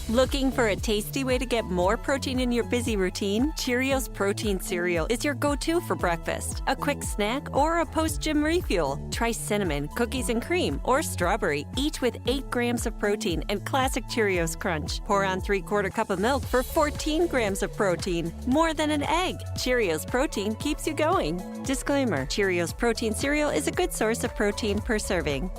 Looking for a tasty way to get more protein in your busy routine? Cheerios Protein Cereal is your go-to for breakfast, a quick snack, or a post-gym refuel. Try cinnamon, cookies and cream, or strawberry, each with 8 grams of protein and classic Cheerios Crunch. Pour on 3/4 cup of milk for 14 grams of protein. More than an egg. Cheerios Protein keeps you going. Disclaimer, Cheerios Protein Cereal is a good source of protein per serving.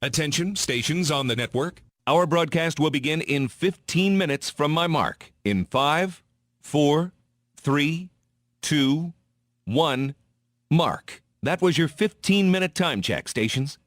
Attention stations on the network. Our broadcast will begin in 15 minutes from my mark. In 5, 4, 3, 2, 1, mark. That was your 15-minute time check, stations.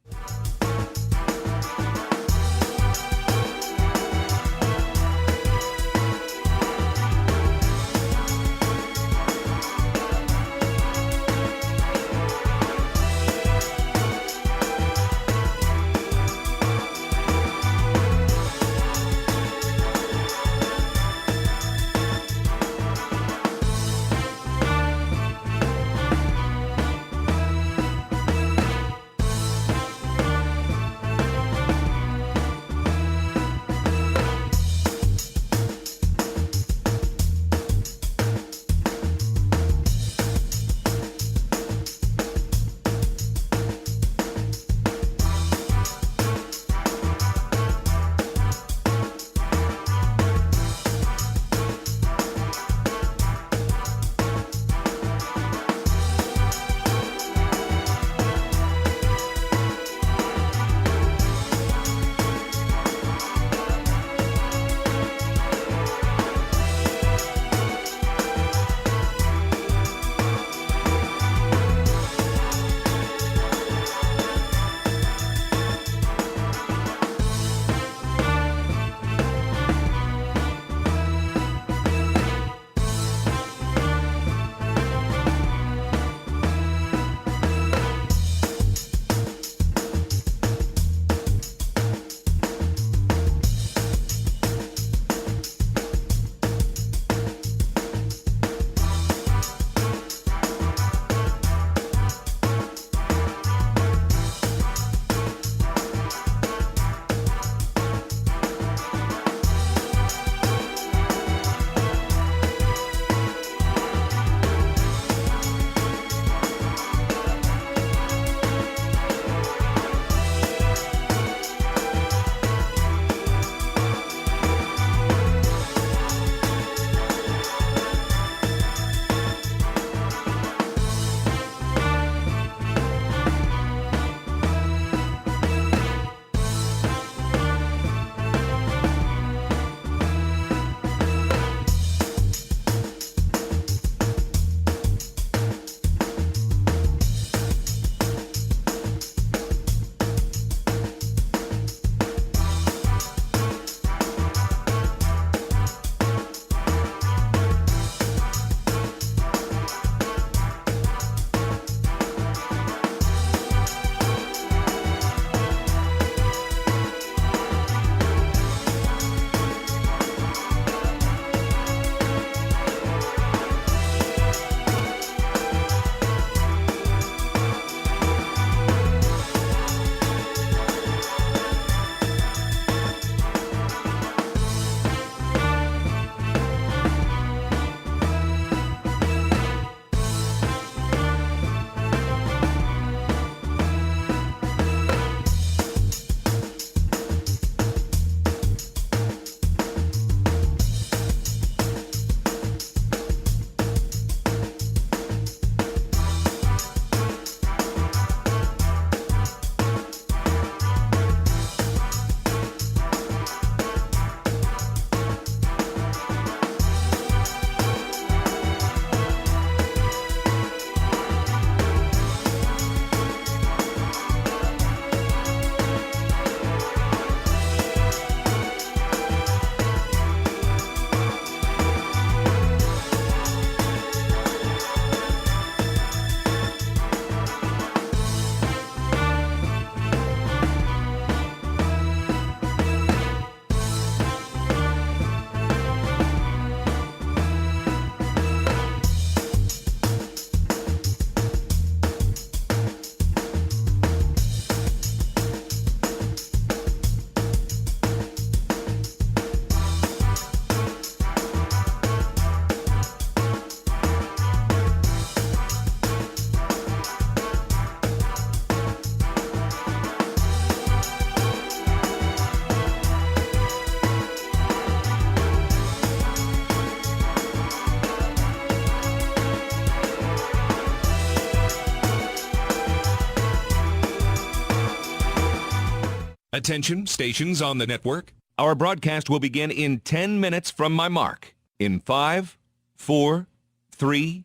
Attention, stations on the network. Our broadcast will begin in 10 minutes from my mark. In 5, 4, 3,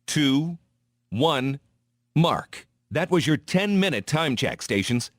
2, 1, mark. That was your 10-minute time check, stations.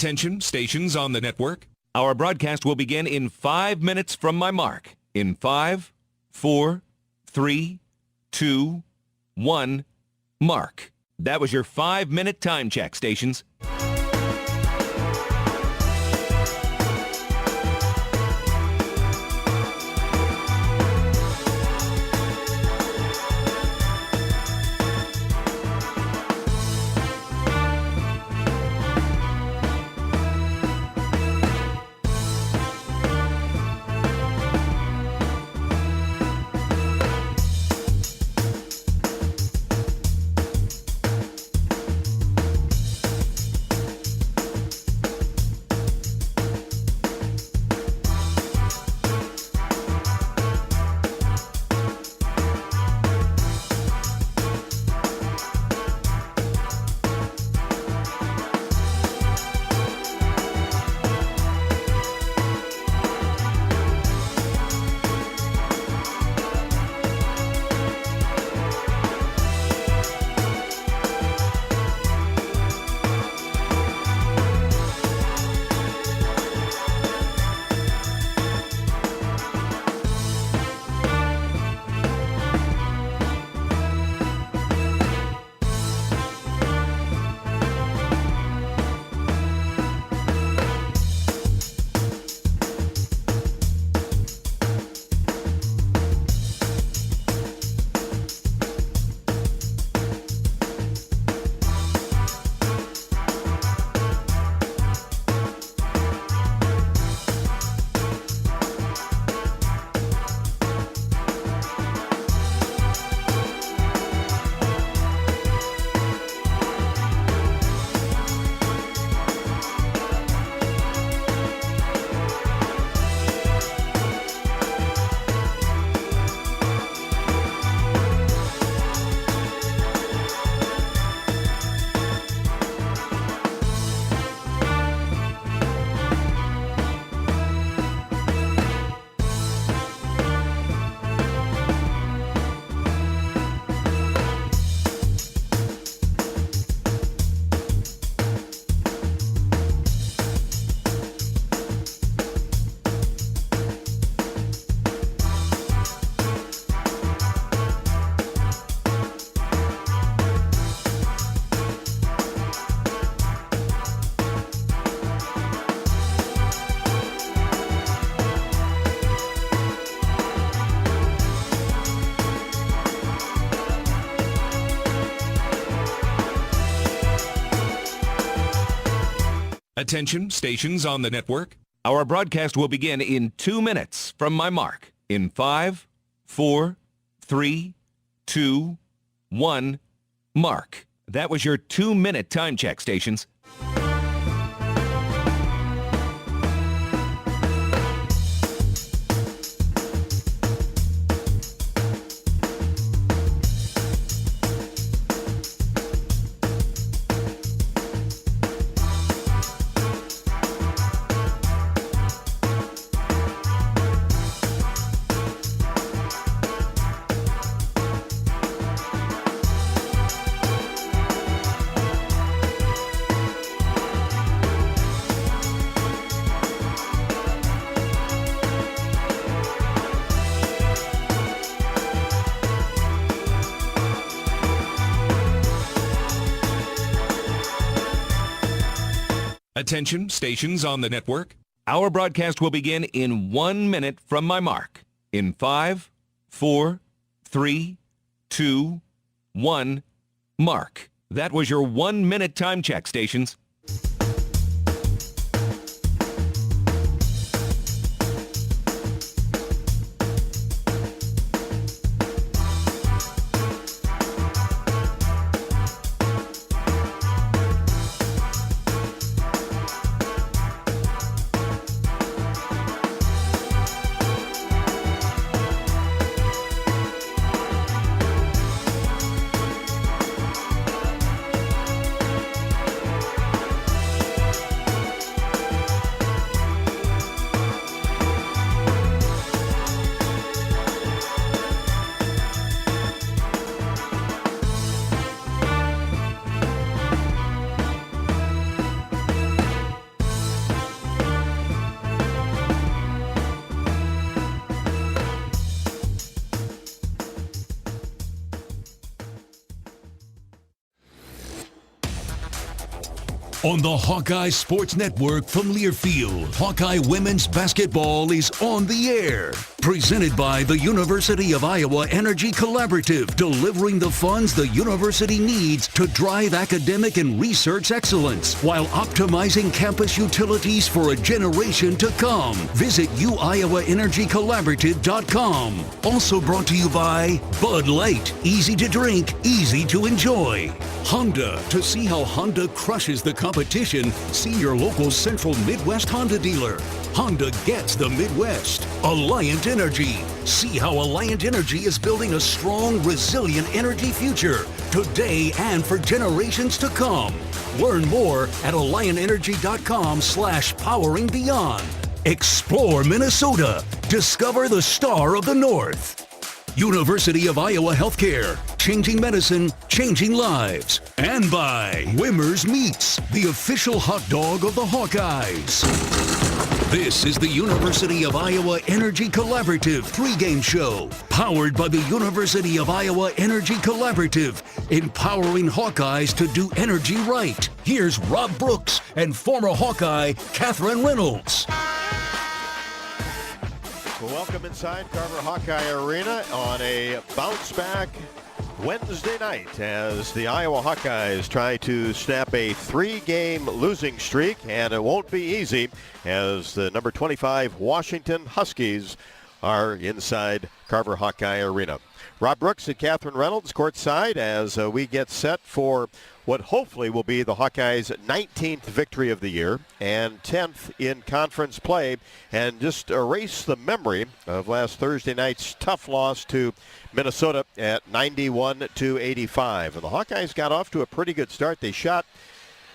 Attention, stations on the network. Our broadcast will begin in 5 minutes from my mark. In 5, 4, 3, 2, 1, mark. That was your 5-minute time check, stations. Attention, stations on the network. Our broadcast will begin in 2 minutes from my mark. In 5, 4, 3, 2, 1, mark. That was your 2-minute time check, stations. Attention, stations on the network. Our broadcast will begin in 1 minute from my mark. In 5, 4, 3, 2, 1, mark. That was your 1-minute time check, stations. On the Hawkeye Sports Network from Learfield, Hawkeye Women's Basketball is on the air. Presented by the University of Iowa Energy Collaborative, delivering the funds the university needs to drive academic and research excellence while optimizing campus utilities for a generation to come. Visit uiowaenergycollaborative.com. Also brought to you by Bud Light. Easy to drink, easy to enjoy. Honda. To see how Honda crushes the competition, see your local Central Midwest Honda dealer. Honda gets the Midwest. Alliant Energy. See how Alliant Energy is building a strong, resilient energy future today and for generations to come. Learn more at alliantenergy.com/powering beyond. Explore Minnesota. Discover the star of the North. University of Iowa Healthcare. Changing medicine, changing lives. And by Wimmer's Meats, the official hot dog of the Hawkeyes. This is the University of Iowa Energy Collaborative pregame show, powered by the University of Iowa Energy Collaborative, empowering Hawkeyes to do energy right. Here's Rob Brooks and former Hawkeye Catherine Reynolds. Welcome inside Carver Hawkeye Arena on a bounce-back Wednesday night as the Iowa Hawkeyes try to snap a 3-game losing streak, and it won't be easy as the number 25 Washington Huskies are inside Carver Hawkeye Arena. Rob Brooks and Catherine Reynolds courtside as we get set for what hopefully will be the Hawkeyes' 19th victory of the year and 10th in conference play, and just erase the memory of last Thursday night's tough loss to Minnesota at 91-85. And the Hawkeyes got off to a pretty good start. They shot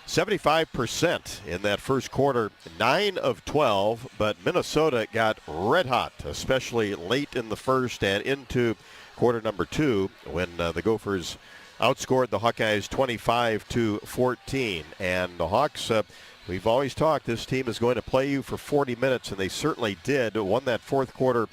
75% in that first quarter, 9 of 12, but Minnesota got red hot, especially late in the first and into quarter number 2 when the Gophers outscored the Hawkeyes 25-14. And the Hawks, we've always talked, this team is going to play you for 40 minutes, and they certainly did. Won that fourth quarter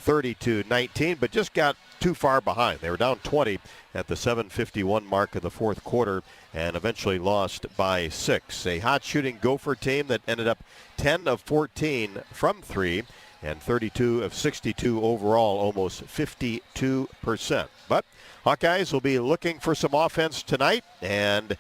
30-19, but just got too far behind. They were down 20 at the 7:51 mark of the fourth quarter and eventually lost by 6. A hot shooting Gopher team that ended up 10 of 14 from 3 and 32 of 62 overall, almost 52%. But Hawkeyes will be looking for some offense tonight and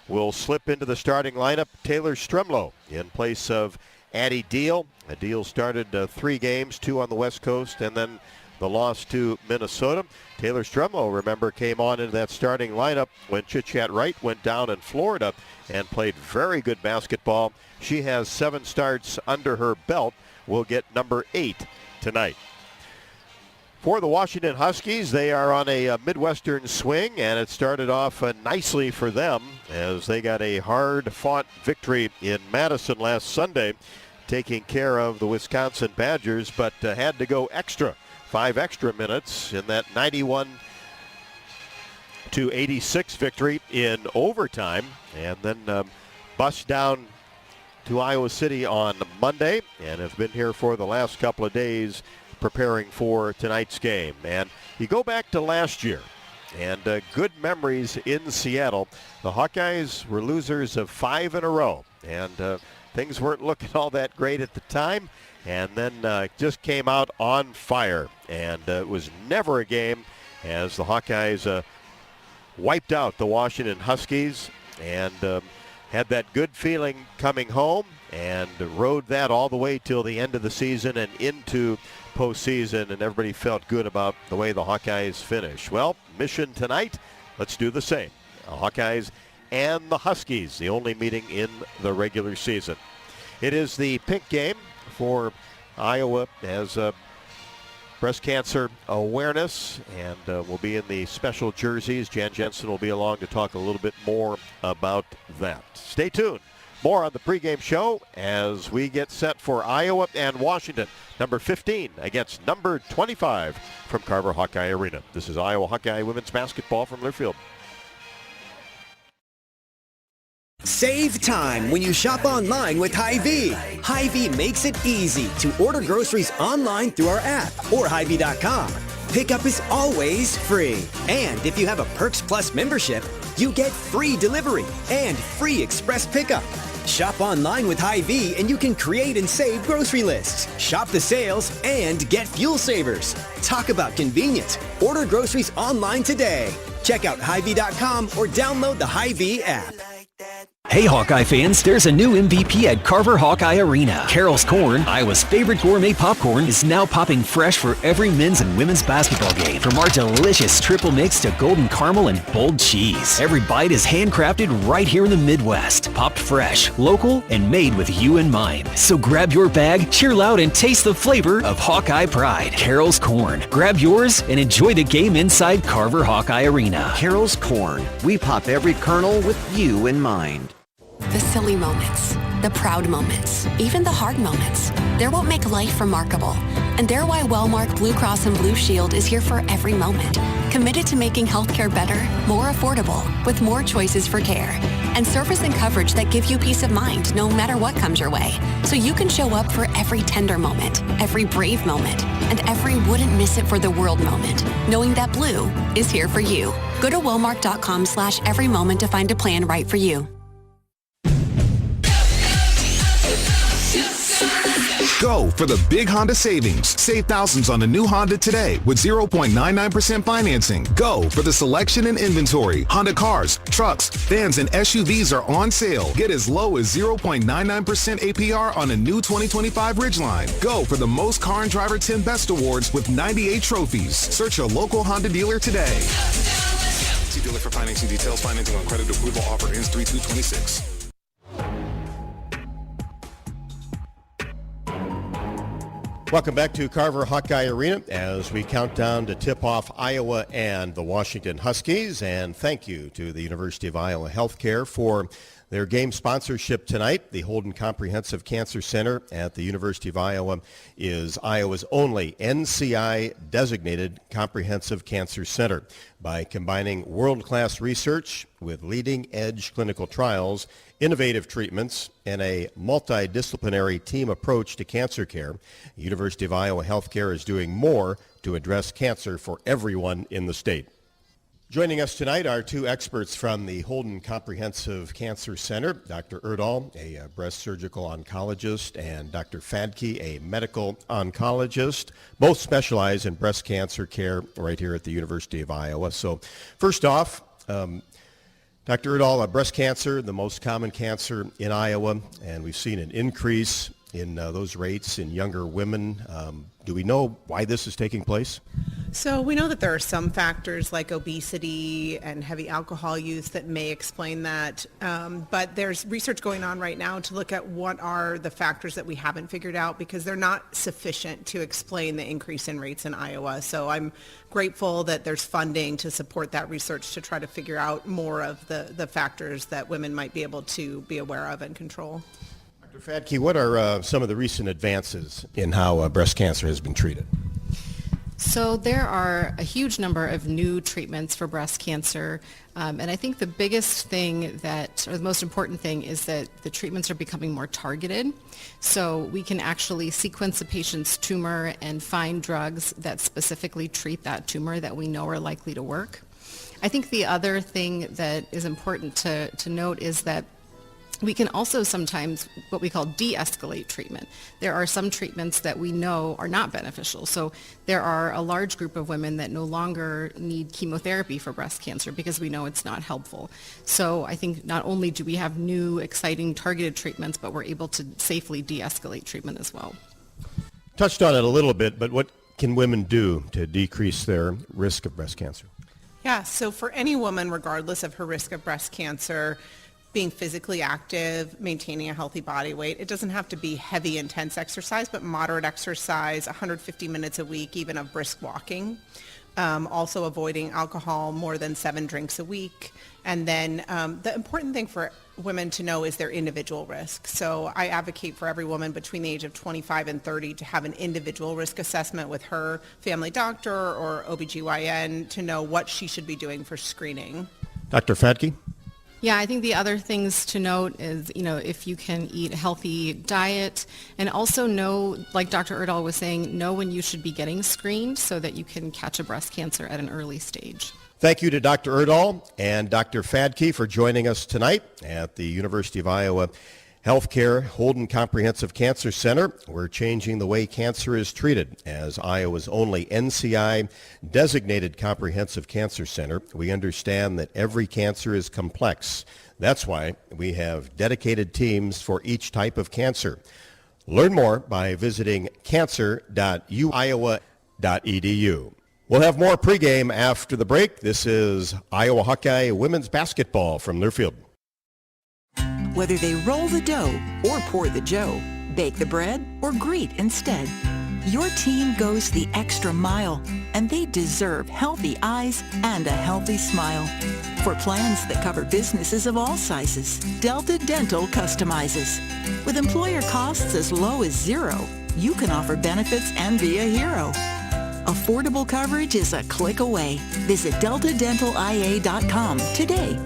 will slip into the starting lineup. Taylor Stremlow in place of Addie Deal. Deal started 3 games, 2 on the West Coast, and then the loss to Minnesota. Taylor Stremlow, remember, came on into that starting lineup when Chitchat Wright went down in Florida and played very good basketball. She has 7 starts under her belt. Will get number 8 tonight. For the Washington Huskies, they are on a Midwestern swing, and it started off nicely for them as they got a hard-fought victory in Madison last Sunday, taking care of the Wisconsin Badgers, but had to go extra. 5 extra minutes in that 91-86 victory in overtime, and then bust down to Iowa City on Monday and have been here for the last couple of days preparing for tonight's game. And you go back to last year and good memories in Seattle. The Hawkeyes were losers of 5 in a row, and things weren't looking all that great at the time, and then just came out on fire. And it was never a game as the Hawkeyes wiped out the Washington Huskies and had that good feeling coming home and rode that all the way till the end of the season and into postseason, and everybody felt good about the way the Hawkeyes finished. Well, mission tonight, let's do the same. The Hawkeyes and the Huskies, the only meeting in the regular season. It is the pink game for Iowa as breast cancer awareness, and will be in the special jerseys. Jan Jensen will be along to talk a little bit more about that. Stay tuned. More on the pregame show as we get set for Iowa and Washington. Number 15 against number 25 from Carver Hawkeye Arena. This is Iowa Hawkeye women's basketball from Learfield. Save time when you shop online with Hy-Vee. Hy-Vee makes it easy to order groceries online through our app or Hy-Vee.com. Pickup is always free. And if you have a Perks Plus membership, you get free delivery and free express pickup. Shop online with Hy-Vee and you can create and save grocery lists. Shop the sales and get fuel savers. Talk about convenient. Order groceries online today. Check out Hy-Vee.com or download the Hy-Vee app. Hey Hawkeye fans, there's a new MVP at Carver Hawkeye Arena. Carol's Corn, Iowa's favorite gourmet popcorn, is now popping fresh for every men's and women's basketball game. From our delicious triple mix to golden caramel and bold cheese. Every bite is handcrafted right here in the Midwest. Popped fresh, local, and made with you in mind. So grab your bag, cheer loud, and taste the flavor of Hawkeye pride. Carol's Corn. Grab yours and enjoy the game inside Carver Hawkeye Arena. Carol's Corn. We pop every kernel with you in mind. The silly moments, the proud moments, even the hard moments. They're what make life remarkable. And they're why Wellmark Blue Cross and Blue Shield is here for every moment. Committed to making healthcare better, more affordable, with more choices for care. And service and coverage that give you peace of mind no matter what comes your way. So you can show up for every tender moment, every brave moment, and every wouldn't miss it for the world moment, knowing that Blue is here for you. Go to Wellmark.com/every moment to find a plan right for you. Go for the big Honda savings. Save thousands on the new Honda today with 0.99% financing. Go for the selection and inventory. Honda cars, trucks, vans, and SUVs are on sale. Get as low as 0.99% APR on a new 2025 Ridgeline. Go for the most Car and Driver 10 Best Awards with 98 trophies. Search your local Honda dealer today. See dealer for financing details. Financing on credit approval offer ends 3/2/26. Welcome back to Carver Hawkeye Arena as we count down to tip off Iowa and the Washington Huskies. And thank you to the University of Iowa Healthcare for their game sponsorship tonight. The Holden Comprehensive Cancer Center at the University of Iowa is Iowa's only NCI-designated comprehensive cancer center. By combining world-class research with leading-edge clinical trials, innovative treatments, and a multidisciplinary team approach to cancer care, University of Iowa Healthcare is doing more to address cancer for everyone in the state. Joining us tonight are two experts from the Holden Comprehensive Cancer Center, Dr. Erdahl, a breast surgical oncologist, and Dr. Fadke, a medical oncologist. Both specialize in breast cancer care right here at the University of Iowa. So first off, Dr. Erdahl, breast cancer, the most common cancer in Iowa, and we've seen an increase in those rates in younger women. Do we know why this is taking place? So we know that there are some factors like obesity and heavy alcohol use that may explain that, but there's research going on right now to look at what are the factors that we haven't figured out because they're not sufficient to explain the increase in rates in Iowa. So I'm grateful that there's funding to support that research to try to figure out more of the factors that women might be able to be aware of and control. Dr. Fadke, what are some of the recent advances in how breast cancer has been treated? So there are a huge number of new treatments for breast cancer, and I think the biggest thing or the most important thing is that the treatments are becoming more targeted. So we can actually sequence a patient's tumor and find drugs that specifically treat that tumor that we know are likely to work. I think the other thing that is important to note is that we can also sometimes what we call de-escalate treatment. There are some treatments that we know are not beneficial. So there are a large group of women that no longer need chemotherapy for breast cancer because we know it's not helpful. So I think not only do we have new, exciting, targeted treatments, but we're able to safely de-escalate treatment as well. Touched on it a little bit, but what can women do to decrease their risk of breast cancer? Yeah, so for any woman, regardless of her risk of breast cancer, being physically active, maintaining a healthy body weight. It doesn't have to be heavy, intense exercise, but moderate exercise, 150 minutes a week, even of brisk walking. Also avoiding alcohol, more than 7 drinks a week. And then the important thing for women to know is their individual risk. So I advocate for every woman between the age of 25 and 30 to have an individual risk assessment with her family doctor or OBGYN to know what she should be doing for screening. Dr. Fadke? Yeah, I think the other things to note is, if you can eat a healthy diet and also know, like Dr. Erdahl was saying, know when you should be getting screened so that you can catch a breast cancer at an early stage. Thank you to Dr. Erdahl and Dr. Fadke for joining us tonight at the University of Iowa Healthcare Holden Comprehensive Cancer Center. We're changing the way cancer is treated as Iowa's only NCI designated comprehensive cancer center. We understand that every cancer is complex. That's why we have dedicated teams for each type of cancer. Learn more by visiting cancer.uiowa.edu. We'll have more pregame after the break. This is Iowa Hawkeye women's basketball from their field. Whether they roll the dough or pour the joe, bake the bread or greet instead, your team goes the extra mile, and they deserve healthy eyes and a healthy smile. For plans that cover businesses of all sizes, Delta Dental customizes. With employer costs as low as $0, you can offer benefits and be a hero. Affordable coverage is a click away. Visit deltadentalia.com today.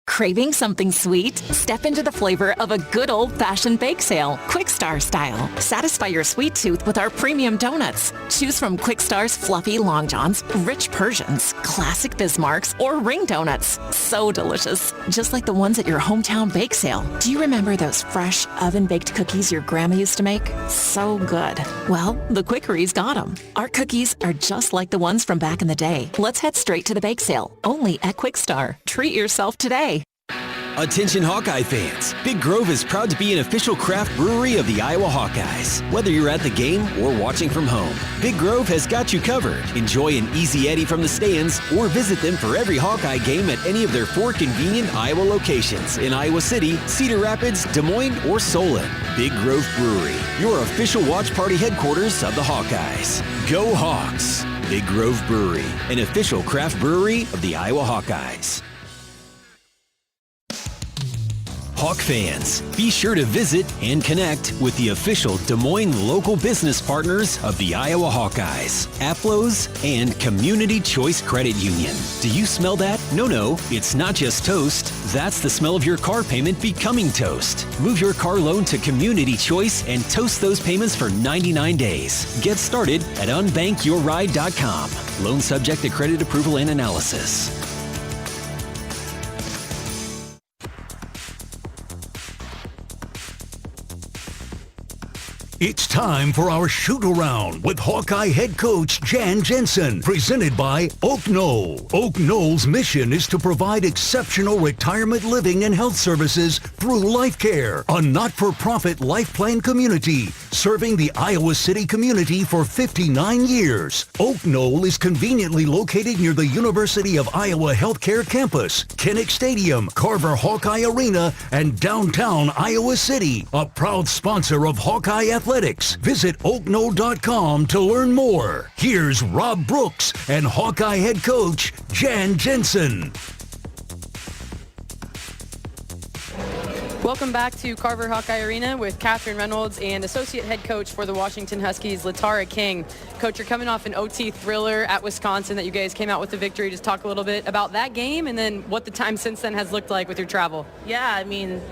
Craving something sweet? Step into the flavor of a good old-fashioned bake sale, Quick-Star style. Satisfy your sweet tooth with our premium donuts. Choose from Quick-Star's fluffy Long Johns, rich Persians, classic Bismarcks, or ring donuts. So delicious, just like the ones at your hometown bake sale. Do you remember those fresh, oven-baked cookies your grandma used to make? So good. Well, the Quickery's got them. Our cookies are just like the ones from back in the day. Let's head straight to the bake sale, only at Quick-Star. Treat yourself today. Attention Hawkeye fans, Big Grove is proud to be an official craft brewery of the Iowa Hawkeyes. Whether you're at the game or watching from home, Big Grove has got you covered. Enjoy an easy Eddie from the stands or visit them for every Hawkeye game at any of their 4 convenient Iowa locations in Iowa City, Cedar Rapids, Des Moines, or Solon. Big Grove Brewery, your official watch party headquarters of the Hawkeyes. Go Hawks! Big Grove Brewery, an official craft brewery of the Iowa Hawkeyes. Hawk fans, be sure to visit and connect with the official Des Moines local business partners of the Iowa Hawkeyes, Aplos, and Community Choice Credit Union. Do you smell that? No, it's not just toast. That's the smell of your car payment becoming toast. Move your car loan to Community Choice and toast those payments for 99 days. Get started at unbankyourride.com. Loan subject to credit approval and analysis. It's time for our shoot-around with Hawkeye head coach Jan Jensen, presented by Oak Knoll. Oak Knoll's mission is to provide exceptional retirement living and health services through Life Care, a not-for-profit life plan community serving the Iowa City community for 59 years. Oak Knoll is conveniently located near the University of Iowa Healthcare Campus, Kinnick Stadium, Carver Hawkeye Arena, and downtown Iowa City, a proud sponsor of Hawkeye Athletics. Visit oakknoll.com to learn more. Here's Rob Brooks and Hawkeye head coach Jan Jensen. Welcome back to Carver Hawkeye Arena with Catherine Reynolds and associate head coach for the Washington Huskies, Latara King. Coach, you're coming off an OT thriller at Wisconsin that you guys came out with the victory. Just talk a little bit about that game and then what the time since then has looked like with your travel. Yeah, I mean,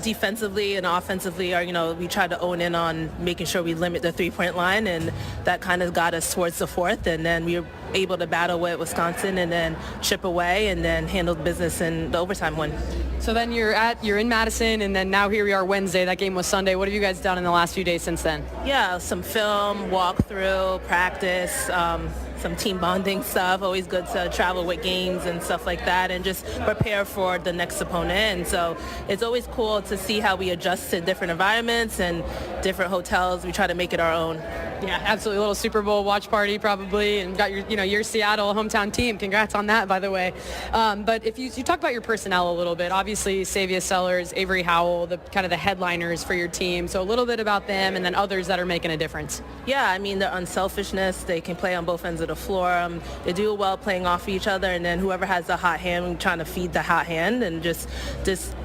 defensively and offensively, we tried to own in on making sure we limit the three-point line, and that kind of got us towards the fourth, and then we were able to battle with Wisconsin and then chip away and then handle business in the overtime win. So then you're in Madison, and then now here we are Wednesday. That game was Sunday. What have you guys done in the last few days since then? Yeah, some film, walkthrough, practice, some team bonding stuff. Always good to travel with games and stuff like that and just prepare for the next opponent. And so it's always cool to see how we adjust to different environments and different hotels. We try to make it our own. Yeah, absolutely. A little Super Bowl watch party probably, and got your Seattle hometown team. Congrats on that, by the way. But if you talk about your personnel a little bit, obviously Savia Sellers, Avery Howell, the kind of the headliners for your team. So a little bit about them and then others that are making a difference. Yeah, I mean, their unselfishness. They can play on both ends of the floor. They do well playing off each other, and then whoever has the hot hand, trying to feed the hot hand and just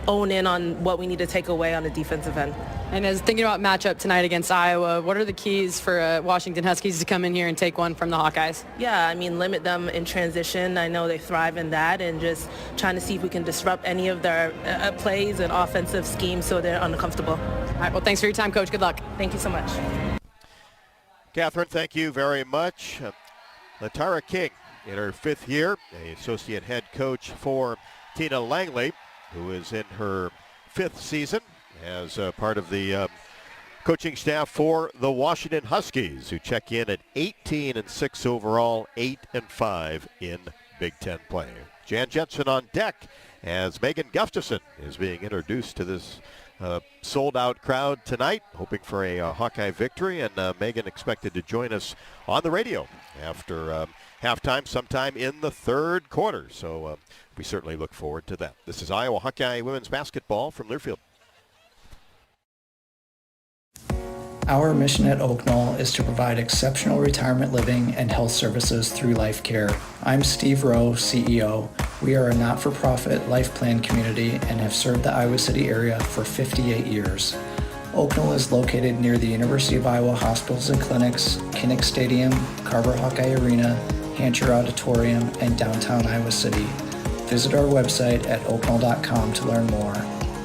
own in on what we need to take away on the defensive end. And as thinking about matchup tonight against Iowa, what are the keys for Washington Huskies to come in here and take one from the Hawkeyes? Yeah, I mean, limit them in transition. I know they thrive in that, and just trying to see if we can disrupt any of their plays and offensive schemes so they're uncomfortable. All right, well, thanks for your time, Coach. Good luck. Thank you so much. Catherine, thank you very much. Latara King in her 5th year, the associate head coach for Tina Langley, who is in her 5th season as part of the coaching staff for the Washington Huskies, who check in at 18-6 overall, 8-5 in Big Ten play. Jan Jensen on deck as Megan Gustafson is being introduced to this sold-out crowd tonight, hoping for a Hawkeye victory, and Megan expected to join us on the radio after halftime sometime in the 3rd quarter. So we certainly look forward to that. This is Iowa Hawkeye women's basketball from Learfield. Our mission at Oak Knoll is to provide exceptional retirement living and health services through life care. I'm Steve Rowe, CEO. We are a not-for-profit life plan community and have served the Iowa City area for 58 years. Oak Knoll is located near the University of Iowa hospitals and clinics, Kinnick Stadium, Carver Hawkeye Arena, Hancher Auditorium, and downtown Iowa City. Visit our website at oakknoll.com to learn more.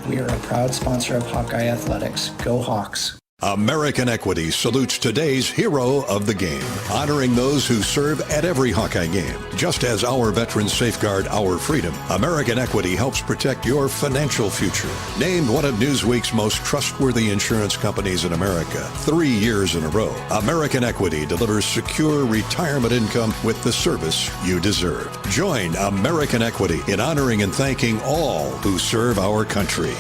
We are a proud sponsor of Hawkeye Athletics. Go Hawks! American Equity salutes today's hero of the game, honoring those who serve at every Hawkeye game. Just as our veterans safeguard our freedom, American Equity helps protect your financial future. Named one of Newsweek's most trustworthy insurance companies in America 3 years in a row, American Equity delivers secure retirement income with the service you deserve. Join American Equity in honoring and thanking all who serve our country.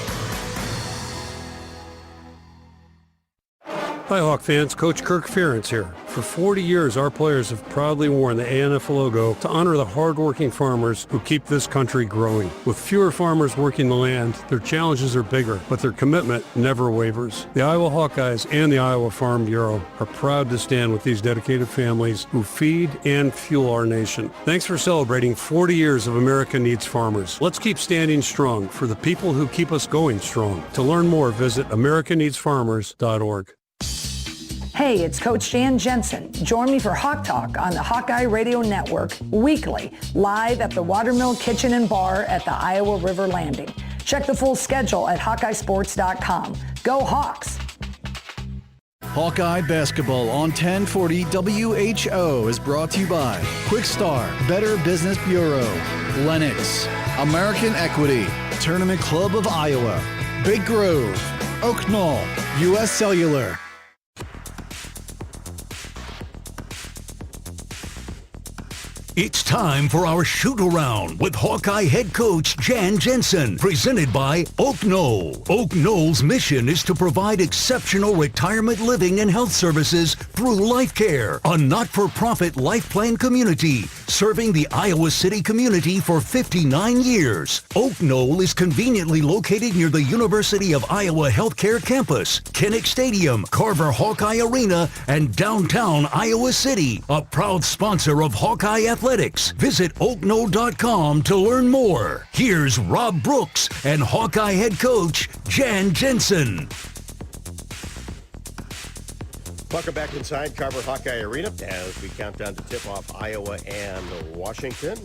Hi Hawk fans, Coach Kirk Ferentz here. For 40 years, our players have proudly worn the ANF logo to honor the hardworking farmers who keep this country growing. With fewer farmers working the land, their challenges are bigger, but their commitment never wavers. The Iowa Hawkeyes and the Iowa Farm Bureau are proud to stand with these dedicated families who feed and fuel our nation. Thanks for celebrating 40 years of America Needs Farmers. Let's keep standing strong for the people who keep us going strong. To learn more, visit americaneedsfarmers.org. Hey, it's Coach Jan Jensen. Join me for Hawk Talk on the Hawkeye Radio Network weekly, live at the Watermill Kitchen and Bar at the Iowa River Landing. Check the full schedule at HawkeyeSports.com. Go Hawks! Hawkeye Basketball on 1040 WHO is brought to you by Quick Star, Better Business Bureau, Lennox, American Equity, Tournament Club of Iowa, Big Grove, Oak Knoll, U.S. Cellular. It's time for our shoot-around with Hawkeye head coach Jan Jensen, presented by Oak Knoll. Oak Knoll's mission is to provide exceptional retirement living and health services through Life Care, a not-for-profit life plan community serving the Iowa City community for 59 years. Oak Knoll is conveniently located near the University of Iowa Healthcare Campus, Kinnick Stadium, Carver Hawkeye Arena, and downtown Iowa City, a proud sponsor of Hawkeye Athletics. Visit oakknoll.com to learn more. Here's Rob Brooks and Hawkeye head coach Jan Jensen. Welcome back inside Carver Hawkeye Arena as we count down to tip off Iowa and Washington.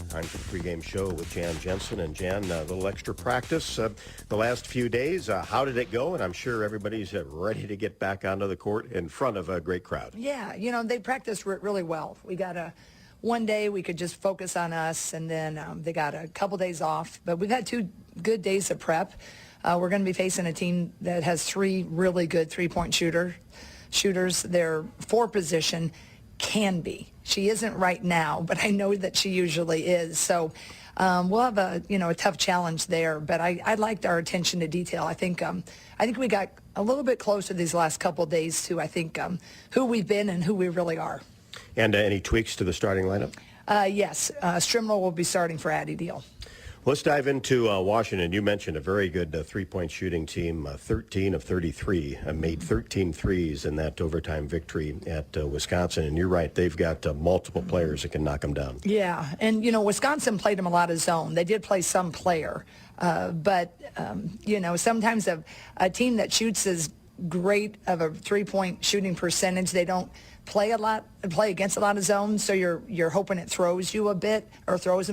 Time for the pregame show with Jan Jensen. And Jan, a little extra practice the last few days. How did it go? And I'm sure everybody's ready to get back onto the court in front of a great crowd. Yeah, they practiced really well. We got one day we could just focus on us, and then they got a couple days off. But we've had 2 good days of prep. We're going to be facing a team that has 3 really good three-point shooters. Their 4 position can be. She isn't right now, but I know that she usually is. So we'll have a tough challenge there. But I liked our attention to detail. I think we got a little bit closer these last couple of days to who we've been and who we really are. And any tweaks to the starting lineup? Yes, Strimler will be starting for Addie Deal. Let's dive into Washington. You mentioned a very good three-point shooting team, 13 of 33, made 13 threes in that overtime victory at Wisconsin. And you're right, they've got multiple players that can knock them down. Yeah, and, Wisconsin played them a lot of zone. They did play some player. But sometimes a team that shoots as great of a three-point shooting percentage, they don't play against a lot of zones, so you're hoping it throws them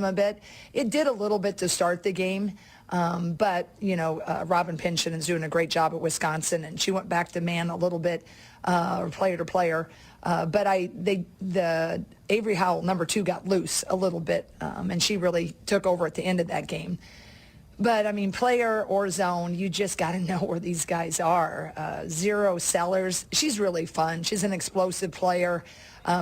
a bit. It did a little bit to start the game, But, Robin Pynchon is doing a great job at Wisconsin, and she went back to man a little bit, or player to player. But the Avery Howell, number 2, got loose a little bit, and she really took over at the end of that game. But, player or zone, you just got to know where these guys are. Zero Sellers, she's really fun. She's an explosive player.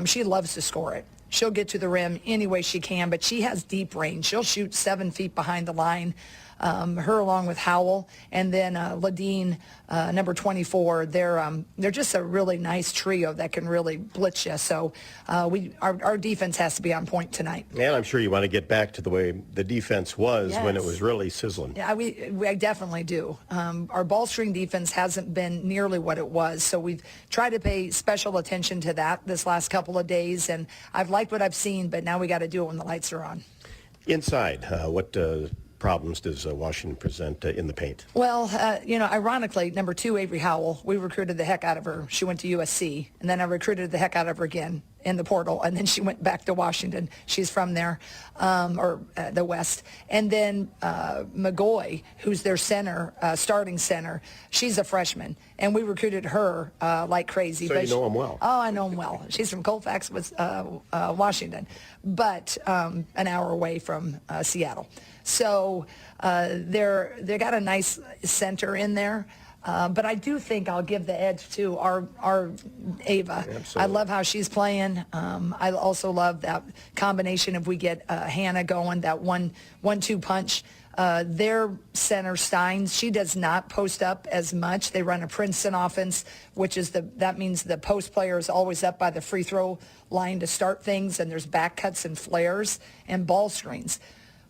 She loves to score it. She'll get to the rim any way she can, but she has deep range. She'll shoot 7 feet behind the line. Her along with Howell, and then Ladine, number 24. They're just a really nice trio that can really blitz you. So our defense has to be on point tonight. And I'm sure you want to get back to the way the defense was when it was really sizzling. Yeah, we definitely do. Our ball string defense hasn't been nearly what it was, so we've tried to pay special attention to that this last couple of days, and I've liked what I've seen, but now we got to do it when the lights are on. Inside, what problems does Washington present in the paint? Well, ironically, number 2, Avery Howell, we recruited the heck out of her. She went to USC, and then I recruited the heck out of her again in the portal, and then she went back to Washington. She's from there, or the West. And then McGoy, who's their center, starting center, she's a freshman, and we recruited her like crazy. So you know him well. Oh, I know him well. She's from Colfax, Washington, but an hour away from Seattle. So they got a nice center in there. But I do think I'll give the edge to our Ava. Absolutely. I love how she's playing. I also love that combination if we get Hannah going, that 1-2 punch. Their center, Steins, she does not post up as much. They run a Princeton offense, which is that means the post player is always up by the free throw line to start things, and there's back cuts and flares and ball screens.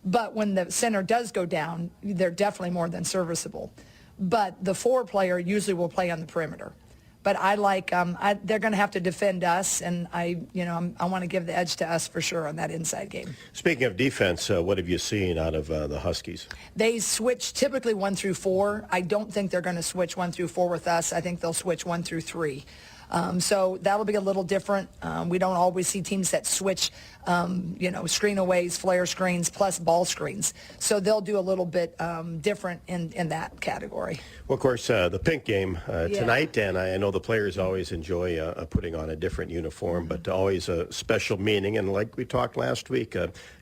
But when the center does go down, they're definitely more than serviceable. But the 4 player usually will play on the perimeter. But I like they're going to have to defend us, and I want to give the edge to us for sure on that inside game. Speaking of defense, what have you seen out of the Huskies? They switch typically 1 through 4. I don't think they're going to switch 1 through 4 with us. I think they'll switch 1 through 3. So that'll be a little different. We don't always see teams that switch, screen-aways, flare screens, plus ball screens. So they'll do a little bit different in that category. Well, of course, the pink game tonight, and I know the players always enjoy putting on a different uniform, but always a special meaning. And like we talked last week,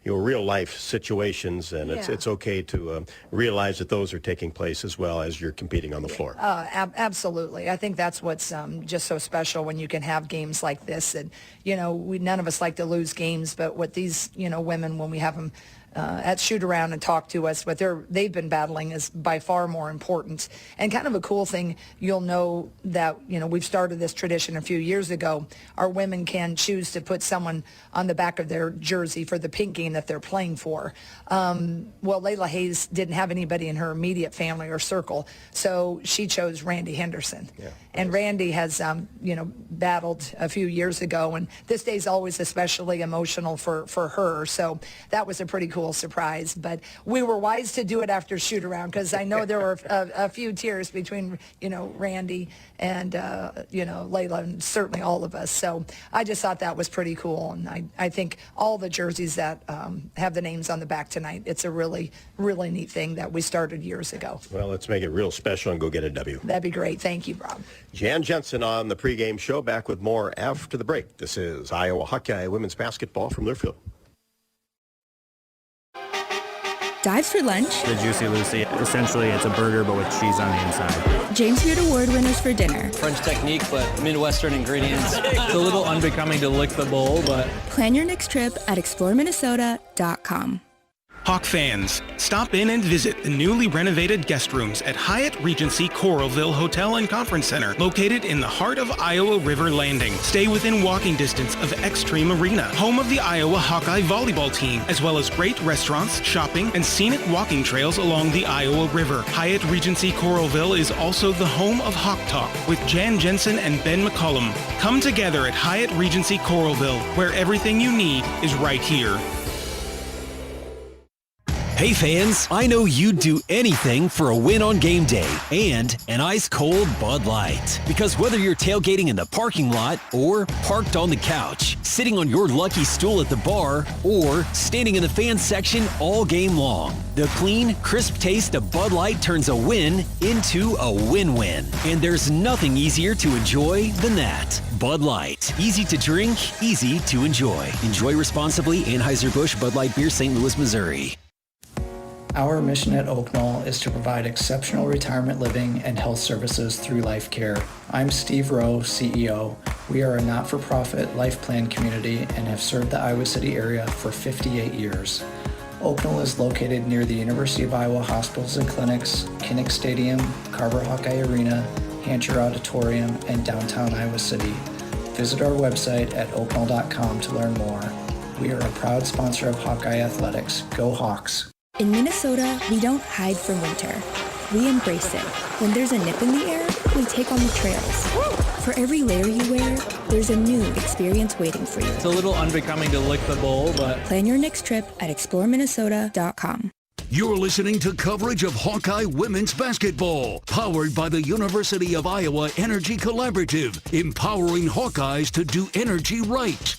real-life situations, and it's okay to realize that those are taking place as well as you're competing on the floor. Absolutely. I think that's what's just so special when you can have games like this. And, none of us like to lose games, but what these, women, when we have them at shoot around and talk to us, what they've been battling is by far more important. And kind of a cool thing, you'll know that, we've started this tradition a few years ago. Our women can choose to put someone on the back of their jersey for the pink game that they're playing for. Well, Layla Hayes didn't have anybody in her immediate family or circle, so she chose Randy Henderson. Yeah. And Randy has, battled a few years ago, and this day's always especially emotional for her. So that was a pretty cool surprise. But we were wise to do it after shoot around, because I know there were a few tears between, Randy and, Layla, and certainly all of us. So I just thought that was pretty cool. And I think all the jerseys that have the names on the back tonight, it's a really, really neat thing that we started years ago. Well, let's make it real special and go get a W. That'd be great. Thank you, Rob. Jan Jensen on the pregame show, back with more after the break. This is Iowa Hawkeye women's basketball from Learfield. Dives for lunch. The Juicy Lucy. Essentially, it's a burger, but with cheese on the inside. James Beard Award winners for dinner. French technique, but Midwestern ingredients. It's a little unbecoming to lick the bowl, but... Plan your next trip at exploreminnesota.com. Hawk fans, stop in and visit the newly renovated guest rooms at Hyatt Regency Coralville Hotel and Conference Center, located in the heart of Iowa River Landing. Stay within walking distance of Extreme Arena, home of the Iowa Hawkeye volleyball team, as well as great restaurants, shopping, and scenic walking trails along the Iowa River. Hyatt Regency Coralville is also the home of Hawk Talk with Jan Jensen and Ben McCullum. Come together at Hyatt Regency Coralville, where everything you need is right here. Hey fans, I know you'd do anything for a win on game day and an ice-cold Bud Light. Because whether you're tailgating in the parking lot or parked on the couch, sitting on your lucky stool at the bar, or standing in the fan section all game long, the clean, crisp taste of Bud Light turns a win into a win-win. And there's nothing easier to enjoy than that. Bud Light. Easy to drink, easy to enjoy. Enjoy responsibly. Anheuser-Busch Bud Light Beer, St. Louis, Missouri. Our mission at Oak Knoll is to provide exceptional retirement living and health services through Life Care. I'm Steve Rowe, CEO. We are a not-for-profit life plan community and have served the Iowa City area for 58 years. Oak Knoll is located near the University of Iowa hospitals and clinics, Kinnick Stadium, Carver Hawkeye Arena, Hancher Auditorium, and downtown Iowa City. Visit our website at oakknoll.com to learn more. We are a proud sponsor of Hawkeye Athletics. Go Hawks! In Minnesota, we don't hide from winter. We embrace it. When there's a nip in the air, we take on the trails. For every layer you wear, there's a new experience waiting for you. It's a little unbecoming to lick the bowl, but... Plan your next trip at exploreminnesota.com. You're listening to coverage of Hawkeye women's basketball, powered by the University of Iowa Energy Collaborative, empowering Hawkeyes to do energy right.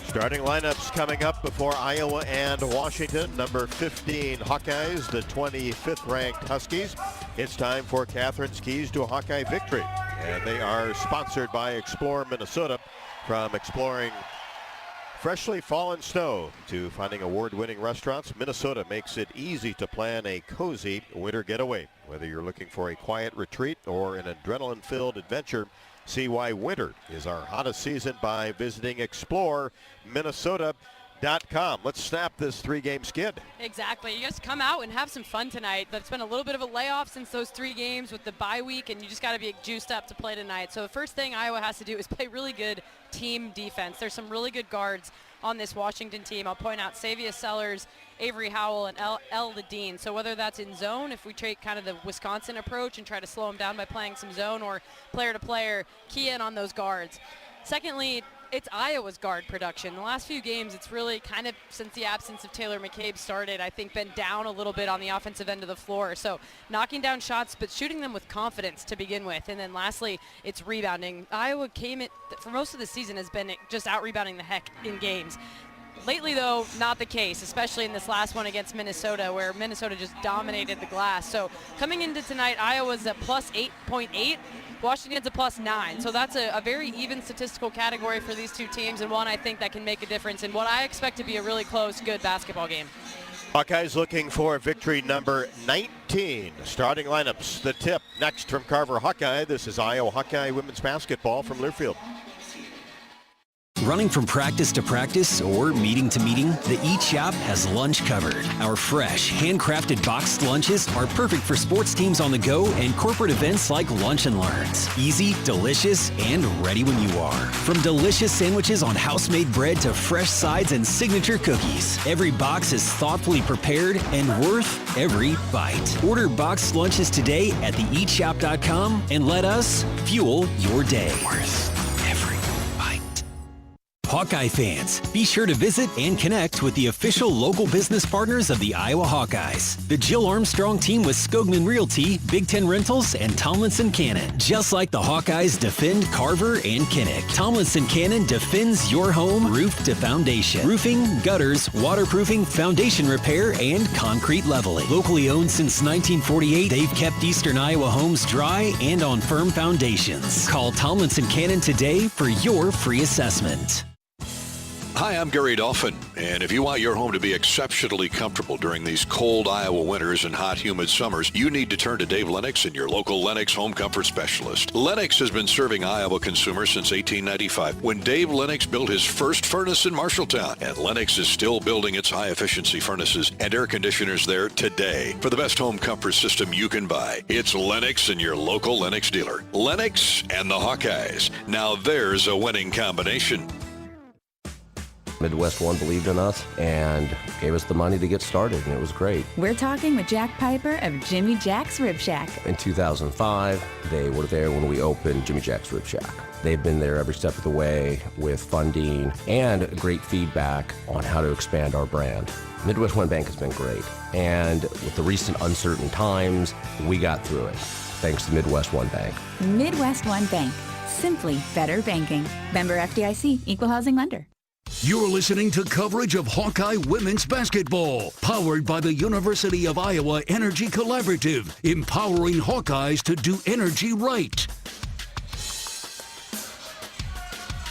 Starting lineups coming up before Iowa and Washington. Number 15, Hawkeyes, the 25th ranked Huskies. It's time for Catherine's Keys to a Hawkeye victory. And they are sponsored by Explore Minnesota. From exploring freshly fallen snow to finding award-winning restaurants, Minnesota makes it easy to plan a cozy winter getaway. Whether you're looking for a quiet retreat or an adrenaline-filled adventure, see why winter is our hottest season by visiting exploreminnesota.com. Let's snap this three-game skid. Exactly. You just come out and have some fun tonight. It's been a little bit of a layoff since those 3 games with the bye week, and you just got to be juiced up to play tonight. So the first thing Iowa has to do is play really good team defense. There's some really good guards on this Washington team. I'll point out Savia Sellers, Avery Howell, and El Ladine. So whether that's in zone, if we take kind of the Wisconsin approach and try to slow them down by playing some zone, or player to player, key in on those guards. Secondly, it's Iowa's guard production. The last few games, it's really kind of, since the absence of Taylor McCabe started, I think been down a little bit on the offensive end of the floor. So knocking down shots, but shooting them with confidence to begin with. And then lastly, it's rebounding. Iowa for most of the season has been just out-rebounding the heck in games. Lately, though, not the case, especially in this last one against Minnesota, where Minnesota just dominated the glass. So coming into tonight, Iowa's at plus 8.8. Washington's a plus 9. So that's a very even statistical category for these two teams, and one I think that can make a difference in what I expect to be a really close, good basketball game. Hawkeyes looking for victory number 19. Starting lineups, the tip next from Carver Hawkeye. This is Iowa Hawkeye women's basketball from Learfield. Running from practice to practice or meeting to meeting, the Each app has lunch covered. Our fresh, handcrafted boxed lunches are perfect for sports teams on the go and corporate events like Lunch and Learns. Easy, delicious, and ready when you are. From delicious sandwiches on house-made bread to fresh sides and signature cookies, every box is thoughtfully prepared and worth every bite. Order boxed lunches today at theeachapp.com and let us fuel your day. Worth every bite. Hawkeye fans, be sure to visit and connect with the official local business partners of the Iowa Hawkeyes. The Jill Armstrong team with Skogman Realty, Big Ten Rentals, and Tomlinson Cannon. Just like the Hawkeyes defend Carver and Kinnick, Tomlinson Cannon defends your home roof to foundation. Roofing, gutters, waterproofing, foundation repair, and concrete leveling. Locally owned since 1948, they've kept Eastern Iowa homes dry and on firm foundations. Call Tomlinson Cannon today for your free assessment. Hi, I'm Gary Dolphin, and if you want your home to be exceptionally comfortable during these cold Iowa winters and hot, humid summers, you need to turn to Dave Lennox and your local Lennox home comfort specialist. Lennox has been serving Iowa consumers since 1895, when Dave Lennox built his first furnace in Marshalltown, and Lennox is still building its high-efficiency furnaces and air conditioners there today. For the best home comfort system you can buy, it's Lennox and your local Lennox dealer. Lennox and the Hawkeyes. Now there's a winning combination. Midwest One believed in us and gave us the money to get started, and it was great. We're talking with Jack Piper of Jimmy Jack's Rib Shack. In 2005, they were there when we opened Jimmy Jack's Rib Shack. They've been there every step of the way with funding and great feedback on how to expand our brand. Midwest One Bank has been great, and with the recent uncertain times, we got through it, thanks to Midwest One Bank. Midwest One Bank. Simply better banking. Member FDIC, Equal Housing Lender. You're listening to coverage of Hawkeye women's basketball, powered by the University of Iowa Energy Collaborative, empowering Hawkeyes to do energy right.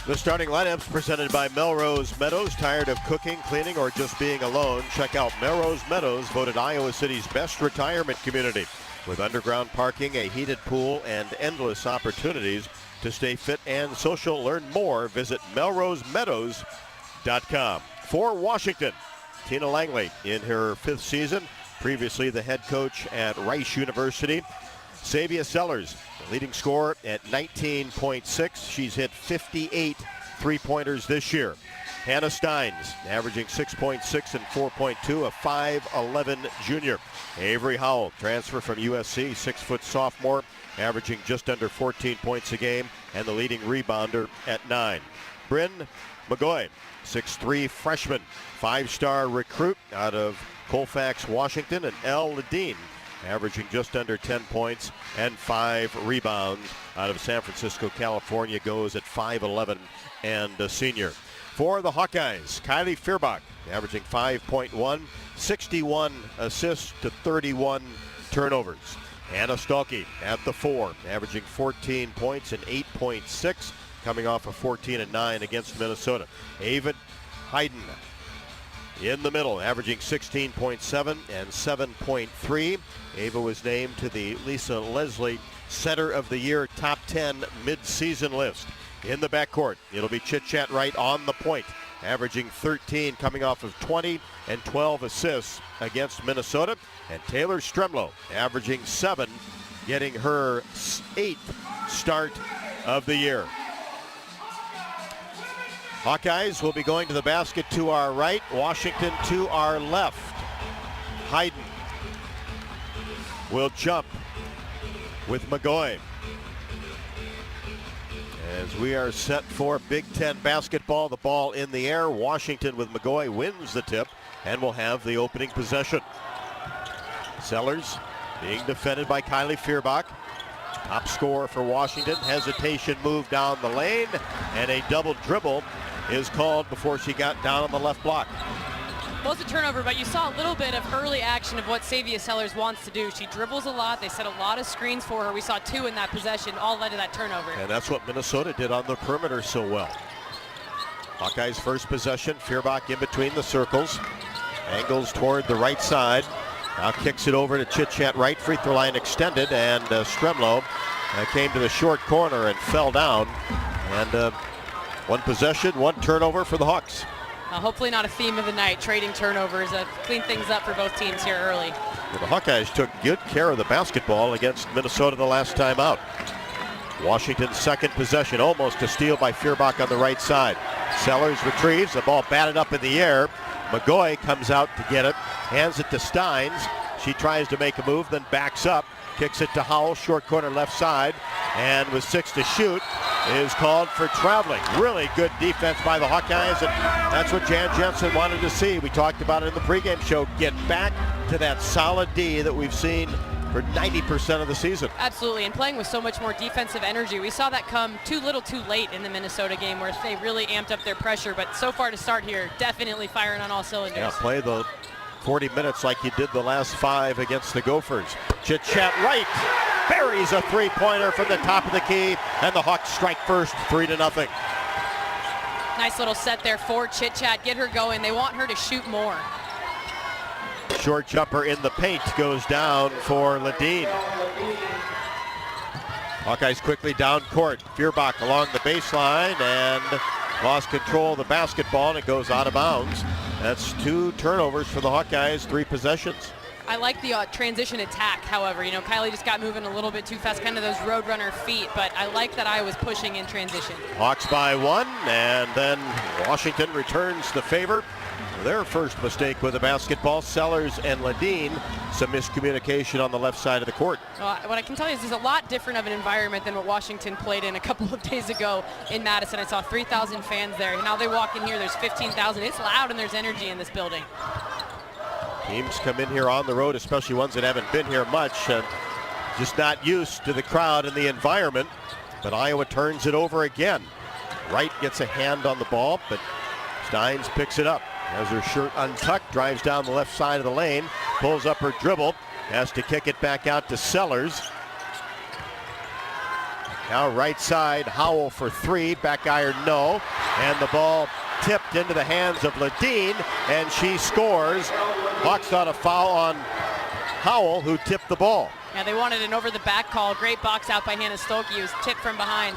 The starting lineups presented by Melrose Meadows. Tired of cooking, cleaning, or just being alone? Check out Melrose Meadows, voted Iowa City's best retirement community. With underground parking, a heated pool, and endless opportunities to stay fit and social. Learn more. Visit melrosemeadows.com. For Washington, Tina Langley in her 5th season, previously the head coach at Rice University. Savia Sellers, the leading scorer at 19.6. She's hit 58 three-pointers this year. Hannah Steins, averaging 6.6 and 4.2, a 5'11 junior. Avery Howell, transfer from USC, 6-foot sophomore, averaging just under 14 points a game, and the leading rebounder at 9. Bryn McGoy, 6'3 freshman, 5-star recruit out of Colfax, Washington, and Elle Ledeen, averaging just under 10 points and 5 rebounds out of San Francisco, California, goes at 5'11 and a senior. For the Hawkeyes, Kylie Fierbach, averaging 5.1, 61 assists to 31 turnovers. Anna Stolke at the 4, averaging 14 points and 8.6, coming off of 14 and 9 against Minnesota. Ava Hayden in the middle, averaging 16.7 and 7.3. Ava was named to the Lisa Leslie Center of the Year Top 10 mid-season list. In the backcourt, it'll be Chit Chat Wright on the point, averaging 13, coming off of 20 and 12 assists against Minnesota. And Taylor Stremlow, averaging 7, getting her 8th start of the year. Hawkeyes will be going to the basket to our right, Washington to our left. Hayden will jump with McGoy. As we are set for Big Ten basketball, the ball in the air. Washington with McGoy wins the tip and will have the opening possession. Sellers being defended by Kylie Fierbach. Top scorer for Washington. Hesitation move down the lane, and a double dribble is called before she got down on the left block. Well, it's a turnover, but you saw a little bit of early action of what Savia Sellers wants to do. She dribbles a lot. They set a lot of screens for her. We saw 2 in that possession, all led to that turnover. And that's what Minnesota did on the perimeter so well. Hawkeyes first possession. Fierbach in between the circles. Angles toward the right side. Now kicks it over to Chit Chat Wright. Free throw line extended, and Stremlow came to the short corner and fell down. And one possession, one turnover for the Hawks. Hopefully not a theme of the night, trading turnovers, clean things up for both teams here early. Well, the Hawkeyes took good care of the basketball against Minnesota the last time out. Washington's second possession, almost a steal by Fierbach on the right side. Sellers retrieves, the ball batted up in the air. McGoy comes out to get it, hands it to Steins. She tries to make a move, then backs up, kicks it to Howell, short corner left side, and with 6 to shoot, is called for traveling. Really good defense by the Hawkeyes, and that's what Jan Jensen wanted to see. We talked about it in the pregame show. Get back to that solid D that we've seen for 90% of the season. Absolutely, and playing with so much more defensive energy. We saw that come too little too late in the Minnesota game where they really amped up their pressure, but so far to start here, definitely firing on all cylinders. Yeah, play the 40 minutes like you did the last 5 against the Gophers. Chit Chat Wright buries a three-pointer from the top of the key, and the Hawks strike first, 3-0. Nice little set there for Chit Chat. Get her going. They want her to shoot more. Short jumper in the paint goes down for Ledeen. Hawkeyes quickly down court. Fierbach along the baseline and lost control of the basketball, and it goes out of bounds. That's 2 turnovers for the Hawkeyes, 3 possessions. I like the transition attack, however. You know, Kylie just got moving a little bit too fast, kind of those roadrunner feet, but I like that Iowa's pushing in transition. Hawks by 1, and then Washington returns the favor. Their first mistake with the basketball. Sellers and Ledeen, some miscommunication on the left side of the court. What I can tell you is there's a lot different of an environment than what Washington played in a couple of days ago in Madison. I saw 3,000 fans there. Now they walk in here, there's 15,000. It's loud and there's energy in this building. Teams come in here on the road, especially ones that haven't been here much, just not used to the crowd and the environment. But Iowa turns it over again. Wright gets a hand on the ball, but Steins picks it up. Has her shirt untucked, drives down the left side of the lane, pulls up her dribble, has to kick it back out to Sellers. Now right side, Howell for 3, back iron no, and the ball tipped into the hands of Ledeen, and she scores. Hawks got a foul on Howell, who tipped the ball. Yeah, they wanted an over-the-back call. Great box out by Hannah Stolke. It was tipped from behind.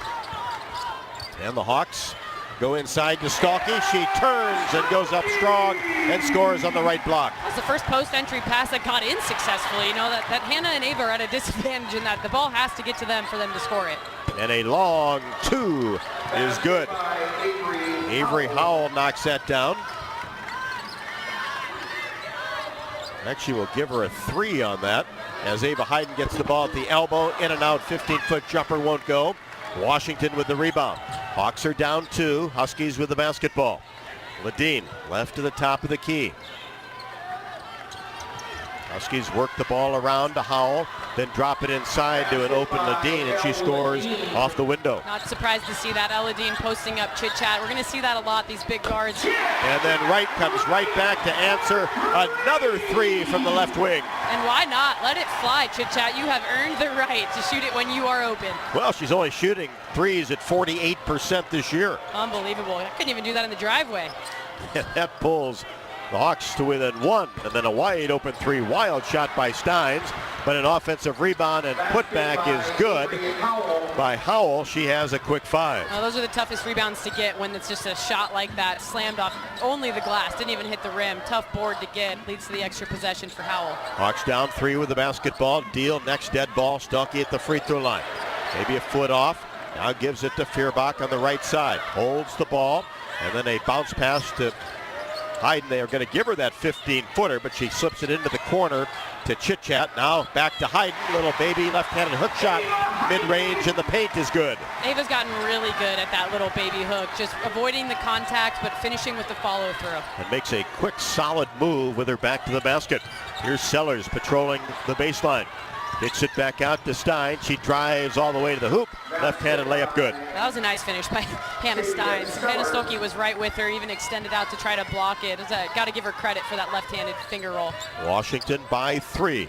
And the Hawks go inside to Stolke. She turns and goes up strong and scores on the right block. That's the first post-entry pass that got in successfully. You know, that Hannah and Ava are at a disadvantage in that the ball has to get to them for them to score it. And a long 2 is good. Avery Howell knocks that down. Actually, we'll give her a 3 on that as Ava Hayden gets the ball at the elbow. In and out, 15-foot jumper won't go. Washington with the rebound. Hawks are down 2. Huskies with the basketball. Ledeen left to the top of the key. Huskies work the ball around to Howell, then drop it inside to an open Ledeen, and she scores off the window. Not surprised to see that. Ledeen posting up Chit Chat. We're going to see that a lot, these big guards. And then Wright comes right back to answer another 3 from the left wing. And why not? Let it fly, Chit Chat. You have earned the right to shoot it when you are open. Well, she's only shooting threes at 48% this year. Unbelievable. I couldn't even do that in the driveway. And that pulls the Hawks to within 1, and then a wide open 3, wild shot by Steins, but an offensive rebound and putback is good by Howell. She has a quick 5. Well, those are the toughest rebounds to get when it's just a shot like that, slammed off only the glass, didn't even hit the rim. Tough board to get, leads to the extra possession for Howell. Hawks down 3 with the basketball. Deal, next dead ball, Stolke at the free throw line. Maybe a foot off, now gives it to Feuerbach on the right side. Holds the ball, and then a bounce pass to Hayden. They are going to give her that 15-footer, but she slips it into the corner to Chit Chat. Now back to Hayden. Little baby left-handed hook shot. Mid-range in the paint is good. Ava's gotten really good at that little baby hook, just avoiding the contact, but finishing with the follow-through. And makes a quick, solid move with her back to the basket. Here's Sellers patrolling the baseline. Kicks it back out to Stein. She drives all the way to the hoop. Left-handed layup good. That was a nice finish by Hannah Steins. Hannah Stolke was right with her, even extended out to try to block it. Got to give her credit for that left-handed finger roll. Washington by 3.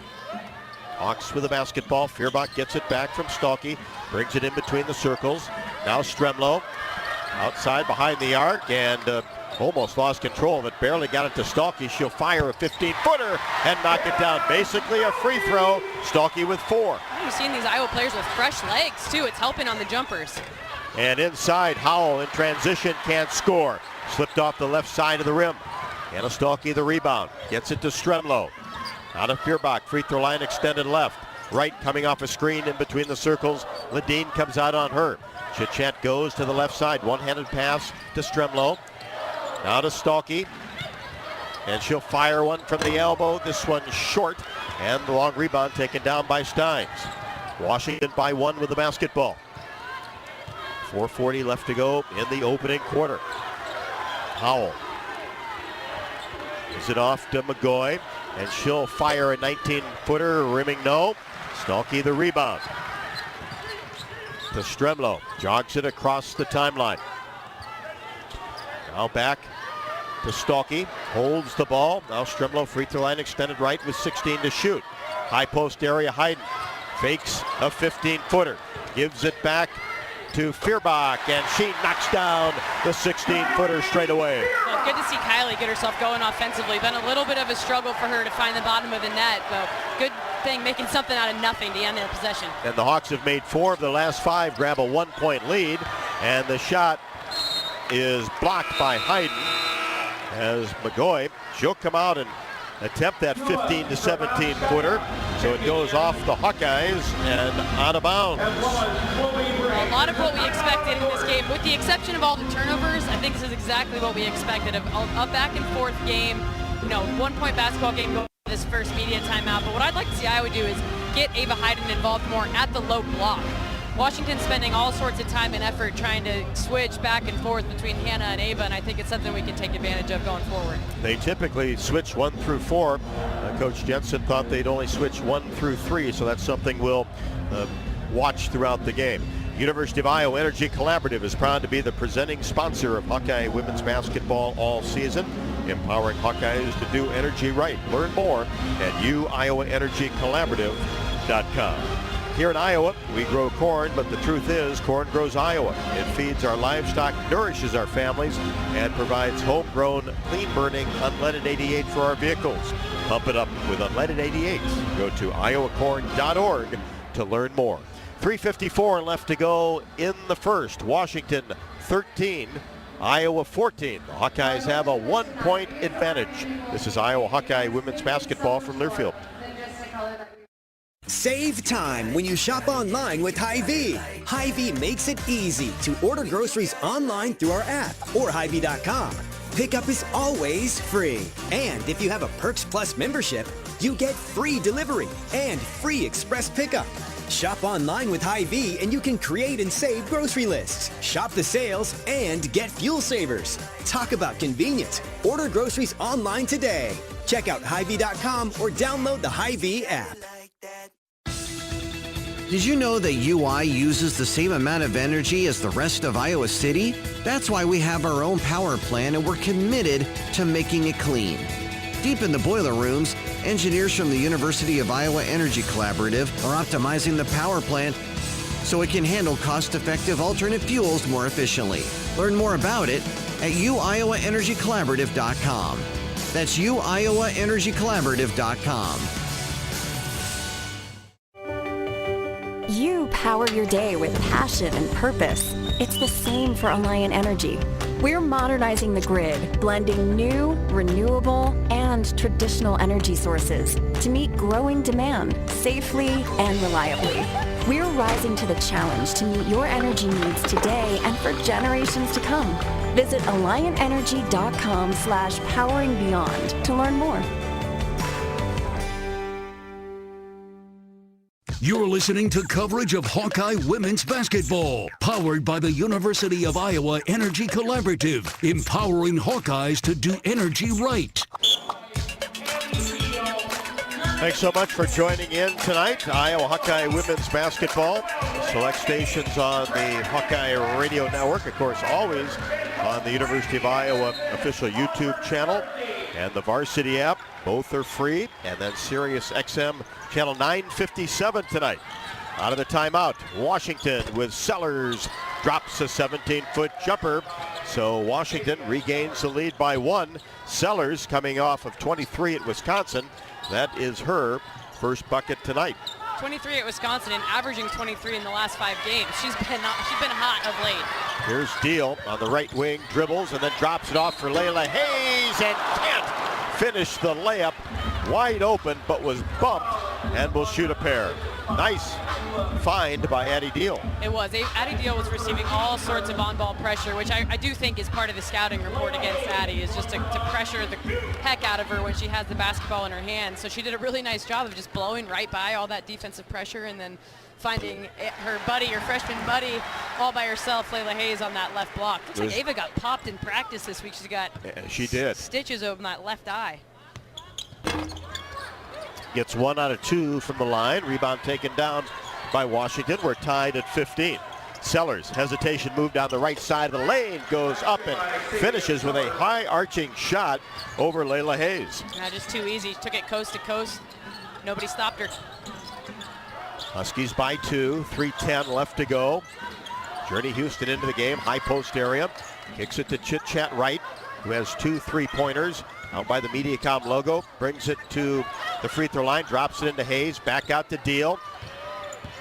Hawks with the basketball. Feuerbach gets it back from Stolke. Brings it in between the circles. Now Stremlow outside behind the arc and almost lost control of it. Barely got it to Stolke. She'll fire a 15-footer and knock it down. Basically a free throw. Stolke with 4. You've seen these Iowa players with fresh legs, too. It's helping on the jumpers. And inside, Howell in transition can't score. Slipped off the left side of the rim. Hannah Stolke the rebound. Gets it to Stremlow. Out of Feuerbach. Free throw line extended left. Wright coming off a screen in between the circles. Ledeen comes out on her. Chit Chat goes to the left side. One-handed pass to Stremlow. Now to Stolke, and she'll fire one from the elbow. This one short, and the long rebound taken down by Steins. Washington by 1 with the basketball. 4:40 left to go in the opening quarter. Howell gives it off to McGoy, and she'll fire a 19-footer, rimming no. Stolke the rebound. To Stremlow, jogs it across the timeline. Now back to Stolke, holds the ball. Now Stremlow free throw line extended right with 16 to shoot. High post area, Hayden fakes a 15-footer, gives it back to Feuerbach, and she knocks down the 16-footer straight away. Well, good to see Kylie get herself going offensively. Been a little bit of a struggle for her to find the bottom of the net, but good thing making something out of nothing to end in possession. And the Hawks have made 4 of the last 5, grab a 1-point lead, and the shot is blocked by Hayden as McGoy. She'll come out and attempt that 15-17 footer. So it goes off the Hawkeyes and out of bounds. A lot of what we expected in this game, with the exception of all the turnovers. I think this is exactly what we expected. A back and forth game, 1-point basketball game going to this first media timeout. But what I'd like to see Iowa do is get Ava Hayden involved more at the low block. Washington's spending all sorts of time and effort trying to switch back and forth between Hannah and Ava, and I think it's something we can take advantage of going forward. They typically switch 1 through 4. Coach Jensen thought they'd only switch 1 through 3, so that's something we'll watch throughout the game. University of Iowa Energy Collaborative is proud to be the presenting sponsor of Hawkeye women's basketball all season, empowering Hawkeyes to do energy right. Learn more at uiowaenergycollaborative.com. Here in Iowa, we grow corn, but the truth is, corn grows Iowa. It feeds our livestock, nourishes our families, and provides homegrown, clean-burning, unleaded 88 for our vehicles. Pump it up with unleaded 88. Go to iowacorn.org to learn more. 3:54 left to go in the first. Washington 13, Iowa 14. The Hawkeyes have a 1-point advantage. This is Iowa Hawkeye women's basketball from Learfield. Save time when you shop online with Hy-Vee. Hy-Vee makes it easy to order groceries online through our app or Hy-Vee.com. Pickup is always free. And if you have a Perks Plus membership, you get free delivery and free express pickup. Shop online with Hy-Vee and you can create and save grocery lists, shop the sales, and get fuel savers. Talk about convenience. Order groceries online today. Check out Hy-Vee.com or download the Hy-Vee app. Did you know that UI uses the same amount of energy as the rest of Iowa City? That's why we have our own power plant and we're committed to making it clean. Deep in the boiler rooms, engineers from the University of Iowa Energy Collaborative are optimizing the power plant so it can handle cost-effective alternate fuels more efficiently. Learn more about it at uiowaenergycollaborative.com. That's uiowaenergycollaborative.com. You power your day with passion and purpose. It's the same for Alliant Energy. We're modernizing the grid, blending new, renewable, and traditional energy sources to meet growing demand safely and reliably. We're rising to the challenge to meet your energy needs today and for generations to come. Visit alliantenergy.com/poweringbeyond to learn more. You're listening to coverage of Hawkeye women's basketball, powered by the University of Iowa Energy Collaborative, empowering Hawkeyes to do energy right. Thanks so much for joining in tonight. Iowa Hawkeye women's basketball. Select stations on the Hawkeye Radio Network. Of course, always on the University of Iowa official YouTube channel and the Varsity app. Both are free. And then Sirius XM channel 957 tonight. Out of the timeout, Washington with Sellers drops a 17-foot jumper. So Washington regains the lead by 1. Sellers coming off of 23 at Wisconsin. That is her first bucket tonight. 23 at Wisconsin and averaging 23 in the last 5 games. She's been hot of late. Here's Deal on the right wing, dribbles and then drops it off for Layla Hayes and can't finish the layup. Wide open, but was bumped and will shoot a pair. Nice find by Addie Deal. It was. Addie Deal was receiving all sorts of on-ball pressure, which I do think is part of the scouting report against Addie, is just to pressure the heck out of her when she has the basketball in her hand. So she did a really nice job of just blowing right by all that defensive pressure and then finding her freshman buddy, all by herself, Layla Hayes, on that left block. Looks like Ava got popped in practice this week. She got stitches over that left eye. Gets 1 out of 2 from the line. Rebound taken down by Washington. We're tied at 15. Sellers, hesitation, move down the right side of the lane, goes up and finishes with a high arching shot over Layla Hayes. Just too easy. Took it coast to coast. Nobody stopped her. Huskies by 2, 3:10 left to go. Journey Houston into the game, high post area. Kicks it to Chit Chat Wright, who has 2 3-pointers. Out by the Mediacom logo, brings it to the free throw line, drops it into Hayes, back out to Deal.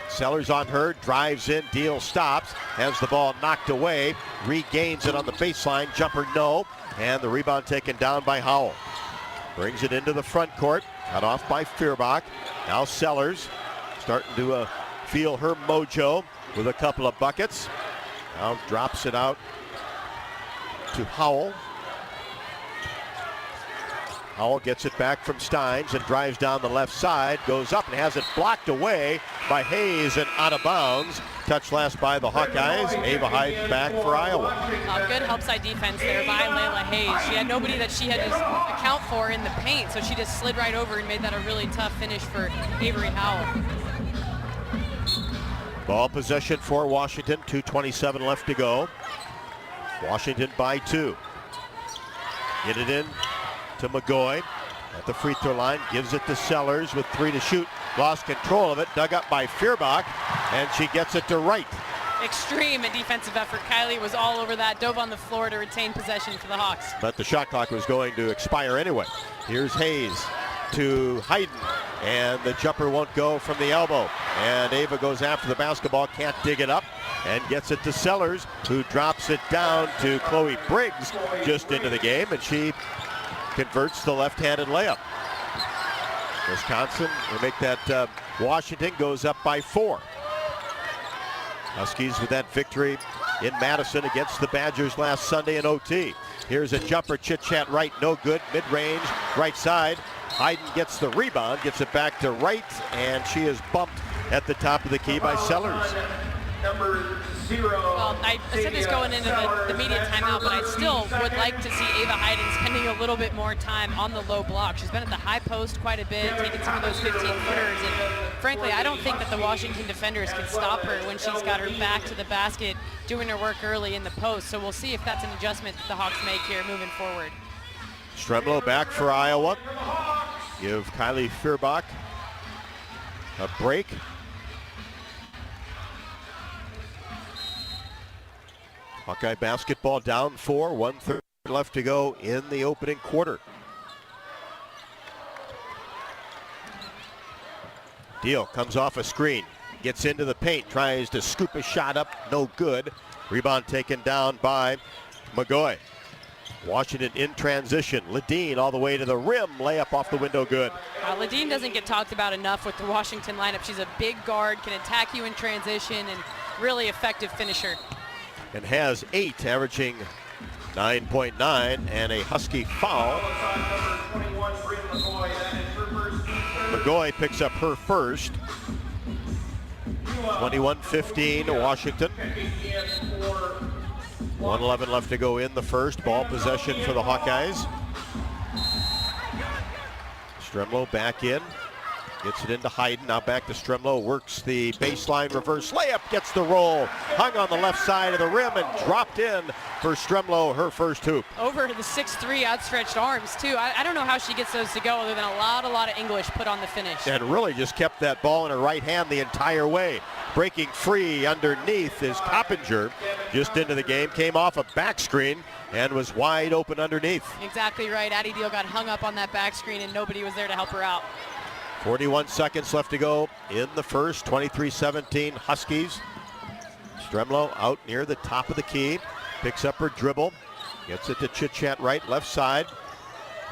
Sellers on her, drives in, Deal stops, has the ball knocked away, regains it on the baseline, jumper no, and the rebound taken down by Howell. Brings it into the front court. Cut off by Feuerbach. Now Sellers starting to feel her mojo with a couple of buckets. Now drops it out to Howell. Howell gets it back from Steins and drives down the left side. Goes up and has it blocked away by Hayes and out of bounds. Touched last by the Hawkeyes. Ava Hyde back for Iowa. Good help side defense there by Layla Hayes. She had nobody that she had to account for in the paint, so she just slid right over and made that a really tough finish for Avery Howell. Ball possession for Washington. 2:27 left to go. Washington by 2. Get it in to McGoy at the free throw line. Gives it to Sellers with 3 to shoot. Lost control of it. Dug up by Feuerbach, and she gets it to Wright. Extreme defensive effort. Kylie was all over that. Dove on the floor to retain possession for the Hawks. But the shot clock was going to expire anyway. Here's Hayes to Hayden, and the jumper won't go from the elbow. And Ava goes after the basketball, can't dig it up, and gets it to Sellers, who drops it down to Chloe Briggs just into the game, and she converts the left-handed layup. Wisconsin will make that. Washington goes up by 4. Huskies with that victory in Madison against the Badgers last Sunday in OT. Here's a jumper, chit-chat right, no good, mid-range, right side. Hayden gets the rebound, gets it back to Wright, and she is bumped at the top of the key by Sellers. Well, I said this going into the media timeout, but I still would like to see Ava Hayden spending a little bit more time on the low block. She's been at the high post quite a bit, taking some of those 15-footers, and frankly, I don't think that the Washington defenders can stop her when she's got her back to the basket, doing her work early in the post. So we'll see if that's an adjustment that the Hawks make here moving forward. Stremlow back for Iowa. Give Kylie Feuerbach a break. Hawkeye basketball down 4, 1:30 left to go in the opening quarter. Deal comes off a screen, gets into the paint, tries to scoop a shot up, no good. Rebound taken down by McGoy. Washington in transition. Ledeen all the way to the rim, layup off the window, good. Ledeen doesn't get talked about enough with the Washington lineup. She's a big guard, can attack you in transition, and really effective finisher. And has 8, averaging 9.9, and a Husky foul. McGoy picks up her first. 21-15 Washington. 1:11 left to go in the first. Ball possession for the Hawkeyes. Stremlow back in. Gets it into Hayden, now back to Stremlow, works the baseline reverse layup, gets the roll, hung on the left side of the rim and dropped in for Stremlow, her first hoop. Over the 6'3" outstretched arms too. I don't know how she gets those to go other than a lot of English put on the finish. And really just kept that ball in her right hand the entire way. Breaking free underneath is Coppinger, just into the game, came off a back screen and was wide open underneath. Exactly right, Addie Deal got hung up on that back screen and nobody was there to help her out. 41 seconds left to go in the first. 23-17 Huskies. Stremlow out near the top of the key. Picks up her dribble. Gets it to Chit-Chat right, left side.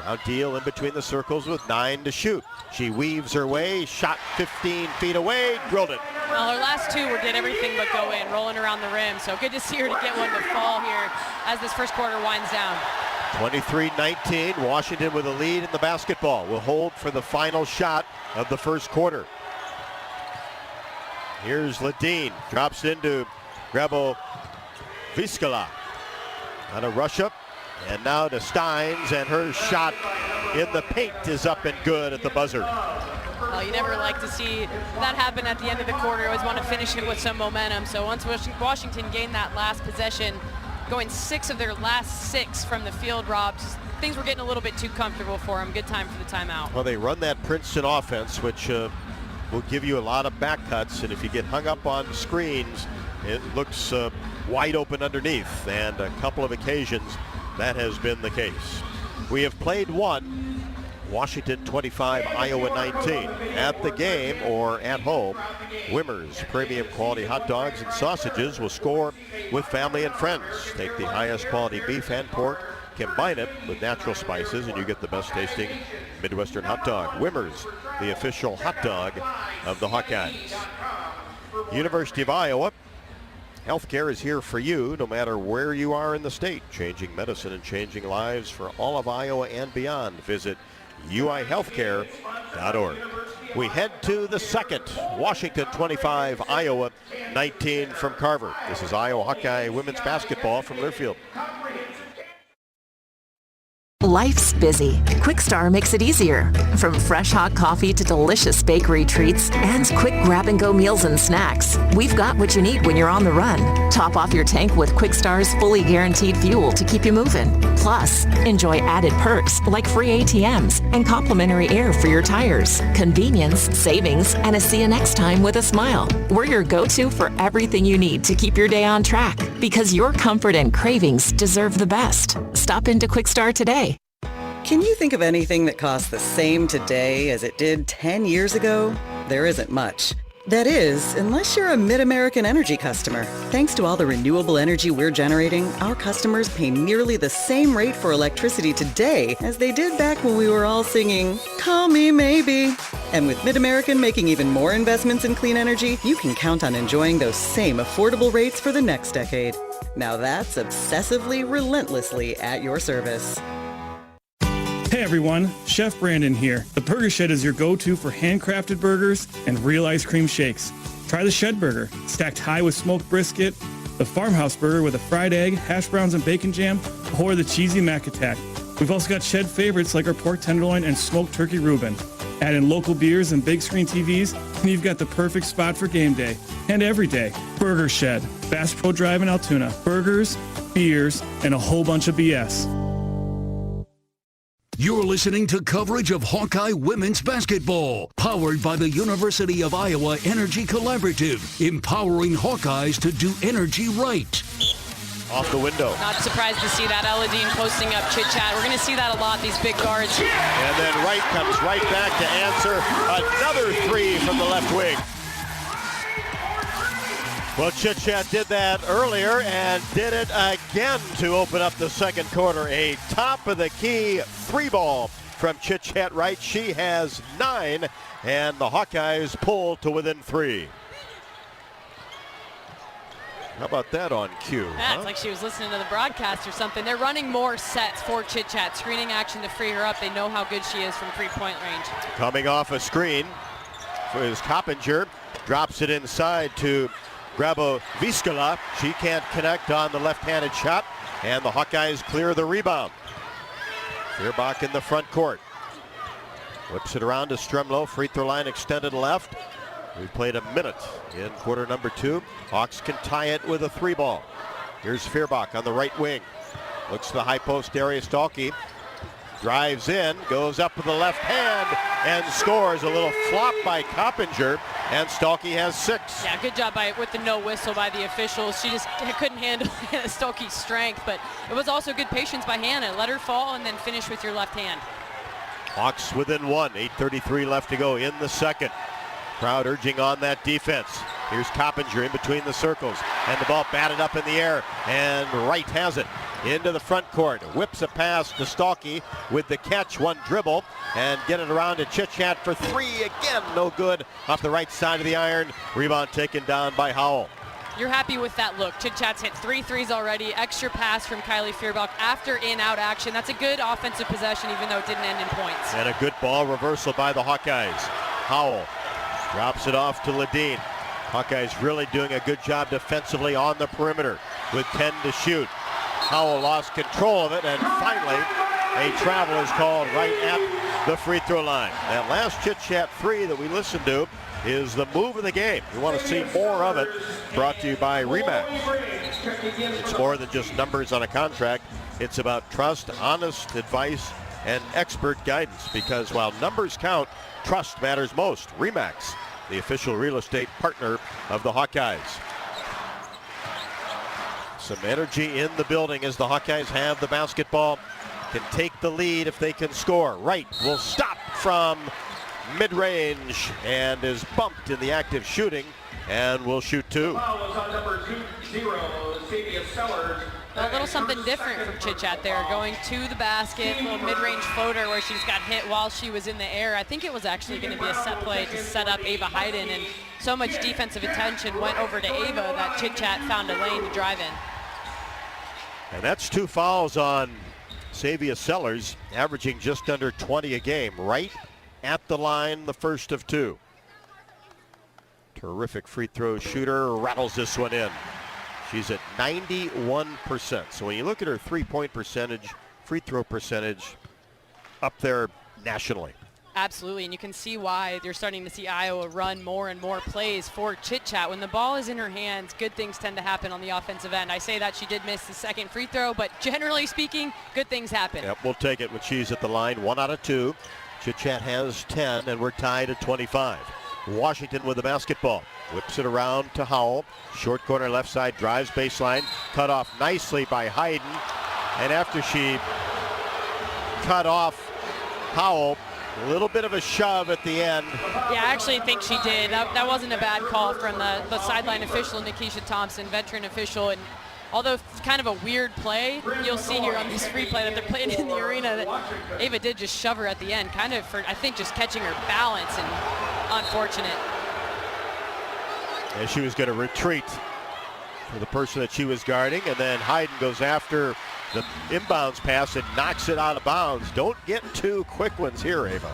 Now Deal in between the circles with 9 to shoot. She weaves her way, shot 15 feet away, drilled it. Well, her last 2 did everything but go in, rolling around the rim. So good to see her to get one to fall here as this first quarter winds down. 23-19, Washington with a lead in the basketball. Will hold for the final shot of the first quarter. Here's Ledeen, drops into Grabo Viskala. On a rush up, and now to Steins, and her shot in the paint is up and good at the buzzer. Well, you never like to see that happen at the end of the quarter. You always want to finish it with some momentum. So once Washington gained that last possession, going 6 of their last 6 from the field, Rob, things were getting a little bit too comfortable for them. Good time for the timeout. Well, they run that Princeton offense, which will give you a lot of back cuts, and if you get hung up on screens, it looks wide open underneath, and a couple of occasions that has been the case. We have played one. Washington 25, Iowa 19. At the game or at home, Wimmer's premium quality hot dogs and sausages will score with family and friends. Take the highest quality beef and pork Combine it with natural spices and you get the best tasting Midwestern hot dog. Wimmer's, the official hot dog of the Hawkeyes. University of Iowa, healthcare is here for you no matter where you are in the state. Changing medicine and changing lives for all of Iowa and beyond. Visit uihealthcare.org. We head to the second. Washington 25, Iowa 19 from Carver. This is Iowa Hawkeye women's basketball from Learfield. Life's busy. Quickstar makes it easier. From fresh hot coffee to delicious bakery treats and quick grab-and-go meals and snacks, we've got what you need when you're on the run. Top off your tank with Quickstar's fully guaranteed fuel to keep you moving. Plus, enjoy added perks like free ATMs and complimentary air for your tires. Convenience, savings, and a see you next time with a smile. We're your go-to for everything you need to keep your day on track because your comfort and cravings deserve the best. Stop into Quickstar today. Can you think of anything that costs the same today as it did 10 years ago? There isn't much. That is, unless you're a Mid-American Energy customer. Thanks to all the renewable energy we're generating, our customers pay nearly the same rate for electricity today as they did back when we were all singing, "Call Me Maybe." And with Mid-American making even more investments in clean energy, you can count on enjoying those same affordable rates for the next decade. Now that's obsessively, relentlessly at your service. Hey everyone, Chef Brandon here. The Burger Shed is your go-to for handcrafted burgers and real ice cream shakes. Try the Shed Burger, stacked high with smoked brisket, the Farmhouse Burger with a fried egg, hash browns and bacon jam, or the cheesy Mac Attack. We've also got Shed favorites like our pork tenderloin and smoked turkey Reuben. Add in local beers and big screen TVs, and you've got the perfect spot for game day and every day. Burger Shed, Bass Pro Drive in Altoona. Burgers, beers, and a whole bunch of BS. You're listening to coverage of Hawkeye women's basketball, powered by the University of Iowa Energy Collaborative, empowering Hawkeyes to do energy right. Off the window. Not surprised to see that. Eladine posting up Chit Chat. We're going to see that a lot, these big guards. And then Wright comes right back to answer another three from the left wing. Well, Chit Chat did that earlier and did it again to open up the second quarter. A top of the key three ball from Chit Chat Wright. She has 9, and the Hawkeyes pull to within 3. How about that on cue? That's like she was listening to the broadcast or something. They're running more sets for Chit Chat. Screening action to free her up. They know how good she is from three-point range. Coming off a screen is Coppinger. Drops it inside to Grabo-Viskala. She can't connect on the left-handed shot, and the Hawkeyes clear the rebound. Feuerbach in the front court. Whips it around to Stremlow. Free throw line extended left. We've played a minute in quarter number 2. Hawks can tie it with a 3-ball. Here's Feuerbach on the right wing. Looks to the high post area. Stalky drives in, goes up with the left hand, and scores. A little flop by Coppinger, and Stalky has 6. Yeah, good job with the no whistle by the officials. She just couldn't handle Stalky's strength, but it was also good patience by Hannah. Let her fall and then finish with your left hand. Hawks within 1, 8:33 left to go in the second. Crowd urging on that defense. Here's Coppinger in between the circles, and the ball batted up in the air, and Wright has it into the front court. Whips a pass to Stalky with the catch, one dribble, and get it around to Chit Chat for 3. Again, no good off the right side of the iron. Rebound taken down by Howell. You're happy with that look. Chit Chat's hit 3 threes already. Extra pass from Kylie Feuerbach after in-out action. That's a good offensive possession, even though it didn't end in points. And a good ball reversal by the Hawkeyes. Howell drops it off to Ledeen. Hawkeyes really doing a good job defensively on the perimeter with 10 to shoot. Howell lost control of it, and finally a travel is called right at the free throw line. That last Chit Chat 3 that we listened to is the move of the game. You want to see more of it, brought to you by RE/MAX. It's more than just numbers on a contract. It's about trust, honest advice, and expert guidance, because while numbers count, trust matters most. RE/MAX, the official real estate partner of the Hawkeyes. Some energy in the building as the Hawkeyes have the basketball. Can take the lead if they can score. Wright will stop from mid-range and is bumped in the active shooting, and will shoot 2. Foul was on number 20, Xavier Sellers, A little something different from Chit Chat there, going to the basket, little mid-range floater where she just got hit while she was in the air. I think it was actually going to be a set play to set up Ava Hayden, and so much defensive attention went over to Ava that Chit Chat found a lane to drive in. And that's 2 fouls on Savia Sellers, averaging just under 20 a game, right at the line, the first of 2. Terrific free throw shooter, rattles this one in. She's at 91%. So when you look at her three-point percentage, free throw percentage, up there nationally. Absolutely, and you can see why you're starting to see Iowa run more and more plays for Chit Chat. When the ball is in her hands, good things tend to happen on the offensive end. I say that she did miss the second free throw, but generally speaking, good things happen. Yep, we'll take it when she's at the line. 1 out of 2. Chit Chat has 10, and we're tied at 25. Washington with the basketball. Whips it around to Howell. Short corner left side, drives baseline. Cut off nicely by Hayden. And after she cut off Howell, a little bit of a shove at the end. Yeah, I actually think she did. That wasn't a bad call from the sideline official, Nikisha Thompson, veteran official. And although it's kind of a weird play, you'll see here on this replay that they're playing in the arena that Ava did just shove her at the end, kind of for, I think, just catching her balance, and unfortunate. And she was going to retreat for the person that she was guarding, and then Hayden goes after the inbounds pass and knocks it out of bounds. Don't get 2 quick ones here, Ava.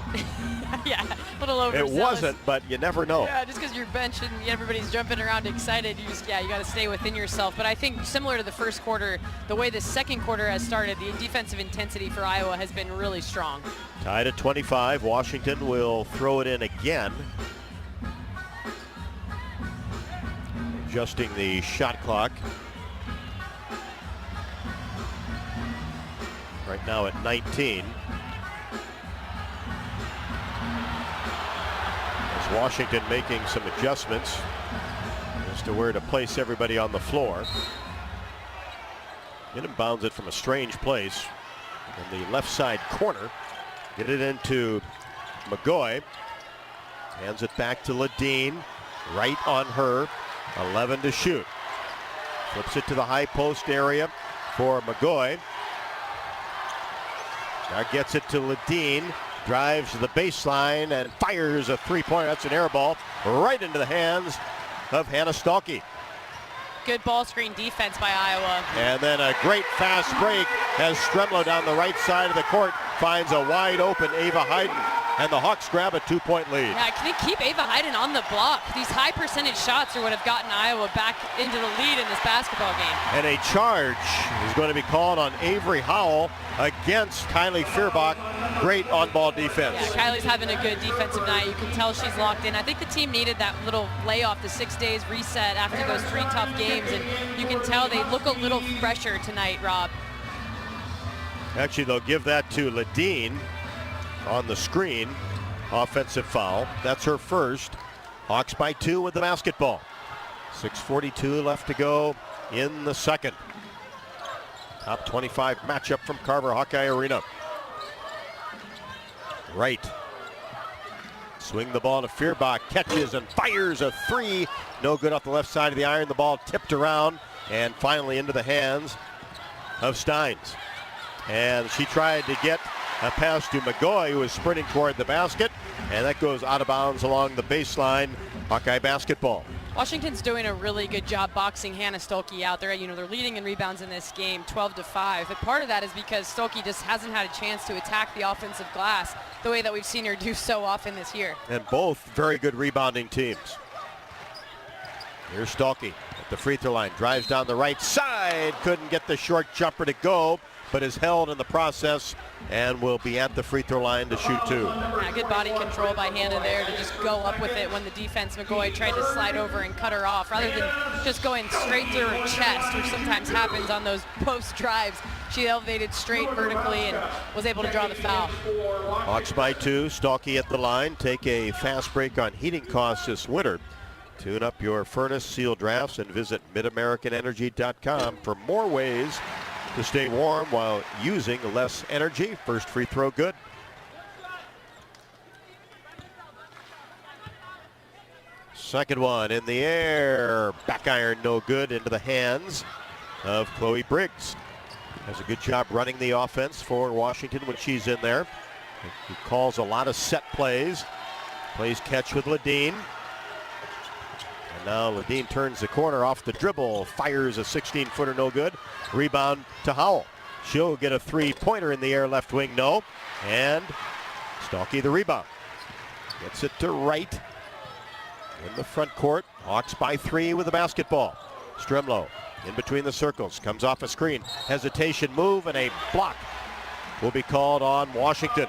Yeah, a little overzealous. It wasn't, but you never know. Yeah, just because you're benching, everybody's jumping around excited, you got to stay within yourself. But I think similar to the first quarter, the way the second quarter has started, the defensive intensity for Iowa has been really strong. Tied at 25. Washington will throw it in again. Adjusting the shot clock. Right now at 19. As Washington making some adjustments as to where to place everybody on the floor. Inbounds it from a strange place in the left side corner. Get it into McGoy. Hands it back to Ladine. Right on her. 11 to shoot. Flips it to the high post area for McGoy. Now gets it to Ladine. Drives to the baseline and fires a three-pointer. That's an air ball right into the hands of Hannah Stalkey. Good ball screen defense by Iowa. And then a great fast break as Stremlo down the right side of the court finds a wide open Ava Hayden. And the Hawks grab a 2-point lead. Yeah, can they keep Ava Hayden on the block? These high percentage shots are what have gotten Iowa back into the lead in this basketball game. And a charge is going to be called on Avery Howell against Kylie Feuerbach. Great on-ball defense. Yeah, Kylie's having a good defensive night. You can tell she's locked in. I think the team needed that little layoff, the 6 days reset after those 3 tough games. And you can tell they look a little fresher tonight, Rob. Actually, they'll give that to Ladine on the screen. Offensive foul. That's her first. Hawks by 2 with the basketball. 6:42 left to go in the second. Top 25 matchup from Carver Hawkeye Arena. Right. Swing the ball to Feuerbach. Catches and fires a 3. No good off the left side of the iron. The ball tipped around and finally into the hands of Steins. And she tried to get a pass to McGoy, who was sprinting toward the basket, and that goes out of bounds along the baseline. Hawkeye basketball. Washington's doing a really good job boxing Hannah Stolke out. They're leading in rebounds in this game, 12-5. But part of that is because Stolke just hasn't had a chance to attack the offensive glass the way that we've seen her do so often this year. And both very good rebounding teams. Here's Stolke at the free throw line. Drives down the right side. Couldn't get the short jumper to go, but is held in the process and will be at the free throw line to shoot 2. Yeah, good body control by Hannah there to just go up with it when the defense, McGoy, tried to slide over and cut her off. Rather than just going straight through her chest, which sometimes happens on those post drives, she elevated straight vertically and was able to draw the foul. Hawks by 2. Stalkey at the line. Take a fast break on heating costs this winter. Tune up your furnace, seal drafts, and visit midamericanenergy.com for more ways to stay warm while using less energy. First free throw good. Second one in the air. Back iron no good into the hands of Chloe Briggs. Does a good job running the offense for Washington when she's in there. He calls a lot of set plays. Plays catch with Ledeen. And now Ledeen turns the corner off the dribble, fires a 16-footer, no good. Rebound to Howell. She'll get a three-pointer in the air, left wing, no. And Stalky the rebound. Gets it to Wright in the front court. Hawks by 3 with the basketball. Stremlow in between the circles, comes off a screen. Hesitation move, and a block will be called on Washington.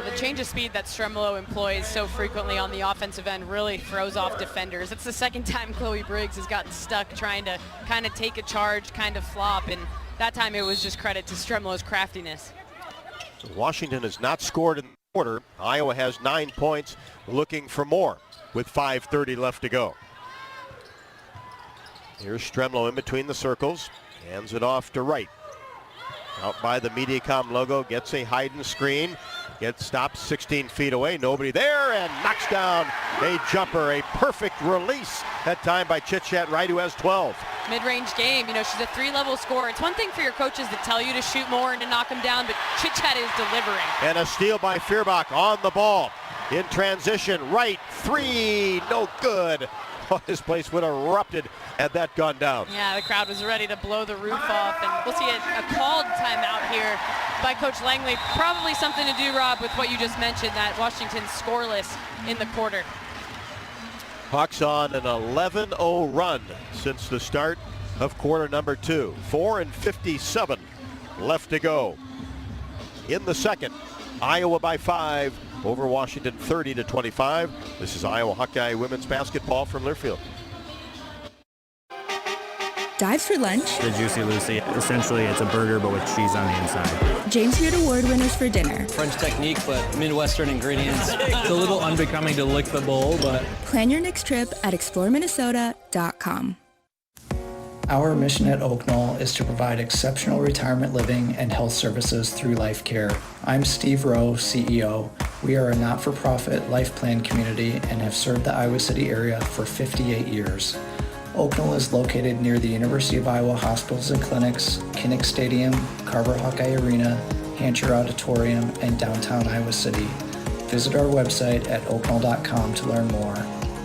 The change of speed that Stremlow employs so frequently on the offensive end really throws off defenders. It's the second time Chloe Briggs has gotten stuck trying to kind of take a charge, kind of flop, and that time it was just credit to Stremlow's craftiness. Washington has not scored in the quarter. Iowa has 9 points, looking for more with 5:30 left to go. Here's Stremlow in between the circles, hands it off to Wright. Out by the Mediacom logo, gets a hidden screen, gets stopped 16 feet away, nobody there, and knocks down a jumper. A perfect release that time by Chitchat Wright, who has 12. Mid-range game, you know, she's a 3-level scorer. It's one thing for your coaches to tell you to shoot more and to knock them down, but Chitchat is delivering. And a steal by Feuerbach on the ball. In transition, Wright, 3, no good. Oh, this place would have erupted had that gone down. Yeah, the crowd was ready to blow the roof off, and we'll see a called timeout here by Coach Langley. Probably something to do, Rob, with what you just mentioned, that Washington's scoreless in the quarter. Hawks on an 11-0 run since the start of quarter number 2. 4:57 left to go. In the second, Iowa by 5 over Washington, 30-25. This is Iowa Hawkeye women's basketball from Learfield. Dives for lunch. The Juicy Lucy. Essentially, it's a burger, but with cheese on the inside. James Beard Award winners for dinner. French technique, but Midwestern ingredients. It's a little unbecoming to lick the bowl, but Plan your next trip at exploreminnesota.com. Our mission at Oak Knoll is to provide exceptional retirement living and health services through Life Care. I'm Steve Rowe, CEO. We are a not-for-profit life plan community and have served the Iowa City area for 58 years. Oak Knoll is located near the University of Iowa hospitals and clinics, Kinnick Stadium, Carver Hawkeye Arena, Hancher Auditorium, and downtown Iowa City. Visit our website at oakknoll.com to learn more.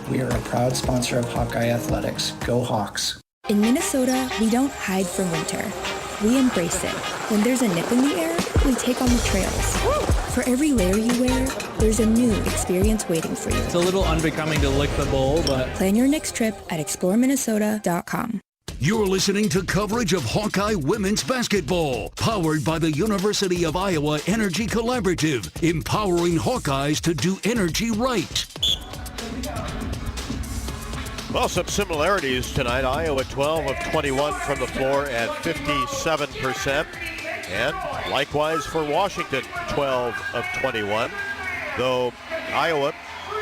We are a proud sponsor of Hawkeye Athletics. Go Hawks! In Minnesota, we don't hide from winter. We embrace it. When there's a nip in the air, we take on the trails. For every layer you wear, there's a new experience waiting for you. it's a little unbecoming to lick the bowl, but Plan your next trip at exploreminnesota.com. You're listening to coverage of Hawkeye women's basketball, powered by the University of Iowa Energy Collaborative, empowering Hawkeyes to do energy right. Well, some similarities tonight. Iowa 12 of 21 from the floor at 57%. And likewise for Washington, 12 of 21. Though Iowa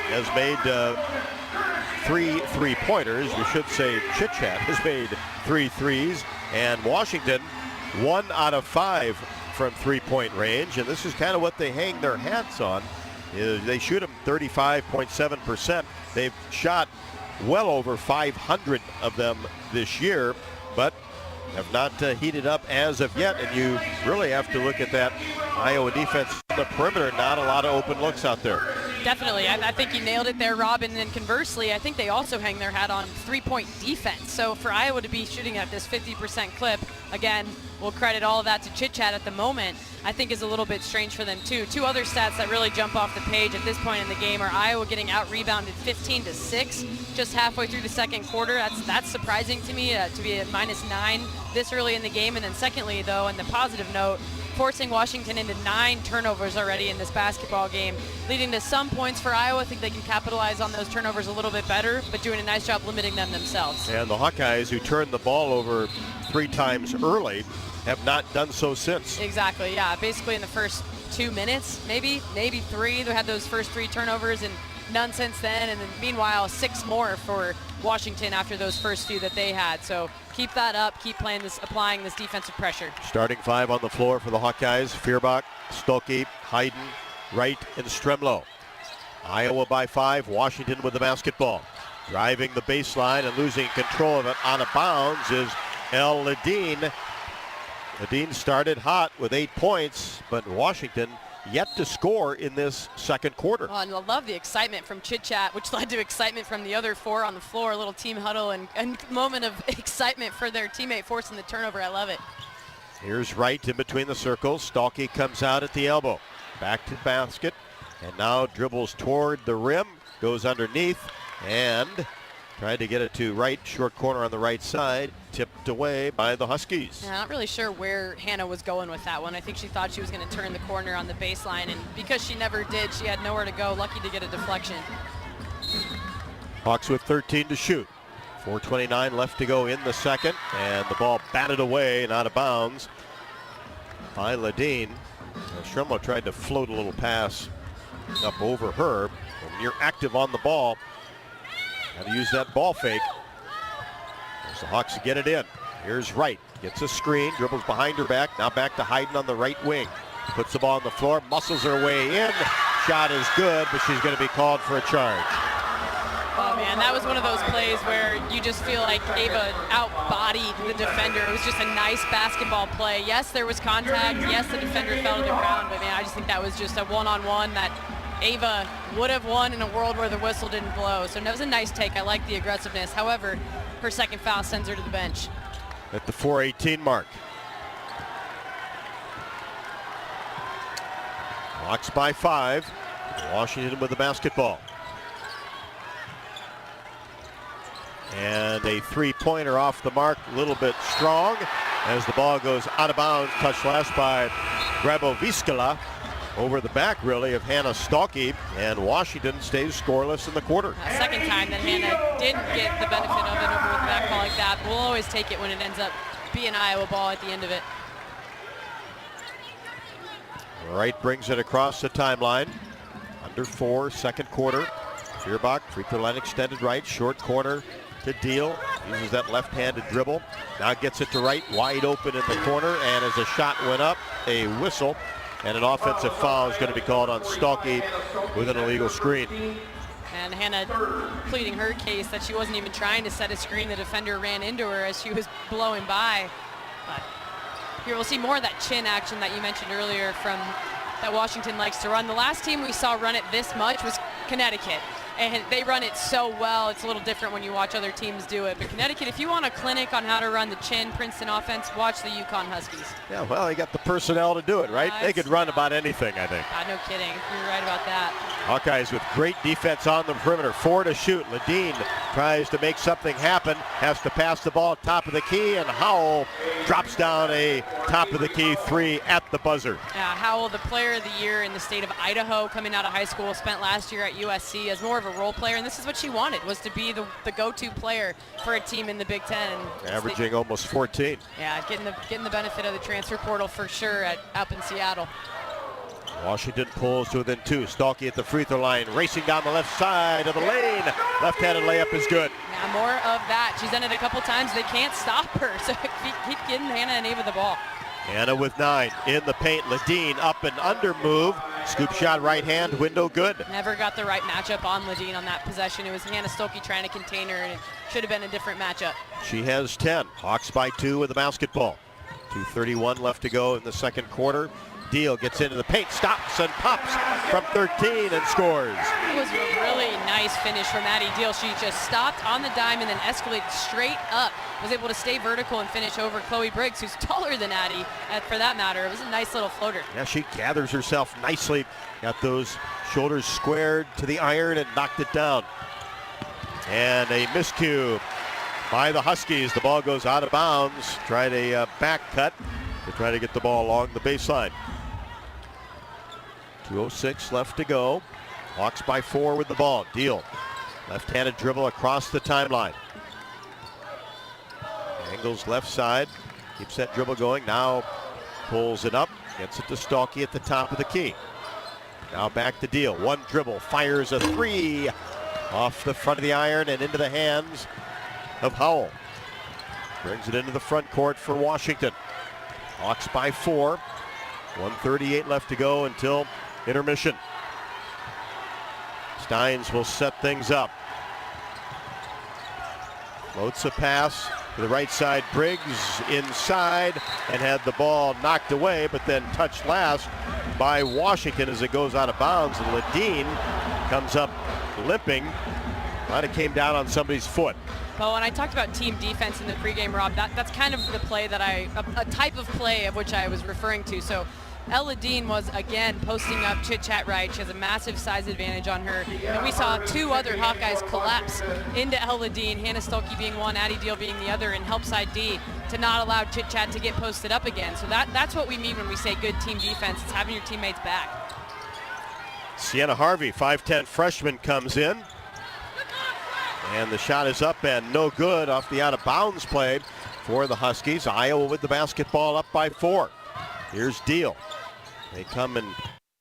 has made 3 3-pointers. We should say Chitchat has made 3 threes. And Washington, 1 out of 5 from three-point range. And this is kind of what they hang their hats on. They shoot them 35.7%. They've shot well over 500 of them this year, but have not heated up as of yet. And you really have to look at that Iowa defense on the perimeter. Not a lot of open looks out there. Definitely. I think you nailed it there, Rob. And then conversely, I think they also hang their hat on three-point defense. So for Iowa to be shooting at this 50% clip, again, we'll credit all of that to Chitchat at the moment, I think is a little bit strange for them too. 2 other stats that really jump off the page at this point in the game are Iowa getting out-rebounded 15-6 just halfway through the second quarter. That's surprising to me to be at -9 this early in the game. And then secondly, though, on the positive note, forcing Washington into 9 turnovers already in this basketball game, leading to some points for Iowa. I think they can capitalize on those turnovers a little bit better, but doing a nice job limiting them themselves. And the Hawkeyes, who turned the ball over 3 times early, have not done so since. Exactly, yeah. Basically in the first 2 minutes, maybe 3. They had those first 3 turnovers and none since then. And then meanwhile, 6 more for Washington after those first few that they had. So keep that up, keep playing this, applying this defensive pressure. Starting 5 on the floor for the Hawkeyes: Feuerbach, Stolke, Hayden, Wright, and Stremlow. Iowa by 5, Washington with the basketball. Driving the baseline and losing control of it out of bounds is El Ladine. Ladine started hot with 8 points, but Washington yet to score in this second quarter. Oh, and I love the excitement from Chit Chat, which led to excitement from the other 4 on the floor, a little team huddle and moment of excitement for their teammate forcing the turnover. I love it. Here's Wright in between the circles. Stalky comes out at the elbow. Back to the basket, and now dribbles toward the rim, goes underneath, and tried to get it to Wright, short corner on the right side, tipped away by the Huskies. Yeah, not really sure where Hannah was going with that one. I think she thought she was going to turn the corner on the baseline, and because she never did, she had nowhere to go. Lucky to get a deflection. Hawks with 13 to shoot. 4:29 left to go in the second, and the ball batted away and out of bounds by Ladine. Shremlo tried to float a little pass up over her. When you're active on the ball, got to use that ball fake. As the Hawks get it in. Here's Wright. Gets a screen, dribbles behind her back. Now back to Hayden on the right wing. Puts the ball on the floor, muscles her way in. Shot is good, but she's going to be called for a charge. Oh man, that was one of those plays where you just feel like Ava outbodied the defender. It was just a nice basketball play. Yes, there was contact. Yes, the defender fell to the ground, but man, I just think that was just a one-on-one that Ava would have won in a world where the whistle didn't blow. So that was a nice take. I like the aggressiveness. However, her second foul sends her to the bench. At the 4:18 mark. Hawks by 5. Washington with the basketball. And a three-pointer off the mark, a little bit strong as the ball goes out of bounds, touched last by Graboviskala. Over the back, really, of Hannah Stalky, and Washington stays scoreless in the quarter. Second time that Hannah didn't get the benefit of it over with the back ball like that. We'll always take it when it ends up being Iowa ball at the end of it. Wright brings it across the timeline. Under 4, second quarter. Feuerbach, free throw line extended right, short corner to Deal. Uses that left-handed dribble. Now gets it to Wright, wide open in the corner, and as the shot went up, a whistle. And an offensive foul is going to be called on Stalky with an illegal screen. And Hannah pleading her case that she wasn't even trying to set a screen. The defender ran into her as she was blowing by. But here we'll see more of that chin action that you mentioned earlier from that Washington likes to run. The last team we saw run it this much was Connecticut. And they run it so well. It's a little different when you watch other teams do it. But Connecticut, if you want a clinic on how to run the chin Princeton offense, watch the UConn Huskies. Yeah, well, they got the personnel to do it, right? They could run about anything, I think. No kidding. You're right about that. Hawkeyes with great defense on the perimeter. 4 to shoot. Ladine tries to make something happen. Has to pass the ball top of the key, and Howell drops down a top of the key 3 at the buzzer. Yeah, Howell, the player of the year in the state of Idaho, coming out of high school, spent last year at USC as more of a role player, and this is what she wanted, was to be the go-to player for a team in the Big Ten. Averaging almost 14. Yeah, getting the benefit of the transfer portal for sure up in Seattle. Washington pulls to within 2. Stalky at the free throw line, racing down the left side of the lane. Left-handed layup is good. Yeah, more of that. She's done it a couple times. They can't stop her, so keep getting Hannah and Ava the ball. Hannah with 9 in the paint. Ladine up and under move. Scoop shot right hand, window good. Never got the right matchup on Ladine on that possession. It was Hannah Stolke trying to contain her, and it should have been a different matchup. She has 10. Hawks by 2 with the basketball. 2:31 left to go in the second quarter. Deal gets into the paint, stops and pops from 13 and scores. It was a really nice finish from Addie Deal. She just stopped on the dime and then escalated straight up. Was able to stay vertical and finish over Chloe Briggs, who's taller than Addie, for that matter. It was a nice little floater. Yeah, she gathers herself nicely. Got those shoulders squared to the iron and knocked it down. And a miscue by the Huskies. The ball goes out of bounds. Tried a back cut to try to get the ball along the baseline. 2:06 left to go. Hawks by 4 with the ball. Deal. Left-handed dribble across the timeline. Angles left side. Keeps that dribble going. Now pulls it up. Gets it to Stalky at the top of the key. Now back to Deal. One dribble. Fires a 3 off the front of the iron and into the hands of Howell. Brings it into the front court for Washington. Hawks by 4. 1:38 left to go until intermission. Steins will set things up. Floats a pass to the right side. Briggs inside and had the ball knocked away, but then touched last by Washington as it goes out of bounds. And Ledeen comes up limping. Might have came down on somebody's foot. Well, when I talked about team defense in the pregame, Rob, that's kind of the play that a type of play of which I was referring to. So Ella Dean was, again, posting up Chit Chat right. She has a massive size advantage on her. And we saw two other Hawkeyes collapse into Ella Dean, Hannah Stolke being one, Addie Deal being the other, and help side D to not allow Chit Chat to get posted up again. So that's what we mean when we say good team defense. It's having your teammates back. Sienna Harvey, 5'10 freshman, comes in. And the shot is up and no good off the out-of-bounds play for the Huskies. Iowa with the basketball up by 4. Here's Deal. They come and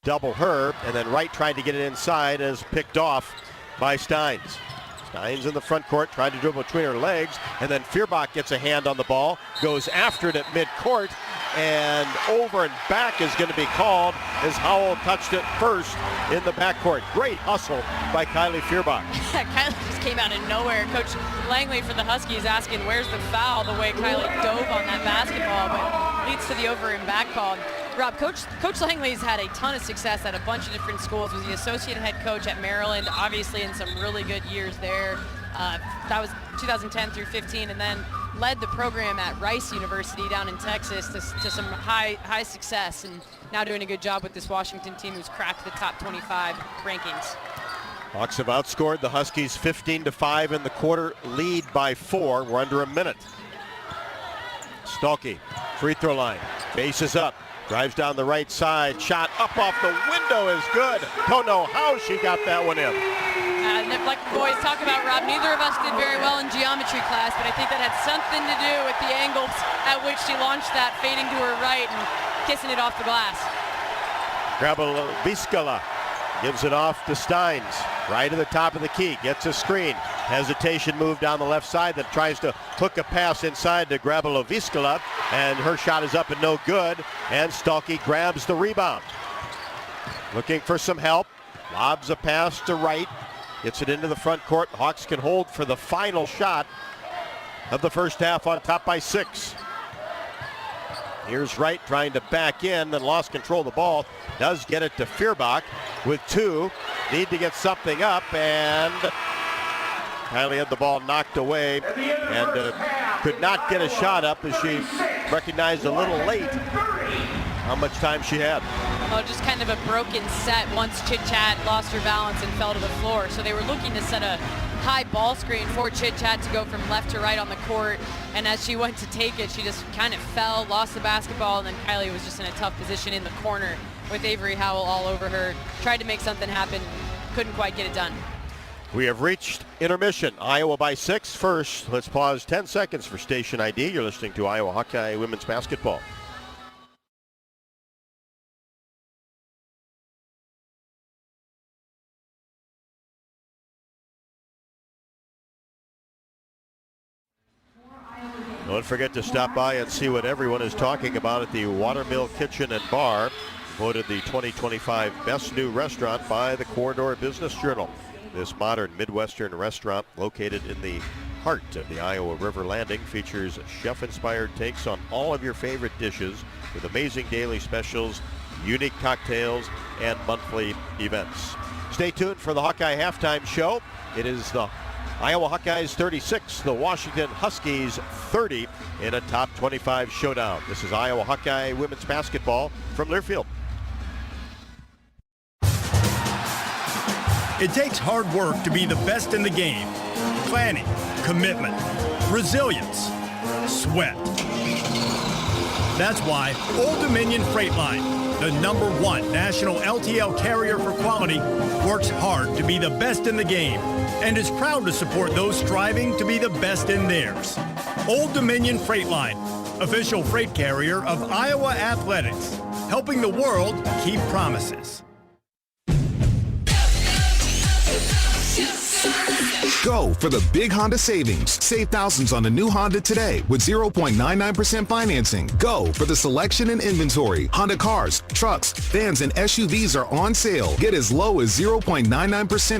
double her, and then Wright tried to get it inside as picked off by Steins. Steins in the front court, tried to dribble between her legs, and then Feuerbach gets a hand on the ball, goes after it at midcourt, and over and back is going to be called as Howell touched it first in the backcourt. Great hustle by Kylie Feuerbach. Kylie just came out of nowhere. Coach Langley for the Huskies asking where's the foul, the way Kylie dove on that basketball, but leads to the over and back call. Rob, Coach Langley's had a ton of success at a bunch of different schools. Was the associate head coach at Maryland, obviously in some really good years there. That was 2010 through 15, and then led the program at Rice University down in Texas to some high success, and now doing a good job with this Washington team who's cracked the top 25 rankings. Hawks have outscored the Huskies 15-5 in the quarter, lead by 4. We're under a minute. Stolke, free throw line, base is up, drives down the right side, shot up off the window is good. Don't know how she got that one in. Like boys talk about, Rob, neither of us did very well in geometry class, but I think that had something to do with the angles at which she launched that, fading to her right and kissing it off the glass. Graboviskala gives it off to Steins, right at the top of the key, gets a screen. Hesitation move down the left side, then tries to hook a pass inside to Graboviskala, and her shot is up and no good, and Stolke grabs the rebound. Looking for some help, lobs a pass to Wright, gets it into the front court. Hawks can hold for the final shot of the first half, on top by 6. Here's Wright trying to back in, then lost control of the ball. Does get it to Feuerbach with 2. Need to get something up, and Kylie had the ball knocked away and could not get a shot up as she recognized a little late how much time she had. Well, just kind of a broken set once Chit Chat lost her balance and fell to the floor. So they were looking to set a high ball screen for Chit Chat to go from left to right on the court. And as she went to take it, she just kind of fell, lost the basketball, and then Kylie was just in a tough position in the corner with Avery Howell all over her. Tried to make something happen, couldn't quite get it done. We have reached intermission. Iowa by 6. First, let's pause 10 seconds for station ID. You're listening to Iowa Hawkeye Women's Basketball. Don't forget to stop by and see what everyone is talking about at the Watermill Kitchen and Bar, voted the 2025 Best New Restaurant by the Corridor Business Journal. This modern Midwestern restaurant, located in the heart of the Iowa River Landing, features chef-inspired takes on all of your favorite dishes with amazing daily specials, unique cocktails, and monthly events. Stay tuned for the Hawkeye Halftime Show. It is the Iowa Hawkeyes 36, the Washington Huskies 30 in a top 25 showdown. This is Iowa Hawkeye Women's Basketball from Learfield. It takes hard work to be the best in the game. Planning, commitment, resilience, sweat. That's why Old Dominion Freight Line, the #1 national LTL carrier for quality, works hard to be the best in the game and is proud to support those striving to be the best in theirs. Old Dominion Freight Line, official freight carrier of Iowa Athletics, helping the world keep promises. Go for the big Honda savings. Save thousands on the new Honda today with 0.99% financing. Go for the selection and inventory. Honda cars, trucks, vans, and SUVs are on sale. Get as low as 0.99%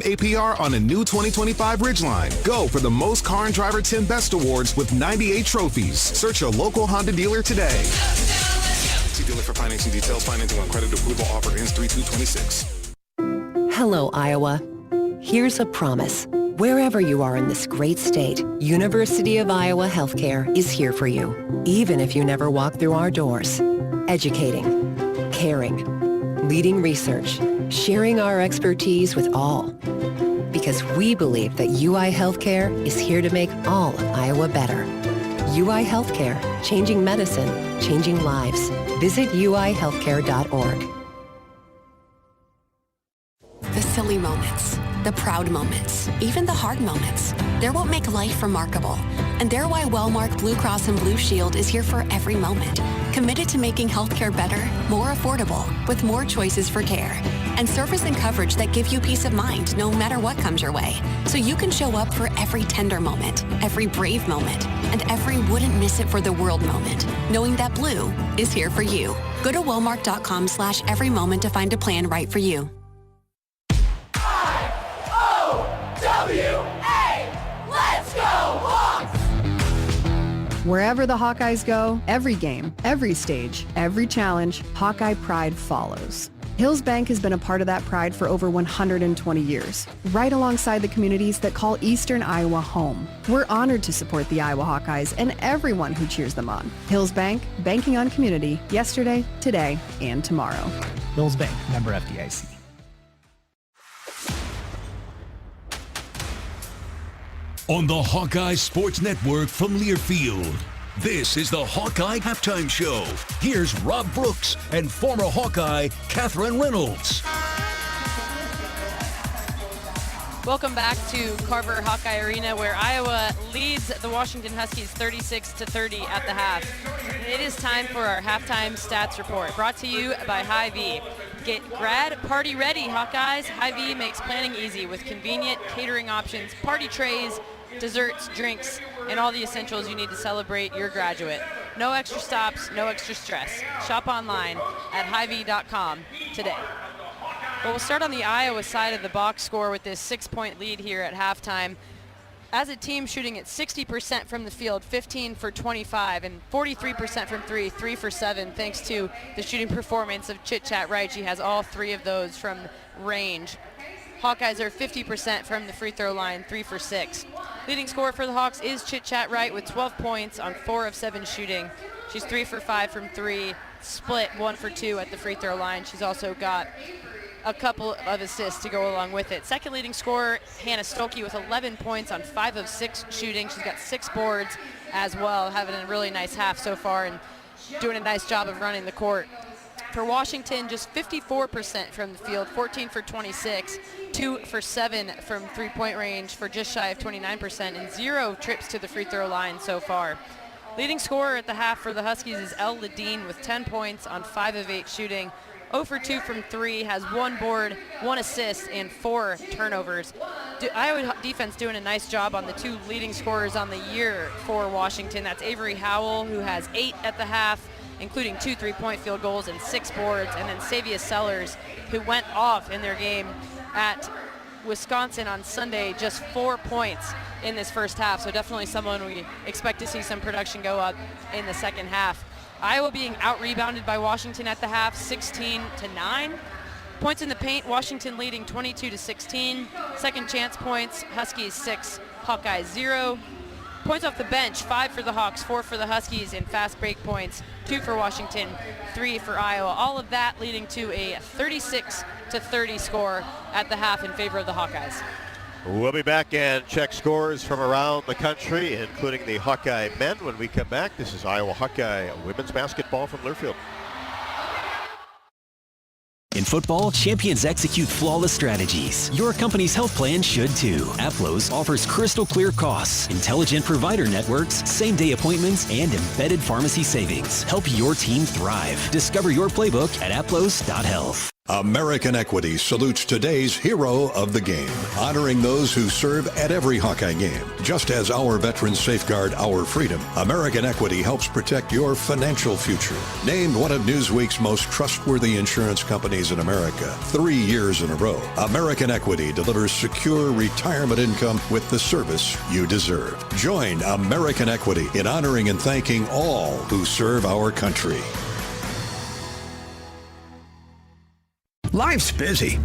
APR on a new 2025 Ridgeline. Go for the most Car and Driver 10 Best Awards with 98 trophies. Search your local Honda dealer today. See dealer for financing details. Financing on credit approval offer ends 3/2/26. Hello, Iowa. Here's a promise. Wherever you are in this great state, University of Iowa Healthcare is here for you, even if you never walk through our doors. Educating, caring, leading research, sharing our expertise with all. Because we believe that UI Healthcare is here to make all of Iowa better. UI Healthcare, changing medicine, changing lives. Visit uihealthcare.org. The silly moments, the proud moments, even the hard moments. They're what make life remarkable. And they're why Wellmark Blue Cross and Blue Shield is here for every moment. Committed to making healthcare better, more affordable, with more choices for care. And service and coverage that give you peace of mind no matter what comes your way. So you can show up for every tender moment, every brave moment, and every wouldn't miss it for the world moment, knowing that Blue is here for you. Go to wellmark.com/every moment to find a plan right for you. Let's go Hawks! Wherever the Hawkeyes go, every game, every stage, every challenge, Hawkeye pride follows. Hills Bank has been a part of that pride for over 120 years, right alongside the communities that call Eastern Iowa home. We're honored to support the Iowa Hawkeyes and everyone who cheers them on. Hills Bank, banking on community, yesterday, today, and tomorrow. Hills Bank, member FDIC. On the Hawkeye Sports Network from Learfield, this is the Hawkeye Halftime Show. Here's Rob Brooks and former Hawkeye Catherine Reynolds. Welcome back to Carver Hawkeye Arena, where Iowa leads the Washington Huskies 36-30 at the half. It is time for our halftime stats report, brought to you by Hy-Vee. Get grad party ready, Hawkeyes. Hy-Vee makes planning easy with convenient catering options, party trays, desserts, drinks, and all the essentials you need to celebrate your graduate. No extra stops, no extra stress. Shop online at Hy-Vee.com today. Well, we'll start on the Iowa side of the box score with this 6-point lead here at halftime. As a team shooting at 60% from the field, 15 for 25, and 43% from three, 3 for 7, thanks to the shooting performance of Chit Chat Wright. She has all 3 of those from range. Hawkeyes are 50% from the free throw line, 3 for 6. Leading scorer for the Hawks is Chit Chat Wright with 12 points on 4 of 7 shooting. She's 3 for 5 from 3, split 1 for 2 at the free throw line. She's also got a couple of assists to go along with it. Second leading scorer, Hannah Stolke, with 11 points on 5 of 6 shooting. She's got 6 boards as well, having a really nice half so far and doing a nice job of running the court. For Washington, just 54% from the field, 14 for 26, 2 for 7 from three-point range for just shy of 29%, and 0 trips to the free throw line so far. Leading scorer at the half for the Huskies is Elle Ledeen with 10 points on 5 of 8 shooting. 0 for 2 from 3, has 1 board, 1 assist, and 4 turnovers. Iowa defense doing a nice job on the 2 leading scorers on the year for Washington. That's Avery Howell, who has 8 at the half, including 2 3-point field goals and 6 boards, and then Savia Sellers, who went off in their game at Wisconsin on Sunday, just 4 points in this first half. So definitely someone we expect to see some production go up in the second half. Iowa being out-rebounded by Washington at the half, 16-9. Points in the paint, Washington leading 22-16. Second chance points, Huskies 6, Hawkeyes 0. Points off the bench, 5 for the Hawks, 4 for the Huskies, and fast break points, 2 for Washington, 3 for Iowa. All of that leading to a 36-30 score at the half in favor of the Hawkeyes. We'll be back and check scores from around the country, including the Hawkeye men, when we come back. This is Iowa Hawkeye women's basketball from Learfield. In football, champions execute flawless strategies. Your company's health plan should too. Aplos offers crystal clear costs, intelligent provider networks, same-day appointments, and embedded pharmacy savings. Help your team thrive. Discover your playbook at aplos.health. American Equity salutes today's hero of the game, honoring those who serve at every Hawkeye game. Just as our veterans safeguard our freedom, American Equity helps protect your financial future. Named one of Newsweek's most trustworthy insurance companies in America 3 years in a row, American Equity delivers secure retirement income with the service you deserve. Join American Equity in honoring and thanking all who serve our country. Life's busy.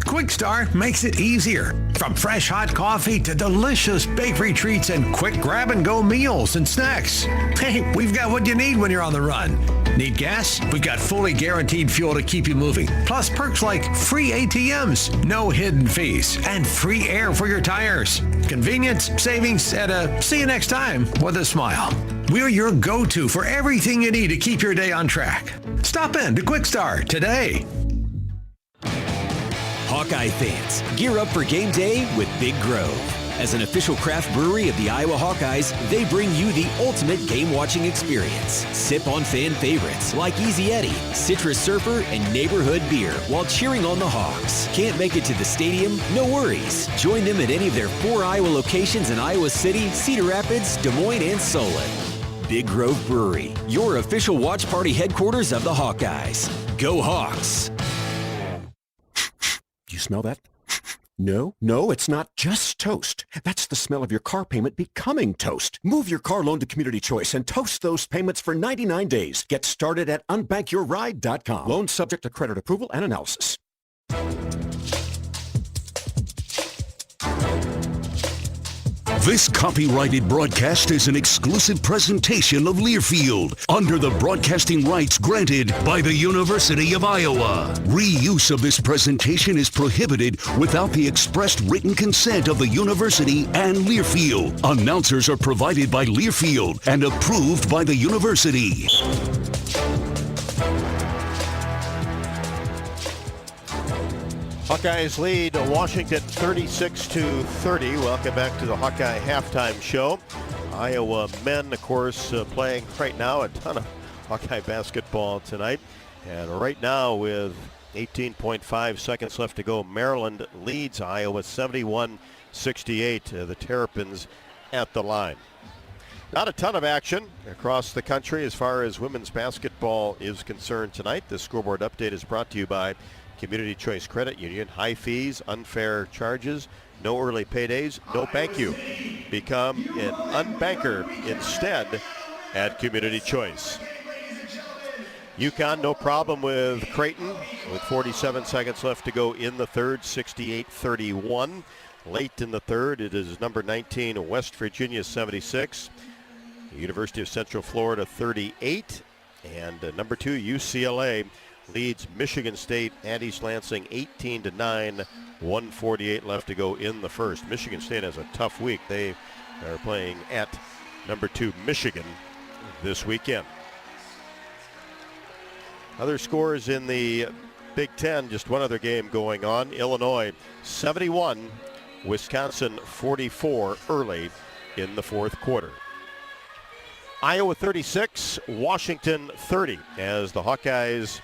Quick Start makes it easier. From fresh hot coffee to delicious bakery treats and quick grab-and-go meals and snacks. Hey, we've got what you need when you're on the run. Need gas? We've got fully guaranteed fuel to keep you moving. Plus perks like free ATMs, no hidden fees, and free air for your tires. Convenience, savings, and a see you next time with a smile. We're your go-to for everything you need to keep your day on track. Stop in to Quick Start today. Hawkeye fans, gear up for game day with Big Grove. As an official craft brewery of the Iowa Hawkeyes, they bring you the ultimate game-watching experience. Sip on fan favorites like Easy Eddie, Citrus Surfer, and Neighborhood Beer while cheering on the Hawks. Can't make it to the stadium? No worries. Join them at any of their 4 Iowa locations in Iowa City, Cedar Rapids, Des Moines, and Solon. Big Grove Brewery, your official watch party headquarters of the Hawkeyes. Go Hawks! You smell that? No, it's not just toast. That's the smell of your car payment becoming toast. Move your car loan to Community Choice and toast those payments for 99 days. Get started at unbankyourride.com. Loan subject to credit approval and analysis. This copyrighted broadcast is an exclusive presentation of Learfield under the broadcasting rights granted by the University of Iowa. Reuse of this presentation is prohibited without the expressed written consent of the university and Learfield. Announcers are provided by Learfield and approved by the university. Hawkeyes lead Washington 36-30. Welcome back to the Hawkeye Halftime Show. Iowa men, of course, playing right now a ton of Hawkeye basketball tonight. And right now with 18.5 seconds left to go, Maryland leads Iowa 71-68. The Terrapins at the line. Not a ton of action across the country as far as women's basketball is concerned tonight. The scoreboard update is brought to you by Community Choice Credit Union. High fees, unfair charges, no early paydays, no thank you. Become an unbanker instead at Community Choice. UConn, no problem with Creighton with 47 seconds left to go in the third, 68-31. Late in the third, it is number 19, West Virginia 76. University of Central Florida 38. And number 2, UCLA leads Michigan State at East Lansing 18-9, 1:48 left to go in the first. Michigan State has a tough week. They are playing at number 2 Michigan this weekend. Other scores in the Big Ten, just one other game going on. Illinois 71, Wisconsin 44 early in the fourth quarter. Iowa 36, Washington 30 as the Hawkeyes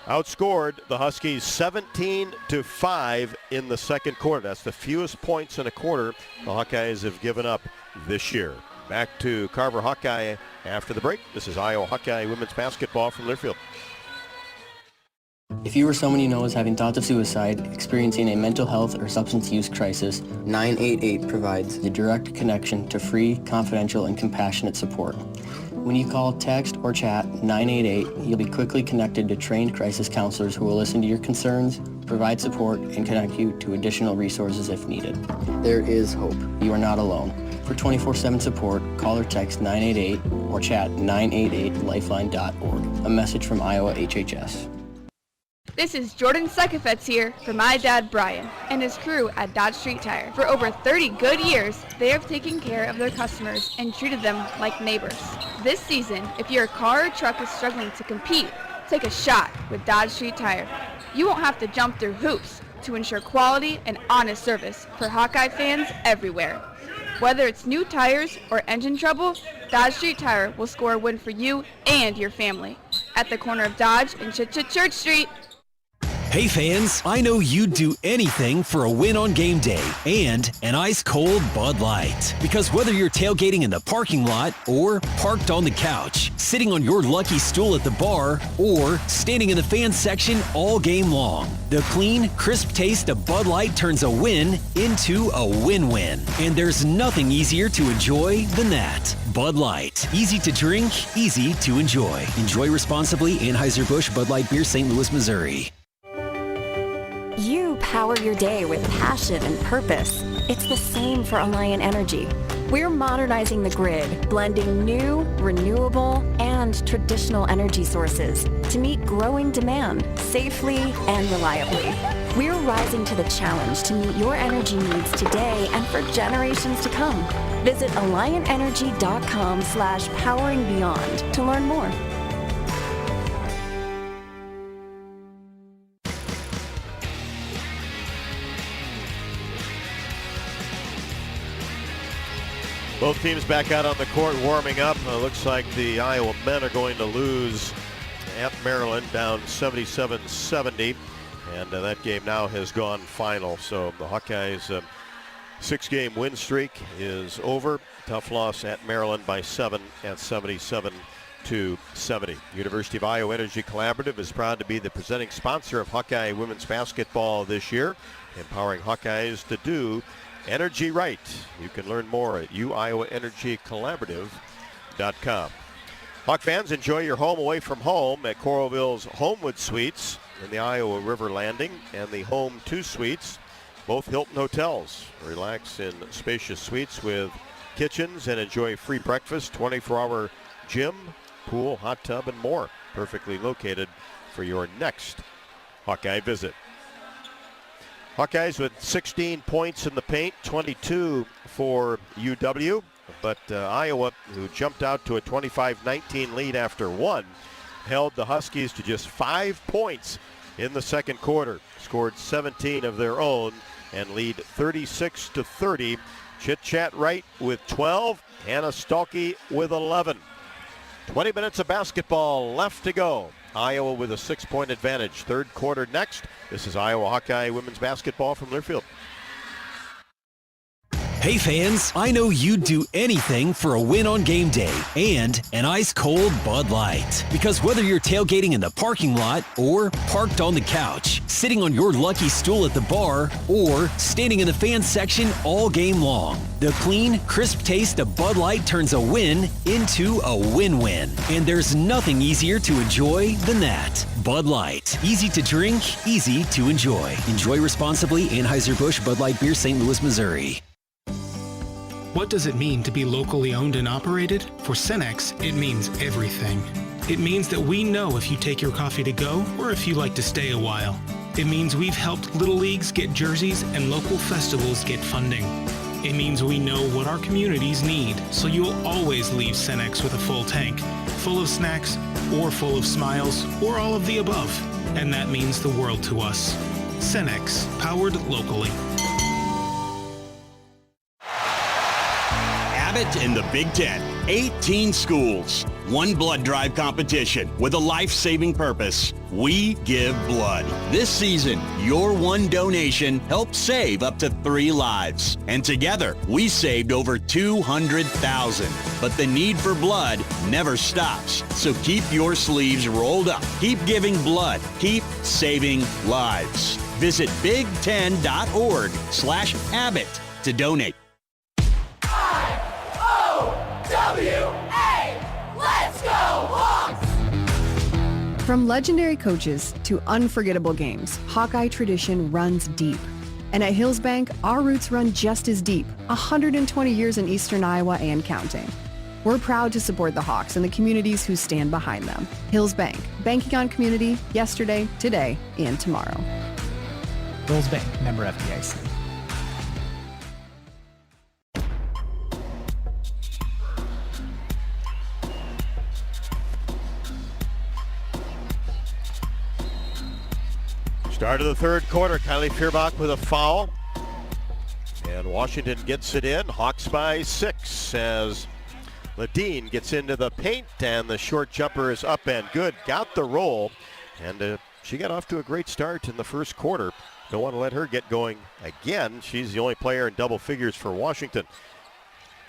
outscored the Huskies 17-5 in the second quarter. That's the fewest points in a quarter the Hawkeyes have given up this year. Back to Carver Hawkeye after the break. This is Iowa Hawkeye women's basketball from Learfield. If you or someone you know is having thoughts of suicide, experiencing a mental health or substance use crisis, 988 provides the direct connection to free, confidential, and compassionate support. When you call, text, or chat 988, you'll be quickly connected to trained crisis counselors who will listen to your concerns, provide support, and connect you to additional resources if needed. There is hope. You are not alone. For 24/7 support, call or text 988 or chat 988lifeline.org. A message from Iowa HHS. This is Jordan Sekefetz here for my dad Brian and his crew at Dodge Street Tire. For over 30 good years, they have taken care of their customers and treated them like neighbors. This season, if your car or truck is struggling to compete, take a shot with Dodge Street Tire. You won't have to jump through hoops to ensure quality and honest service for Hawkeye fans everywhere. Whether it's new tires or engine trouble, Dodge Street Tire will score a win for you and your family. At the corner of Dodge and Church Street. Hey fans, I know you'd do anything for a win on game day and an ice-cold Bud Light. Because whether you're tailgating in the parking lot or parked on the couch, sitting on your lucky stool at the bar, or standing in the fan section all game long, the clean, crisp taste of Bud Light turns a win into a win-win. And there's nothing easier to enjoy than that. Bud Light. Easy to drink, easy to enjoy. Enjoy responsibly. Anheuser-Busch Bud Light Beer, St. Louis, Missouri. You power your day with passion and purpose. It's the same for Alliant Energy. We're modernizing the grid, blending new, renewable, and traditional energy sources to meet growing demand safely and reliably. We're rising to the challenge to meet your energy needs today and for generations to come. Visit AlliantEnergy.com/poweringBeyond to learn more. Both teams back out on the court warming up. Looks like the Iowa men are going to lose at Maryland, down 77-70. And that game now has gone final. So the Hawkeyes' 6-game win streak is over. Tough loss at Maryland by 7 at 77-70. University of Iowa Energy Collaborative is proud to be the presenting sponsor of Hawkeye women's basketball this year, empowering Hawkeyes to do energy right. You can learn more at uiowaenergycollaborative.com. Hawk fans, enjoy your home away from home at Coralville's Homewood Suites in the Iowa River Landing and the Home 2 Suites, both Hilton hotels. Relax in spacious suites with kitchens and enjoy free breakfast, 24-hour gym, pool, hot tub, and more. Perfectly located for your next Hawkeye visit. Hawkeyes with 16 points in the paint, 22 for UW. But Iowa, who jumped out to a 25-19 lead after one, held the Huskies to just 5 points in the second quarter. Scored 17 of their own and lead 36-30. Chit Chat Wright with 12, Hannah Stalkey with 11. 20 minutes of basketball left to go. Iowa with a 6-point advantage. Third quarter next. This is Iowa Hawkeye women's basketball from Learfield. Hey fans, I know you'd do anything for a win on game day and an ice-cold Bud Light. Because whether you're tailgating in the parking lot or parked on the couch, sitting on your lucky stool at the bar, or standing in the fan section all game long, the clean, crisp taste of Bud Light turns a win into a win-win. And there's nothing easier to enjoy than that. Bud Light. Easy to drink, easy to enjoy. Enjoy responsibly. Anheuser-Busch Bud Light Beer, St. Louis, Missouri. What does it mean to be locally owned and operated? For Cenex, it means everything. It means that we know if you take your coffee to go or if you like to stay a while. It means we've helped Little Leagues get jerseys and local festivals get funding. It means we know what our communities need, so you'll always leave Cenex with a full tank, full of snacks, or full of smiles, or all of the above. And that means the world to us. Cenex, powered locally. Abbott and the Big Ten, 18 schools, one blood drive competition with a life-saving purpose. We give blood. This season, your one donation helped save up to 3 lives. And together, we saved over 200,000. But the need for blood never stops. So keep your sleeves rolled up. Keep giving blood. Keep saving lives. Visit big10.org/Abbott to donate. Let's go Hawks! From legendary coaches to unforgettable games, Hawkeye tradition runs deep. And at Hills Bank, our roots run just as deep, 120 years in Eastern Iowa and counting. We're proud to support the Hawks and the communities who stand behind them. Hills Bank, banking on community, yesterday, today, and tomorrow. Hills Bank, member FDIC. Start of the third quarter, Kylie Fierbach with a foul. And Washington gets it in. Hawks by 6 as Ledeen gets into the paint, and the short jumper is up and good. Got the roll. And she got off to a great start in the first quarter. Don't want to let her get going again. She's the only player in double figures for Washington.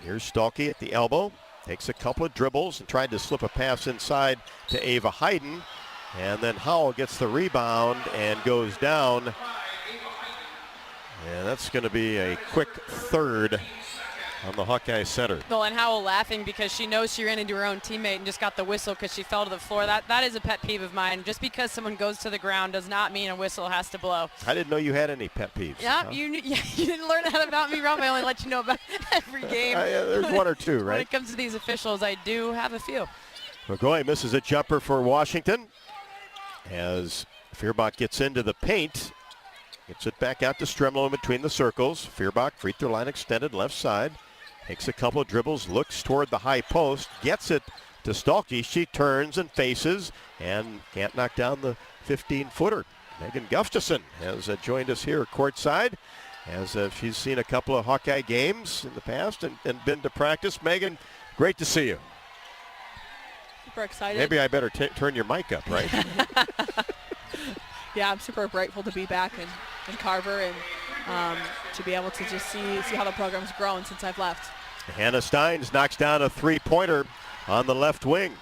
Here's Stolke at the elbow. Takes a couple of dribbles and tried to slip a pass inside to Ava Hayden. And then Howell gets the rebound and goes down. And that's going to be a quick third on the Hawkeye center. Well, and Howell laughing because she knows she ran into her own teammate and just got the whistle because she fell to the floor. That is a pet peeve of mine. Just because someone goes to the ground does not mean a whistle has to blow. I didn't know you had any pet peeves. Yeah, you didn't learn that about me, Rob. I only let you know about every game. There's one or two, right? When it comes to these officials, I do have a few. McGoy misses a jumper for Washington as Feuerbach gets into the paint. Gets it back out to Stremlo in between the circles. Feuerbach, free throw line extended, left side. Takes a couple of dribbles, looks toward the high post, gets it to Stolke. She turns and faces and can't knock down the 15-footer. Megan Gustafson has joined us here courtside as she's seen a couple of Hawkeye games in the past and been to practice. Megan, great to see you. Super excited. Maybe I better turn your mic up, right? Yeah, I'm super grateful to be back in Carver and to be able to just see how the program's grown since I've left. Hannah Steins knocks down a three-pointer on the left wing.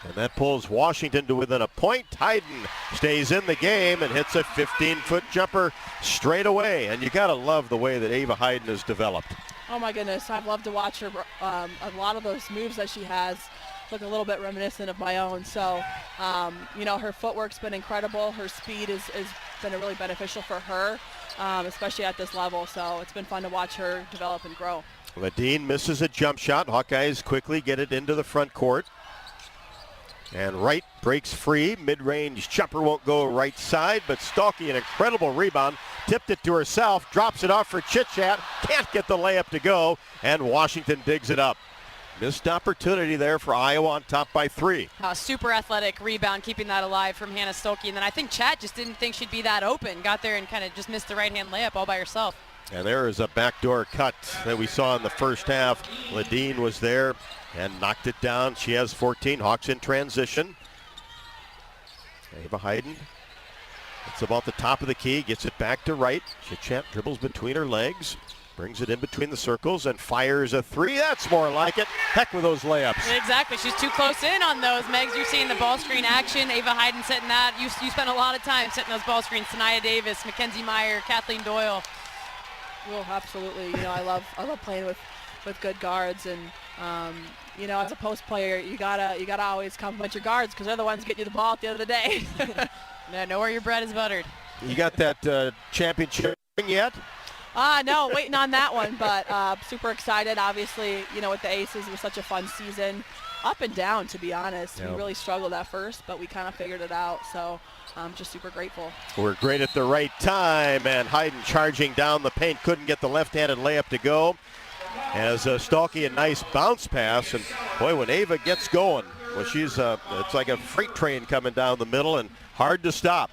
And that pulls Washington to within a point. Hayden stays in the game and hits a 15-foot jumper straight away. And you got to love the way that Ava Hayden has developed. Oh, my goodness. I've loved to watch her. A lot of those moves that she has look a little bit reminiscent of my own. So, her footwork's been incredible. Her speed has been really beneficial for her, especially at this level. So it's been fun to watch her develop and grow. Ledeen misses a jump shot. Hawkeyes quickly get it into the front court. And Wright breaks free. Mid-range jumper won't go right side, but Stolke, an incredible rebound, tipped it to herself, drops it off for Chitchat, can't get the layup to go, and Washington digs it up. Missed opportunity there for Iowa on top by 3. Super athletic rebound, keeping that alive from Hannah Stolke. And then I think Chat just didn't think she'd be that open. Got there and kind of just missed the right-hand layup all by herself. And there is a backdoor cut that we saw in the first half. Ledeen was there and knocked it down. She has 14. Hawks in transition. Ava Hayden. It's about the top of the key. Gets it back to Wright. Chitchat dribbles between her legs. Brings it in between the circles and fires a 3. That's more like it. Heck with those layups. Exactly. She's too close in on those, Megs. You're seeing the ball screen action. Ava Hayden setting that. You spent a lot of time setting those ball screens. Tanaya Davis, Mackenzie Meyer, Kathleen Doyle. Well, absolutely. I love playing with good guards, and as a post player, you gotta always compliment your guards because they're the ones getting you the ball at the end of the day. Know where your bread is buttered. You got that championship ring yet? No, waiting on that one, but super excited. Obviously, with the Aces, it was such a fun season. Up and down, to be honest. Yep. We really struggled at first, but we kind of figured it out, so I'm just super grateful. We're great at the right time, and Hayden charging down the paint. Couldn't get the left-handed layup to go. As Stolke, a nice bounce pass, and boy, when Ava gets going, well, it's like a freight train coming down the middle and hard to stop.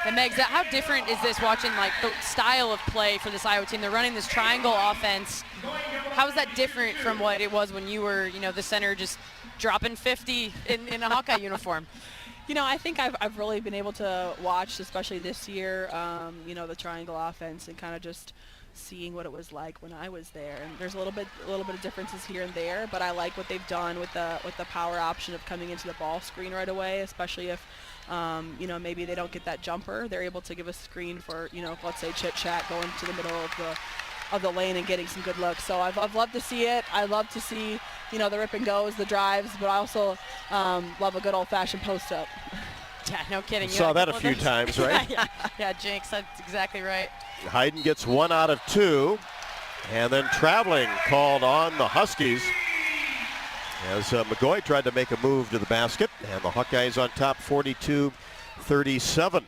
And Megs, how different is this watching like the style of play for this Iowa team? They're running this triangle offense. How is that different from what it was when you were, the center just dropping 50 in a Hawkeye uniform? I think I've really been able to watch, especially this year, the triangle offense and kind of just seeing what it was like when I was there. And there's a little bit of differences here and there, but I like what they've done with the power option of coming into the ball screen right away, especially if maybe they don't get that jumper. They're able to give a screen for, let's say Chit Chat going to the middle of the lane and getting some good looks. So I've loved to see it. I love to see, the rip and goes, the drives, but I also love a good old-fashioned post-up. Yeah, no kidding. Saw that a few times, right? Yeah, Jinx, that's exactly right. Hayden gets 1 out of 2, and then traveling called on the Huskies as McGoy tried to make a move to the basket, and the Hawkeyes on top 42-37. Well,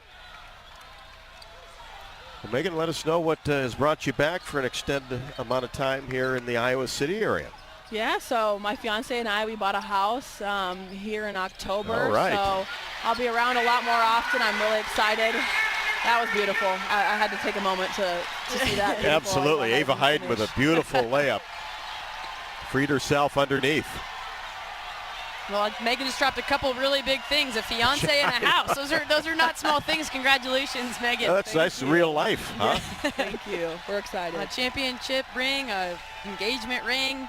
Megan, let us know what has brought you back for an extended amount of time here in the Iowa City area. Yeah, so my fiance and I, we bought a house here in October. All right. So I'll be around a lot more often. I'm really excited. That was beautiful. I had to take a moment to see that. Absolutely. Ava Hayden with a beautiful layup. Freed herself underneath. Well, Megan just dropped a couple really big things, a fiance and a house. Those are not small things. Congratulations, Megan. Oh, that's nice, real life, huh? Thank you. We're excited. A championship ring, a engagement ring.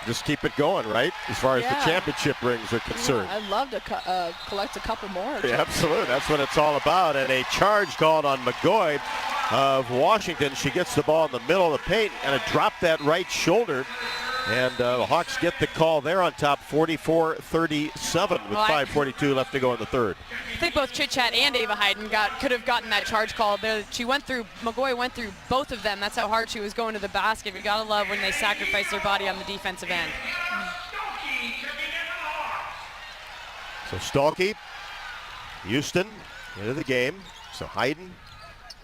Just keep it going, right? As far as the championship rings are concerned. I'd love to collect a couple more. Yeah, absolutely. That's what it's all about. And a charge called on McGoy of Washington. She gets the ball in the middle of the paint and dropped that right shoulder. And the Hawks get the call there on top, 44-37 with 5:42 left to go in the third. I think both Chit Chat and Ava Hayden could have gotten that charge call. McGoy went through both of them. That's how hard she was going to the basket. You gotta love when they sacrifice their body on the defensive end. So Stalkey, Houston into the game. So Hayden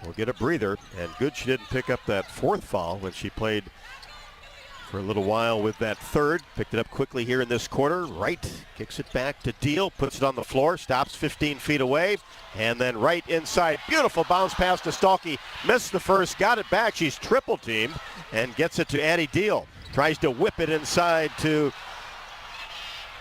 will get a breather. And good she didn't pick up that fourth foul when she played for a little while with that third. Picked it up quickly here in this quarter. Right, kicks it back to Deal, puts it on the floor, stops 15 feet away, and then right inside. Beautiful bounce pass to Stalkey. Missed the first, got it back. She's triple teamed and gets it to Addie Deal. Tries to whip it inside to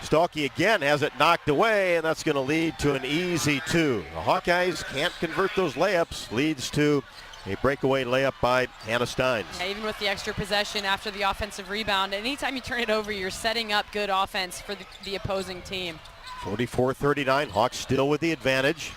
Stalkey again, has it knocked away, and that's going to lead to an easy two. The Hawkeyes can't convert those layups. Leads to a breakaway layup by Hannah Steins. Yeah, even with the extra possession after the offensive rebound, anytime you turn it over, you're setting up good offense for the opposing team. 44-39, Hawks still with the advantage.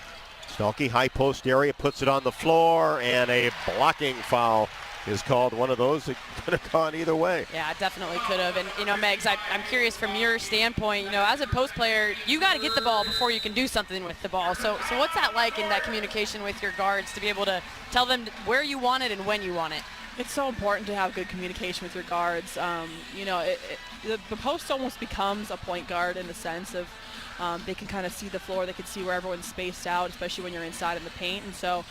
Stalkey, high post area, puts it on the floor, and a blocking foul is called. One of those that could have gone either way. Yeah, it definitely could have. And, Megs, I'm curious from your standpoint, as a post player, you got to get the ball before you can do something with the ball. So what's that like in that communication with your guards to be able to tell them where you want it and when you want it? It's so important to have good communication with your guards. The post almost becomes a point guard in the sense of they can kind of see the floor. They can see where everyone's spaced out, especially when you're inside in the paint. And so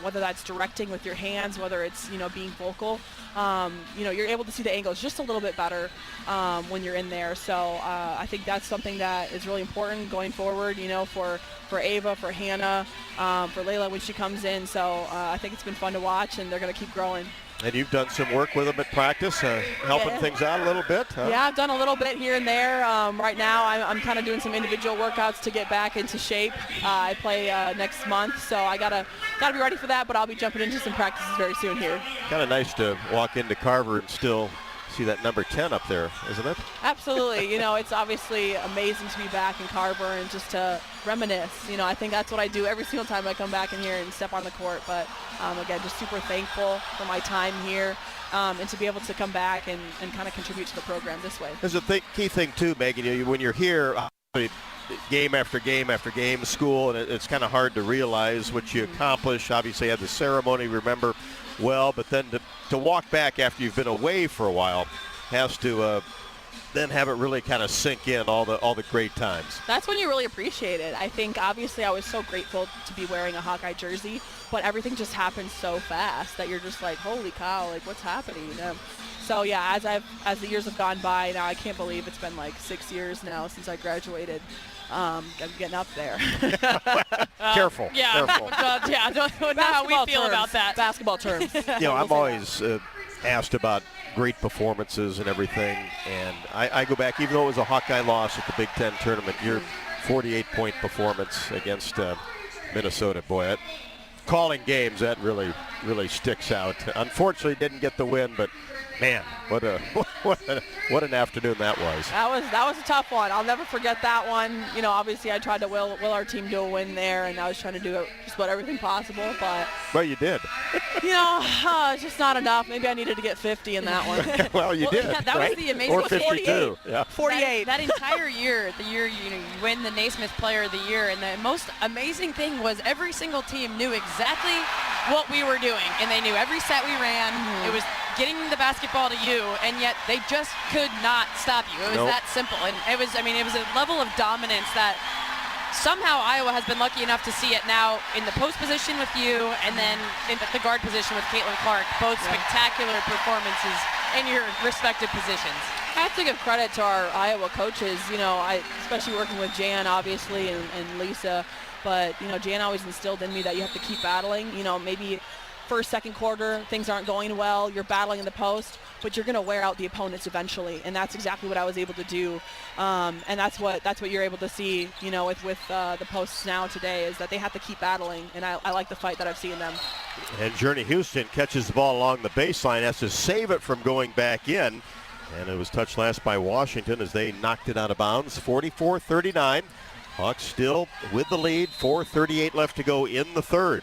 whether that's directing with your hands, whether it's, being vocal, you're able to see the angles just a little bit better when you're in there. So I think that's something that is really important going forward, for Ava, for Hannah, for Layla when she comes in. So I think it's been fun to watch, and they're going to keep growing. And you've done some work with them at practice, helping things out a little bit, huh? Yeah, I've done a little bit here and there. Right now, I'm kind of doing some individual workouts to get back into shape. I play next month, so I gotta be ready for that. But I'll be jumping into some practices very soon here. Kind of nice to walk into Carver and still see that number 10 up there, isn't it? Absolutely. It's obviously amazing to be back in Carver and just to reminisce. I think that's what I do every single time I come back in here and step on the court. But again, just super thankful for my time here and to be able to come back and kind of contribute to the program this way. There's a key thing too, Megan. When you're here, game after game after game, school, and it's kind of hard to realize what you accomplish. Obviously, you had the ceremony, remember well, but then to walk back after you've been away for a while has to then have it really kind of sink in all the great times. That's when you really appreciate it. I think obviously I was so grateful to be wearing a Hawkeye jersey, but everything just happened so fast that you're just like, holy cow, like what's happening? So yeah, as the years have gone by, now I can't believe it's been like 6 years now since I graduated. I'm getting up there. Careful. Yeah. Careful. Yeah. Don't know how we feel about that. Basketball terms. I'm always asked about great performances and everything, and I go back, even though it was a Hawkeye loss at the Big Ten tournament, your 48-point performance against Minnesota, boy, that calling games, that really sticks out. Unfortunately, didn't get the win, but man, what an afternoon that was. That was a tough one. I'll never forget that one. Obviously I tried to will our team to a win there, and I was trying to do just about everything possible, but well, you did. It's just not enough. Maybe I needed to get 50 in that one. Well, you did. Yeah, that right? was the amazing. Or 52. 48. Yeah. 48. That entire year, the year you win the Naismith Player of the Year, and the most amazing thing was every single team knew exactly what we were doing, and they knew every set we ran. It was getting the basketball to you, and yet they just could not stop you. It was that simple, and it was a level of dominance that somehow Iowa has been lucky enough to see it now in the post position with you, and then in the guard position with Caitlin Clark. Both spectacular performances in your respective positions. I have to give credit to our Iowa coaches, especially working with Jan, obviously, and Lisa. But, Jan always instilled in me that you have to keep battling. Maybe first, second quarter, things aren't going well, you're battling in the post, but you're going to wear out the opponents eventually, and that's exactly what I was able to do. And that's what you're able to see, you know, with the posts now today, is that they have to keep battling, and I like the fight that I've seen them. And Journey Houston catches the ball along the baseline, has to save it from going back in. And it was touched last by Washington as they knocked it out of bounds. 44-39. Hawks still with the lead. 4:38 left to go in the third.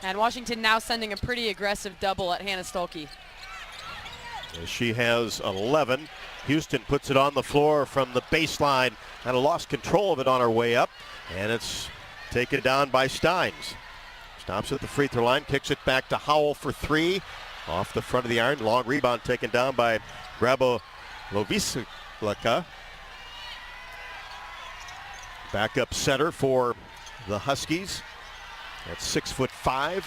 And Washington now sending a pretty aggressive double at Hannah Stolke. She has 11. Houston puts it on the floor from the baseline. Kind of lost control of it on her way up. And it's taken down by Steins. Stops at the free throw line, kicks it back to Howell for three. Off the front of the iron. Long rebound taken down by Grabo Lovislaka. Backup center for the Huskies. That's 6'5",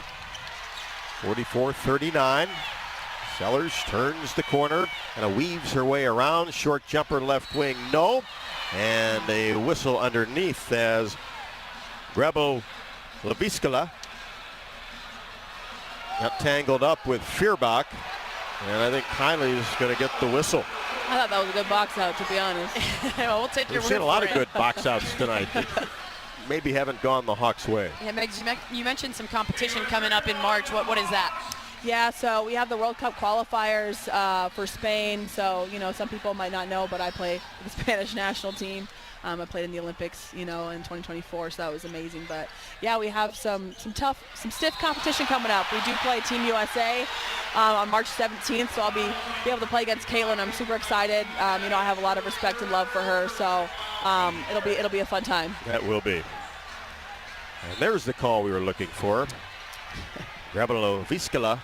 44-39. Sellers turns the corner and weaves her way around. Short jumper left wing, no. And a whistle underneath as Grabo Loviskala got tangled up with Feuerbach. And I think Kylie's going to get the whistle. I thought that was a good box out, to be honest. Well, we'll take your We've word seen a lot for of it. good box outs tonight. Maybe haven't gone the Hawks' way. Yeah, Megs, you mentioned some competition coming up in March. What is that? Yeah, so we have the World Cup qualifiers for Spain. So, you know, some people might not know, but I play for the Spanish national team. I played in the Olympics, you know, in 2024, so that was amazing. But yeah, we have some stiff competition coming up. We do play Team USA on March 17th, so I'll be able to play against Caitlin. I'm super excited. You know, I have a lot of respect and love for her, so it'll be a fun time. That will be. And there's the call we were looking for. Grabalo Viskala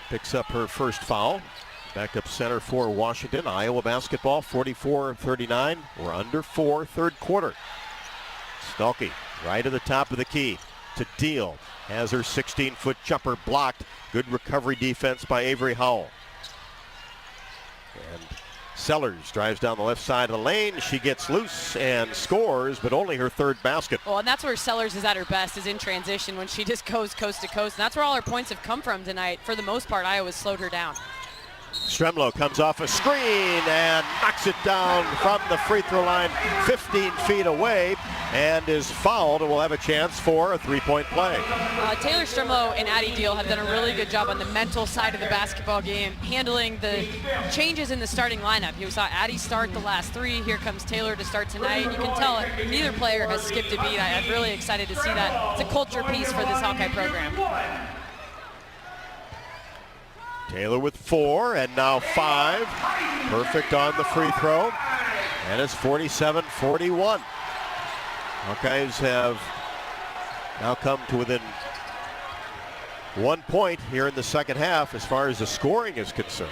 picks up her first foul. Backup center for Washington. Iowa basketball, 44-39. We're under 4, third quarter. Stolke right at the top of the key to Deal. Has her 16-foot jumper blocked. Good recovery defense by Avery Howell. And Sellers drives down the left side of the lane. She gets loose and scores, but only her third basket. Well, and that's where Sellers is at her best, is in transition when she just goes coast to coast. And that's where all her points have come from tonight. For the most part, Iowa's slowed her down. Stremlo comes off a screen and knocks it down from the free throw line 15 feet away and is fouled and will have a chance for a three-point play. Taylor Stremlo and Addie Deal have done a really good job on the mental side of the basketball game, handling the changes in the starting lineup. You saw Addie start the last three. Here comes Taylor to start tonight. You can tell neither player has skipped a beat. I'm really excited to see that. It's a culture piece for this Hawkeye program. Taylor with 4 and now 5. Perfect on the free throw. And it's 47-41. Hawkeyes have now come to within 1 point here in the second half as far as the scoring is concerned.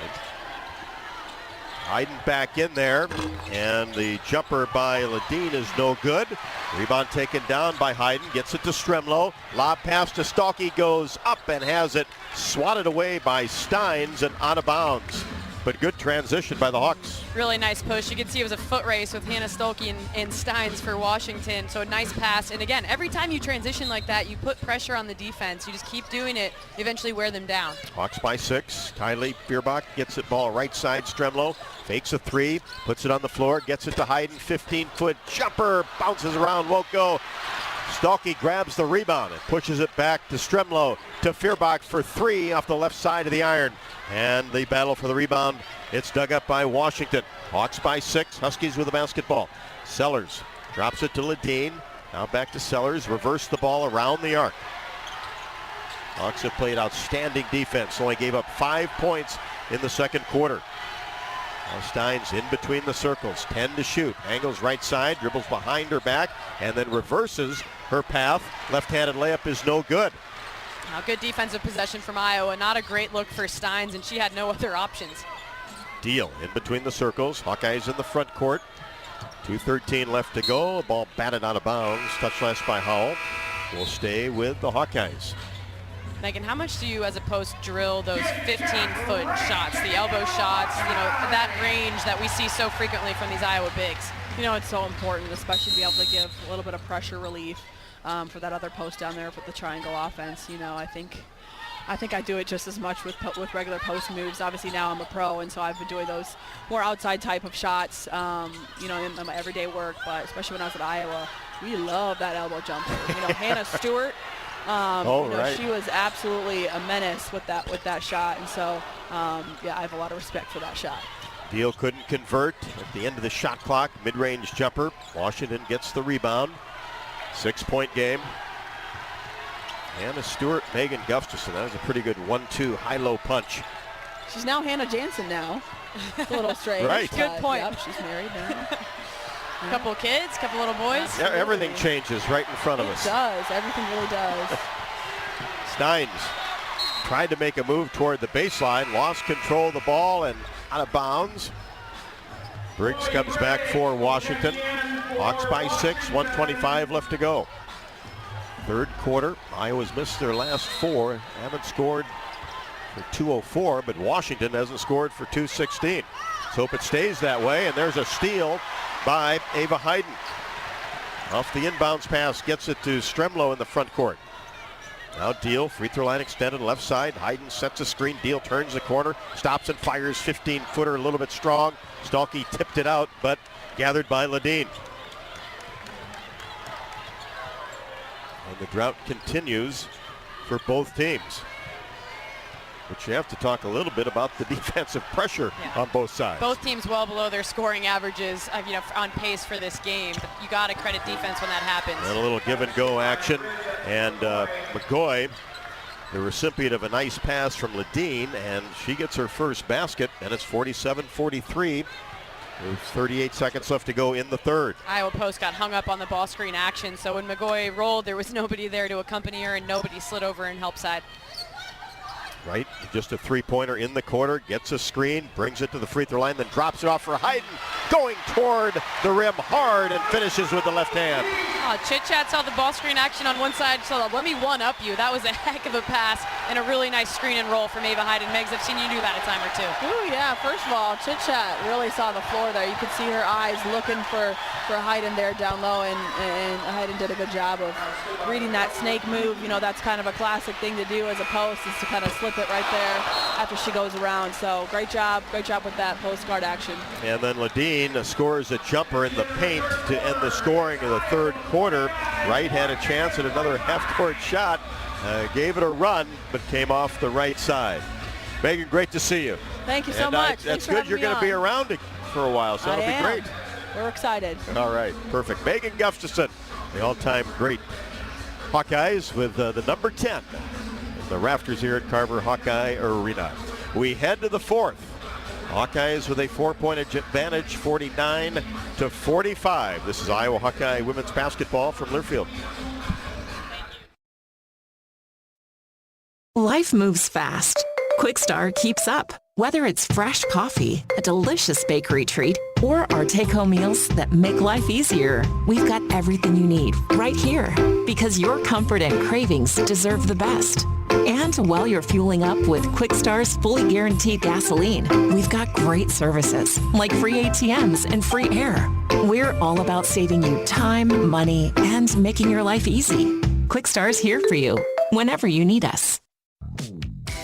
Hayden back in there, and the jumper by Ledeen is no good. Rebound taken down by Hayden, gets it to Stremlo. Lob pass to Stolke, goes up and has it swatted away by Steins and out of bounds. But good transition by the Hawks. Really nice push. You can see it was a foot race with Hannah Stolke and Steins for Washington. So a nice pass. And again, every time you transition like that, you put pressure on the defense. You just keep doing it, eventually wear them down. Hawks by 6. Kylie Feuerbach gets it ball right side. Stremlo fakes a 3, puts it on the floor, gets it to Hayden. 15-foot jumper, bounces around, won't go. Stolke grabs the rebound and pushes it back to Stremlo, to Feuerbach for 3 off the left side of the iron. And the battle for the rebound, it's dug up by Washington. Hawks by 6, Huskies with the basketball. Sellers drops it to Ledeen. Now back to Sellers, reverse the ball around the arc. Hawks have played outstanding defense, only gave up 5 points in the second quarter. Now Steins in between the circles, 10 to shoot. Angles right side, dribbles behind her back, and then reverses her path. Left-handed layup is no good. Now, good defensive possession from Iowa. Not a great look for Steins, and she had no other options. Deal in between the circles. Hawkeyes in the front court. 2:13 left to go. Ball batted out of bounds. Touch last by Howell. Will stay with the Hawkeyes. Megan, how much do you as a post drill those 15-foot shots, the elbow shots, you know, that range that we see so frequently from these Iowa bigs? You know, it's so important, especially to be able to give a little bit of pressure relief for that other post down there with the triangle offense. You know, I think I think I do it just as much with regular post moves. Obviously now I'm a pro, and so I've been doing those more outside type of shots, in my everyday work. But especially when I was at Iowa, we love that elbow jumper. Hannah Stewart, right. she was absolutely a menace with that shot, and so I have a lot of respect for that shot. Deal couldn't convert at the end of the shot clock. Mid-range jumper. Washington gets the rebound. 6-point game. Hannah Stewart, Megan Gustafson. That was a pretty good 1-2 high-low punch. She's now Hannah Jensen now. It's a little strange. Right. Good point. Yep, she's married now. Couple kids, couple little boys. Yeah, everything changes right in front of us. It does. Everything really does. Steins tried to make a move toward the baseline, lost control of the ball and out of bounds. Briggs comes back for Washington. Hawks by 6, 1:25 left to go. Third quarter, Iowa's missed their last 4, haven't scored for 2:04, but Washington hasn't scored for 2:16. Let's hope it stays that way, and there's a steal by Ava Hayden. Off the inbounds pass, gets it to Stremlo in the front court. Now Deal, free throw line extended left side. Hayden sets a screen. Deal turns the corner, stops and fires 15-footer, a little bit strong. Stalky tipped it out, but gathered by Ledeen. And the drought continues for both teams. But you have to talk a little bit about the defensive pressure on both sides. Both teams well below their scoring averages, on pace for this game. But you got to credit defense when that happens. And a little give and go action. And McGoy, the recipient of a nice pass from Ledeen, and she gets her first basket, and it's 47-43. There's 38 seconds left to go in the third. Iowa Post got hung up on the ball screen action, so when McGoy rolled, there was nobody there to accompany her, and nobody slid over and help side. Right, just a three-pointer in the corner, gets a screen, brings it to the free throw line, then drops it off for Hayden, going toward the rim hard and finishes with the left hand. Chit Chat saw the ball screen action on one side, so let me one-up you. That was a heck of a pass and a really nice screen and roll from Ava Hayden. Megs, I've seen you do that a time or two. Ooh, yeah, first of all, Chit Chat really saw the floor there. You could see her eyes looking for Hayden there down low, and Hayden did a good job of reading that snake move. That's kind of a classic thing to do as a post, is to kind of slip it right there after she goes around. So great job with that post guard action. And then Ledeen scores a jumper in the paint to end the scoring of the third quarter. Wright had a chance at another half-court shot, gave it a run, but came off the right side. Megan, great to see you. Thank you so much. That's good. You're going to be around for a while, so that'll be great. We're excited. All right, perfect. Megan Gustafson, the all-time great Hawkeyes with the number 10. The rafters here at Carver Hawkeye Arena. We head to the fourth. Hawkeyes with a 4-point advantage, 49-45. This is Iowa Hawkeye women's basketball from Learfield. Life moves fast. Quickstar keeps up. Whether it's fresh coffee, a delicious bakery treat, or our take-home meals that make life easier, we've got everything you need right here. Because your comfort and cravings deserve the best. And while you're fueling up with Quickstar's fully guaranteed gasoline, we've got great services like free ATMs and free air. We're all about saving you time, money, and making your life easy. Quickstar's here for you whenever you need us.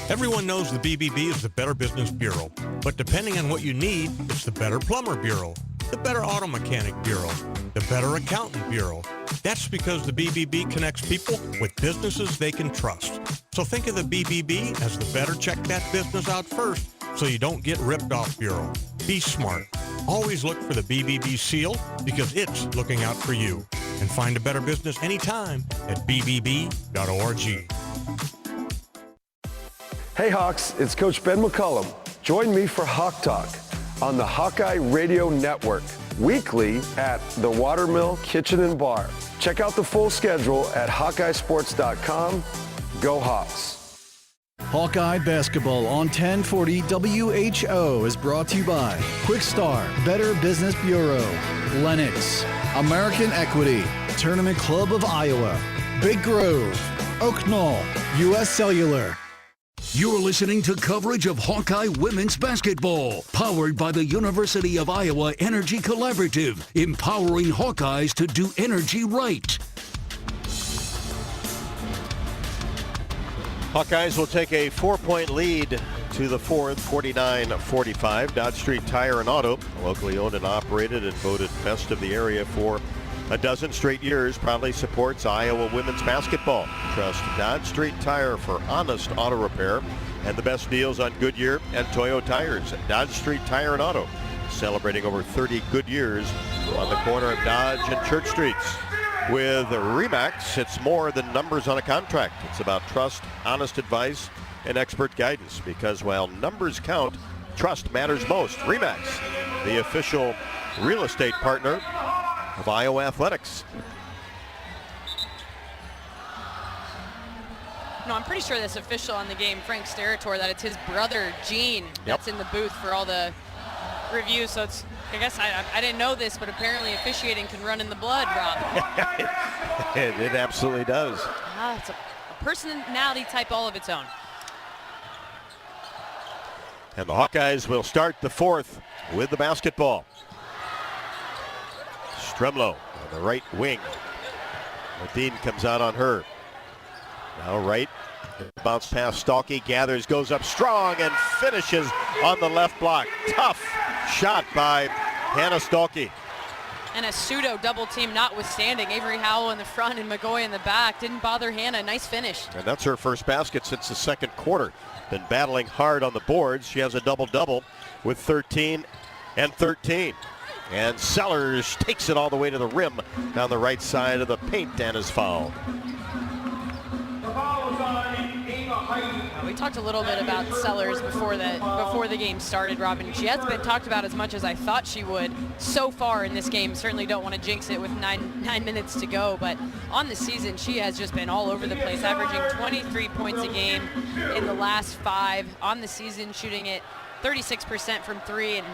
Everyone knows the BBB is the Better Business Bureau, but depending on what you need, it's the Better Plumber Bureau, the Better Auto Mechanic Bureau, the Better Accountant Bureau. That's because the BBB connects people with businesses they can trust. So think of the BBB as the better check that business out first so you don't get ripped off bureau. Be smart. Always look for the BBB seal because it's looking out for you. And find a better business anytime at bbb.org. Hey Hawks, it's Coach Ben McCullum. Join me for Hawk Talk on the Hawkeye Radio Network, weekly at the Watermill Kitchen and Bar. Check out the full schedule at HawkeyeSports.com. Go Hawks. Hawkeye Basketball on 1040 WHO is brought to you by Quickstar, Better Business Bureau, Lennox, American Equity, Tournament Club of Iowa, Big Grove, Oak Knoll, U.S. Cellular. You're listening to coverage of Hawkeye women's basketball, powered by the University of Iowa Energy Collaborative, empowering Hawkeyes to do energy right. Hawkeyes will take a 4-point lead to the fourth, 49-45. Dodge Street Tire and Auto, locally owned and operated and voted best of the area for a dozen straight years, proudly supports Iowa women's basketball. Trust Dodge Street Tire for honest auto repair and the best deals on Goodyear and Toyo tires. Dodge Street Tire and Auto, celebrating over 30 good years on the corner of Dodge and Church Streets. With RE/MAX, it's more than numbers on a contract. It's about trust, honest advice, and expert guidance. Because while numbers count, trust matters most. RE/MAX, the official real estate partner of Iowa Athletics. No, I'm pretty sure this official on the game, Frank Sterator, that it's his brother, Gene, that's in the booth for all the reviews. So it's, I guess I didn't know this, but apparently officiating can run in the blood, Rob. It absolutely does. It's a personality type all of its own. And the Hawkeyes will start the fourth with the basketball. Stremlow on the right wing. Ladine comes out on her. Now right. Bounce pass, Stalky gathers, goes up strong, and finishes on the left block. Tough shot by Hannah Stalky. And a pseudo double team notwithstanding. Avery Howell in the front and McGoy in the back. Didn't bother Hannah. Nice finish. And that's her first basket since the second quarter. Been battling hard on the boards. She has a double-double with 13 and 13. And Sellers takes it all the way to the rim down the right side of the paint and is fouled. We talked a little bit about Sellers before the game started, Robin. She hasn't been talked about as much as I thought she would so far in this game. Certainly don't want to jinx it with nine minutes to go, but on the season she has just been all over the place, averaging 23 points a game in the last 5. On the season, shooting it 36% from 3 and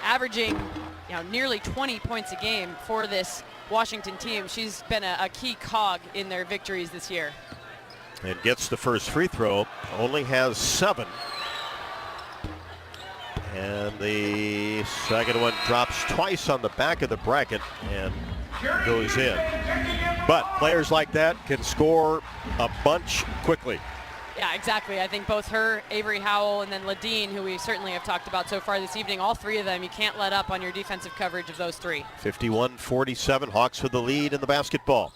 averaging nearly 20 points a game for this Washington team. She's been a key cog in their victories this year. And gets the first free throw, only has 7. And the second one drops twice on the back of the bracket and goes in. But players like that can score a bunch quickly. Yeah, exactly. I think both her, Avery Howell, and then Ladine, who we certainly have talked about so far this evening, all three of them, you can't let up on your defensive coverage of those three. 51-47, Hawks with the lead in the basketball.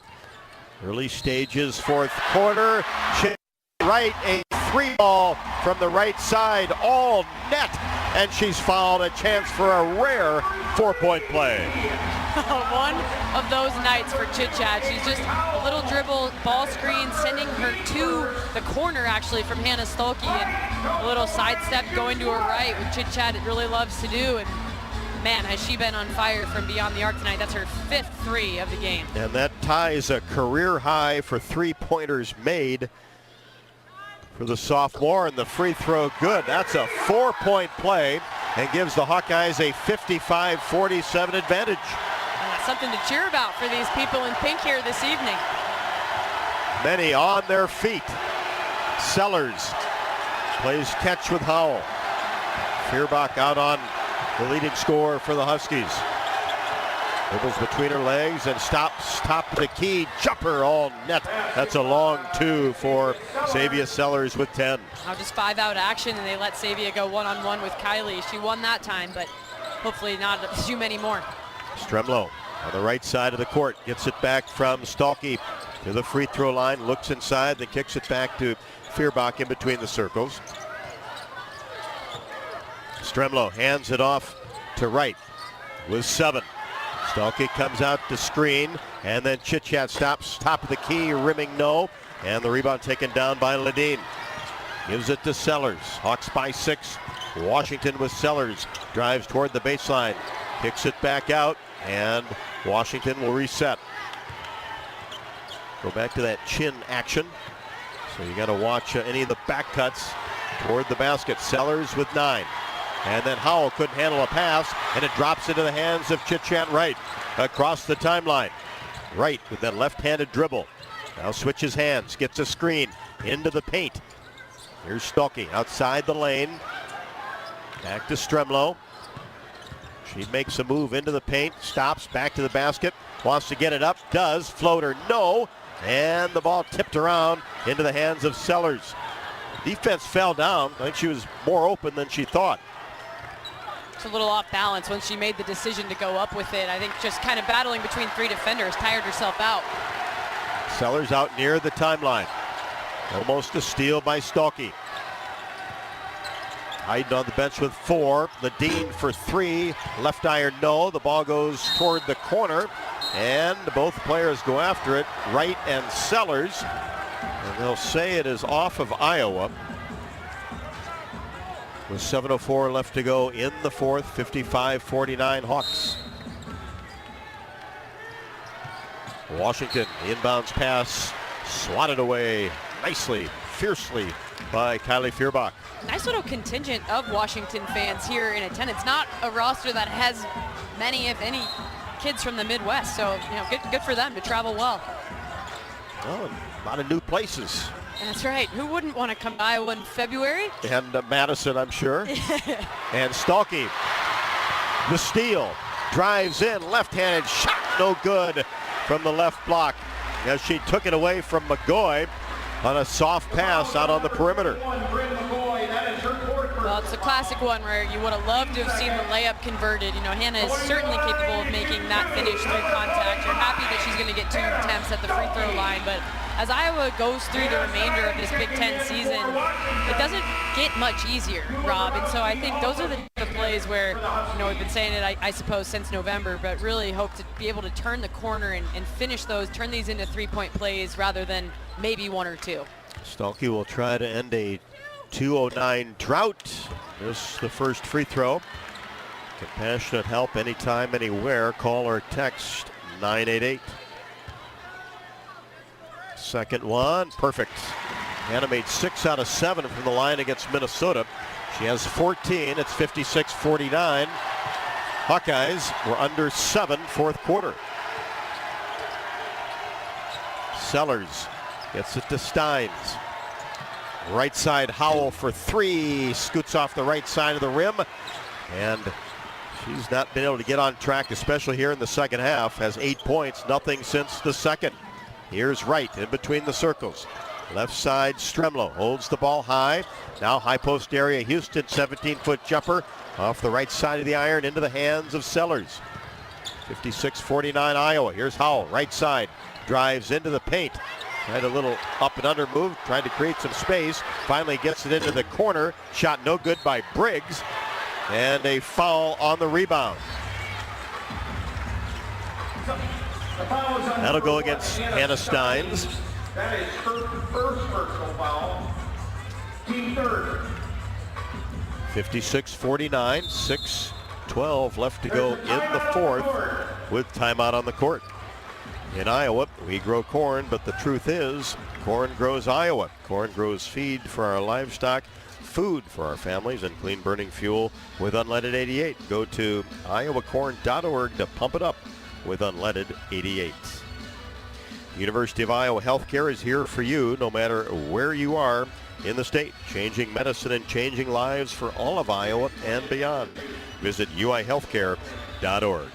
Early stages, fourth quarter. Right, a 3-ball from the right side, all net, and she's fouled. A chance for a rare 4-point play. One of those nights for Chit Chat. She's just a little dribble, ball screen, sending her to the corner actually from Hannah Stolke, and a little sidestep going to her right, which Chit Chat really loves to do. And man, has she been on fire from beyond the arc tonight. That's her 5th 3 of the game. And that ties a career high for 3-pointers made for the sophomore, and the free throw good. That's a 4-point play and gives the Hawkeyes a 55-47 advantage. And that's something to cheer about for these people in pink here this evening. Many on their feet. Sellers plays catch with Howell. Feuerbach out on the leading scorer for the Huskies. Dribbles between her legs and stops top of the key. Jumper all net. That's a long 2 for Savia Sellers with 10. Now just 5-out action, and they let Savia go one-on-one with Kylie. She won that time, but hopefully not too many more. Stremlow on the right side of the court. Gets it back from Stalky to the free throw line. Looks inside, then kicks it back to Feuerbach in between the circles. Stremlow hands it off to Wright with 7. Stalky comes out to screen, and then Chit Chat stops top of the key, rimming no, and the rebound taken down by Ladine. Gives it to Sellers. Hawks by 6. Washington with Sellers. Drives toward the baseline. Kicks it back out, and Washington will reset. Go back to that chin action. So you got to watch any of the back cuts toward the basket. Sellers with 9. And then Howell couldn't handle a pass, and it drops into the hands of Chit Chat Wright across the timeline. Wright with that left-handed dribble. Now switches hands, gets a screen into the paint. Here's Stalky outside the lane. Back to Stremlow. She makes a move into the paint, stops, back to the basket, wants to get it up, does. Floater, no. And the ball tipped around into the hands of Sellers. Defense fell down. I think she was more open than she thought. It's a little off balance when she made the decision to go up with it. I think just kind of battling between three defenders, tired herself out. Sellers out near the timeline. Almost a steal by Stolke. Hiding on the bench with 4. Ledeen for 3. Left iron, no. The ball goes toward the corner. And both players go after it, Wright and Sellers. And they'll say it is off of Iowa. With 7:04 left to go in the fourth, 55-49 Hawks. Washington, the inbounds pass, swatted away nicely, fiercely by Kylie Feuerbach. Nice little contingent of Washington fans here in attendance. Not a roster that has many, if any, kids from the Midwest. So, good for them to travel well. Oh, a lot of new places. That's right. Who wouldn't want to come to Iowa in February? And Madison, I'm sure. And Stolke, the steal, drives in, left-handed shot, no good from the left block as she took it away from McGoy on a soft pass out on the perimeter. Well, it's a classic one where you would have loved to have seen the layup converted. Hannah is certainly capable of making that finish through contact. You're happy that she's going to get 2 attempts at the free throw line, but as Iowa goes through the remainder of this Big Ten season, it doesn't get much easier, Rob. And so I think those are the plays where, we've been saying it, I suppose, since November, but really hope to be able to turn the corner and finish those, turn these into 3-point plays rather than maybe 1 or 2. Stolke will try to end a 2:09 drought. This the first free throw. Compassionate help anytime, anywhere. Call or text 988. Second one, perfect. Hannah made 6 out of 7 from the line against Minnesota. She has 14. It's 56-49. Hawkeyes were under 7 fourth quarter. Sellers gets it to Steins. Right side, Howell for 3. Scoots off the right side of the rim. And she's not been able to get on track, especially here in the second half. Has 8 points, nothing since the second. Here's Wright in between the circles. Left side, Stremlo holds the ball high. Now high post area, Houston, 17-foot jumper off the right side of the iron into the hands of Sellers. 56-49 Iowa. Here's Howell, right side, drives into the paint. Had a little up and under move, trying to create some space. Finally gets it into the corner. Shot no good by Briggs. And a foul on the rebound. That'll go against Hannah Steins. That is her first personal foul. Team third. 56-49, 6:12 left to go in the fourth with timeout on the court. In Iowa, we grow corn, but the truth is, corn grows Iowa. Corn grows feed for our livestock, food for our families, and clean burning fuel with Unleaded 88. Go to iowacorn.org to pump it up with Unleaded 88. University of Iowa Healthcare is here for you no matter where you are in the state, changing medicine and changing lives for all of Iowa and beyond. Visit uihealthcare.org.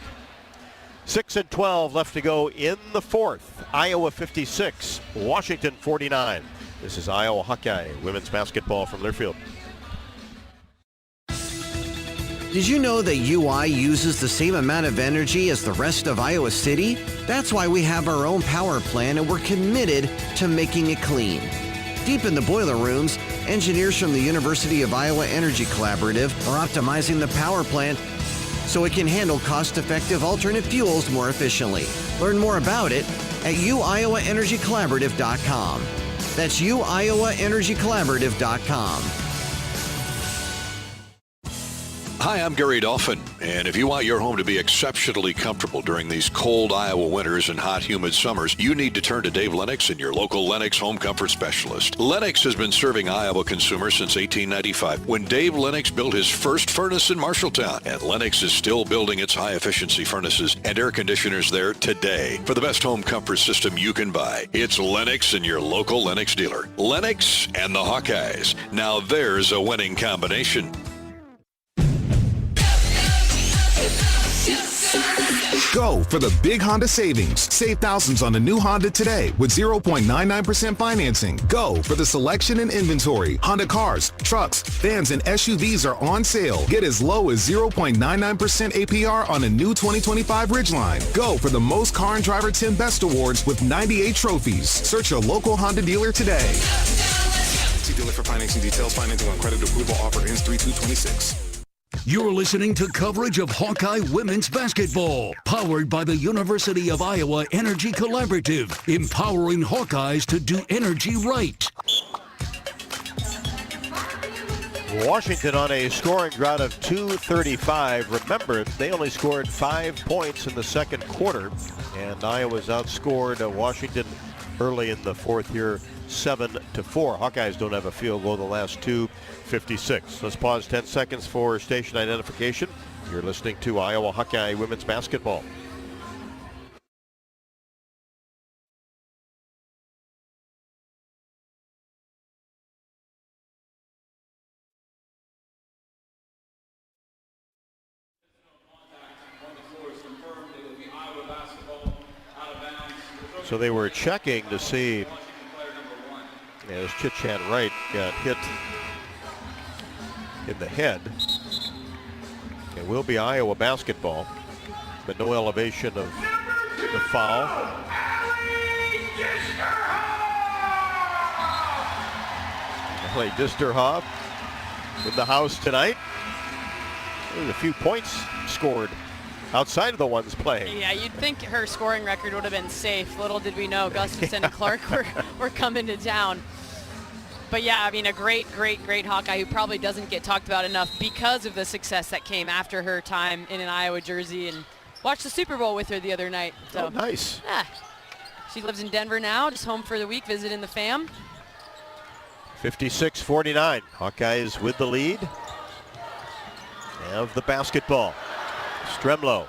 6:12 left to go in the fourth. Iowa 56, Washington 49. This is Iowa Hawkeye women's basketball from Learfield. Did you know that UI uses the same amount of energy as the rest of Iowa City? That's why we have our own power plant and we're committed to making it clean. Deep in the boiler rooms, engineers from the University of Iowa Energy Collaborative are optimizing the power plant so it can handle cost-effective alternate fuels more efficiently. Learn more about it at uiowaenergycollaborative.com. That's uiowaenergycollaborative.com. Hi, I'm Gary Dolphin, and if you want your home to be exceptionally comfortable during these cold Iowa winters and hot, humid summers, you need to turn to Dave Lennox and your local Lennox home comfort specialist. Lennox has been serving Iowa consumers since 1895, when Dave Lennox built his first furnace in Marshalltown, and Lennox is still building its high-efficiency furnaces and air conditioners there today. For the best home comfort system you can buy, it's Lennox and your local Lennox dealer. Lennox and the Hawkeyes. Now there's a winning combination. Go for the big Honda savings. Save thousands on the new Honda today with 0.99% financing. Go for the selection and inventory. Honda cars, trucks, vans, and SUVs are on sale. Get as low as 0.99% APR on a new 2025 Ridgeline. Go for the most car and driver 10 best awards with 98 trophies. Search your local Honda dealer today. See dealer for financing details. Financing on credit approval. Offer ends 3/2/26. You're listening to coverage of Hawkeye women's basketball, powered by the University of Iowa Energy Collaborative, empowering Hawkeyes to do energy right. Washington on a scoring drought of 235. Remember, they only scored 5 points in the second quarter, and Iowa's outscored Washington early in the fourth here 7-4. Hawkeyes don't have a field goal the last two, 56. Let's pause 10 seconds for station identification. You're listening to Iowa Hawkeye women's basketball. So they were checking to see as Chitchat Wright got hit in the head. It will be Iowa basketball, but no elevation of the foul. Ellie Disterhoff in the house tonight. There's a few points scored outside of the ones playing. Yeah, you'd think her scoring record would have been safe. Little did we know Gustafson and Clark were coming to town. But yeah, I mean, a great Hawkeye who probably doesn't get talked about enough because of the success that came after her time in an Iowa jersey, and watched the Super Bowl with her the other night. So, oh, nice. Yeah. She lives in Denver now, just home for the week, visiting the fam. 56-49. Hawkeyes with the lead. Have the basketball. Stremlo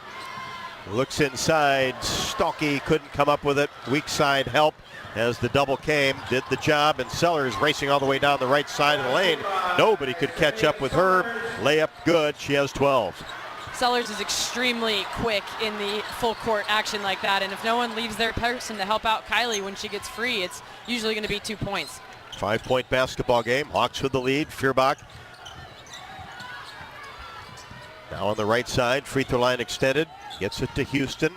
looks inside. Stalky couldn't come up with it. Weak side help as the double came, did the job, and Sellers racing all the way down the right side of the lane. Nobody could catch up with her. Layup good. She has 12. Sellers is extremely quick in the full court action like that, and if no one leaves their person to help out Kylie when she gets free, it's usually going to be 2 points. 5-point basketball game. Hawks with the lead. Feuerbach now on the right side. Free throw line extended. Gets it to Houston.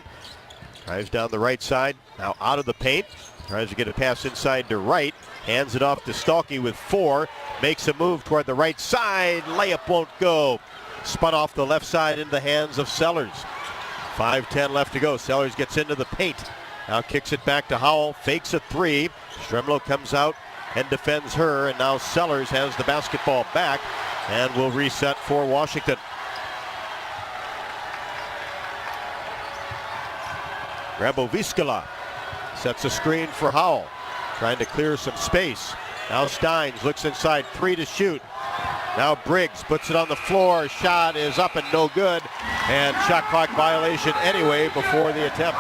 Drives down the right side. Now out of the paint. Tries to get a pass inside to Wright. Hands it off to Stalky with 4. Makes a move toward the right side. Layup won't go. Spun off the left side into the hands of Sellers. 5:10 left to go. Sellers gets into the paint. Now kicks it back to Howell. Fakes a 3. Stremlo comes out and defends her. And now Sellers has the basketball back and will reset for Washington. Graboviskala sets a screen for Howell, trying to clear some space. Now Steins looks inside, 3 to shoot. Now Briggs puts it on the floor. Shot is up and no good. And shot clock violation anyway before the attempt.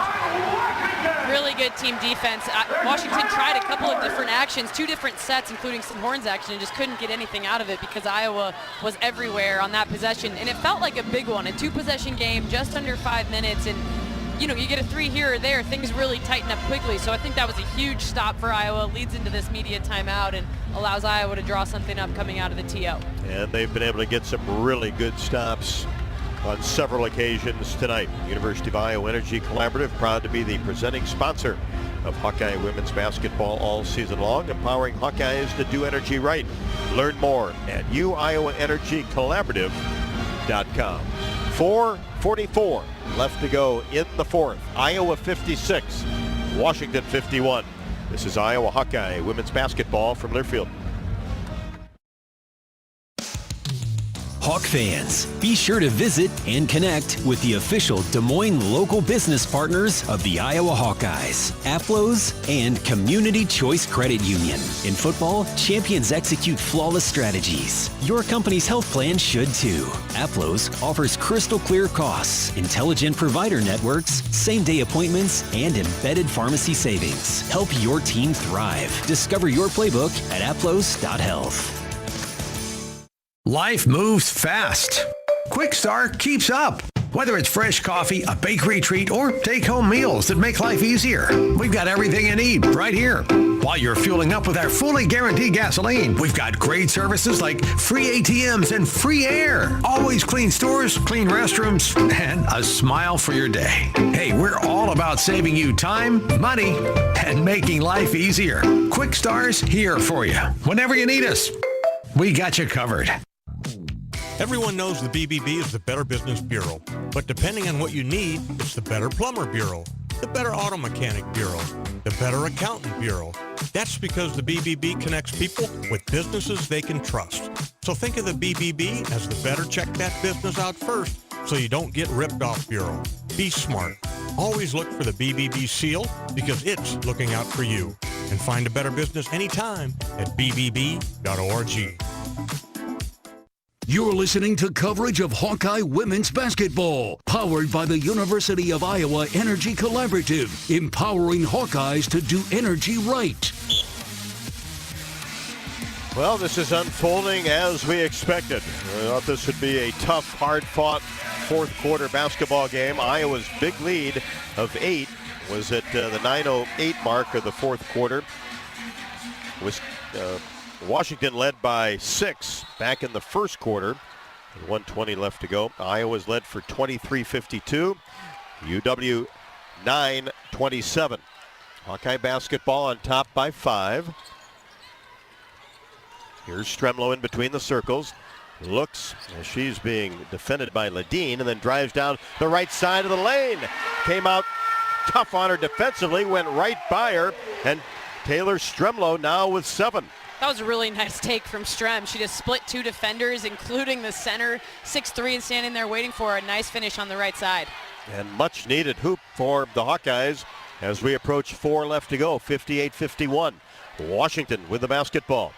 Really good team defense. Washington tried a couple of different actions, 2 different sets, including some horns action, and just couldn't get anything out of it because Iowa was everywhere on that possession. And it felt like a big one, a 2-possession game, just under 5 minutes. And you know, you get a 3 here or there, things really tighten up quickly. So I think that was a huge stop for Iowa, leads into this media timeout and allows Iowa to draw something up coming out of the TO. And they've been able to get some really good stops on several occasions tonight. University of Iowa Energy Collaborative, proud to be the presenting sponsor of Hawkeye women's basketball all season long, empowering Hawkeyes to do energy right. Learn more at uiowaenergycollaborative.com. 4:44 left to go in the fourth. Iowa 56, Washington 51. This is Iowa Hawkeye women's basketball from Learfield. Hawk fans, be sure to visit and connect with the official Des Moines local business partners of the Iowa Hawkeyes, AFLOS, and Community Choice Credit Union. In football, champions execute flawless strategies. Your company's health plan should too. AFLOS offers crystal clear costs, intelligent provider networks, same-day appointments, and embedded pharmacy savings. Help your team thrive. Discover your playbook at aflos.health. Life moves fast. Quick Start keeps up. Whether it's fresh coffee, a bakery treat, or take-home meals that make life easier, we've got everything you need right here. While you're fueling up with our fully guaranteed gasoline, we've got great services like free ATMs and free air. Always clean stores, clean restrooms, and a smile for your day. Hey, we're all about saving you time, money, and making life easier. Quick Star's here for you. Whenever you need us, we got you covered. Everyone knows the BBB is the Better Business Bureau, but depending on what you need, it's the Better Plumber Bureau, the Better Auto Mechanic Bureau, the Better Accountant Bureau. That's because the BBB connects people with businesses they can trust. So think of the BBB as the better check that business out first so you don't get ripped off bureau. Be smart. Always look for the BBB seal because it's looking out for you. And find a better business anytime at bbb.org. You're listening to coverage of Hawkeye women's basketball, powered by the University of Iowa Energy Collaborative, empowering Hawkeyes to do energy right. Well, this is unfolding as we expected. I thought this would be a tough, hard-fought fourth quarter basketball game. Iowa's big lead of 8 was at the 9:08 mark of the fourth quarter. Washington led by 6 back in the first quarter. 1:20 left to go. Iowa's led for 23-52. UW 9-27. Hawkeye basketball on top by 5. Here's Stremlo in between the circles. Looks as she's being defended by Ledeen and then drives down the right side of the lane. Came out tough on her defensively, went right by her, and Taylor Stremlo now with 7. That was a really nice take from Strem. She just split 2 defenders, including the center, 6'3", and standing there waiting for a nice finish on the right side. And much needed hoop for the Hawkeyes as we approach 4 left to go, 58-51. Washington with the basketball.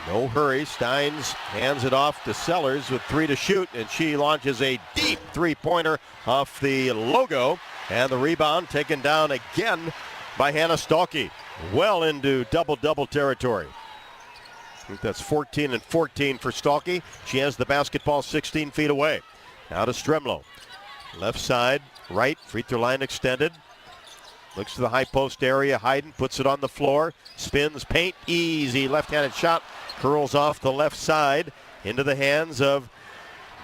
No hurry. Steins hands it off to Sellers with 3 to shoot, and she launches a deep three-pointer off the logo, and the rebound taken down again by Hannah Stalkey. Well into double-double territory. I think that's 14 and 14 for Stalkey. She has the basketball 16 feet away. Now to Stremlo. Left side, right, free throw line extended. Looks to the high post area. Hayden puts it on the floor. Spins, paint, easy left-handed shot. Curls off the left side into the hands of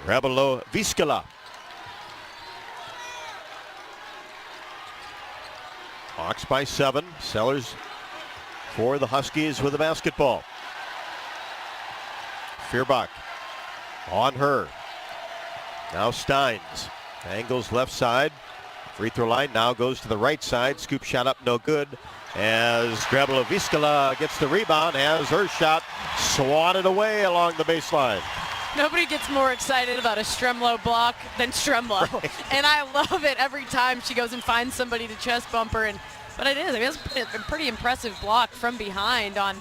Rabeloviskala. Hawks by 7. Sellers for the Huskies with the basketball. Feuerbach on her. Now Steins. Angles left side. Free throw line now goes to the right side. Scoop shot up, no good. As Rabeloviskala gets the rebound, has her shot swatted away along the baseline. Nobody gets more excited about a Stremlo block than Stremlo. Right. And I love it every time she goes and finds somebody to chest bump her. But it is. I mean, it's a pretty impressive block from behind on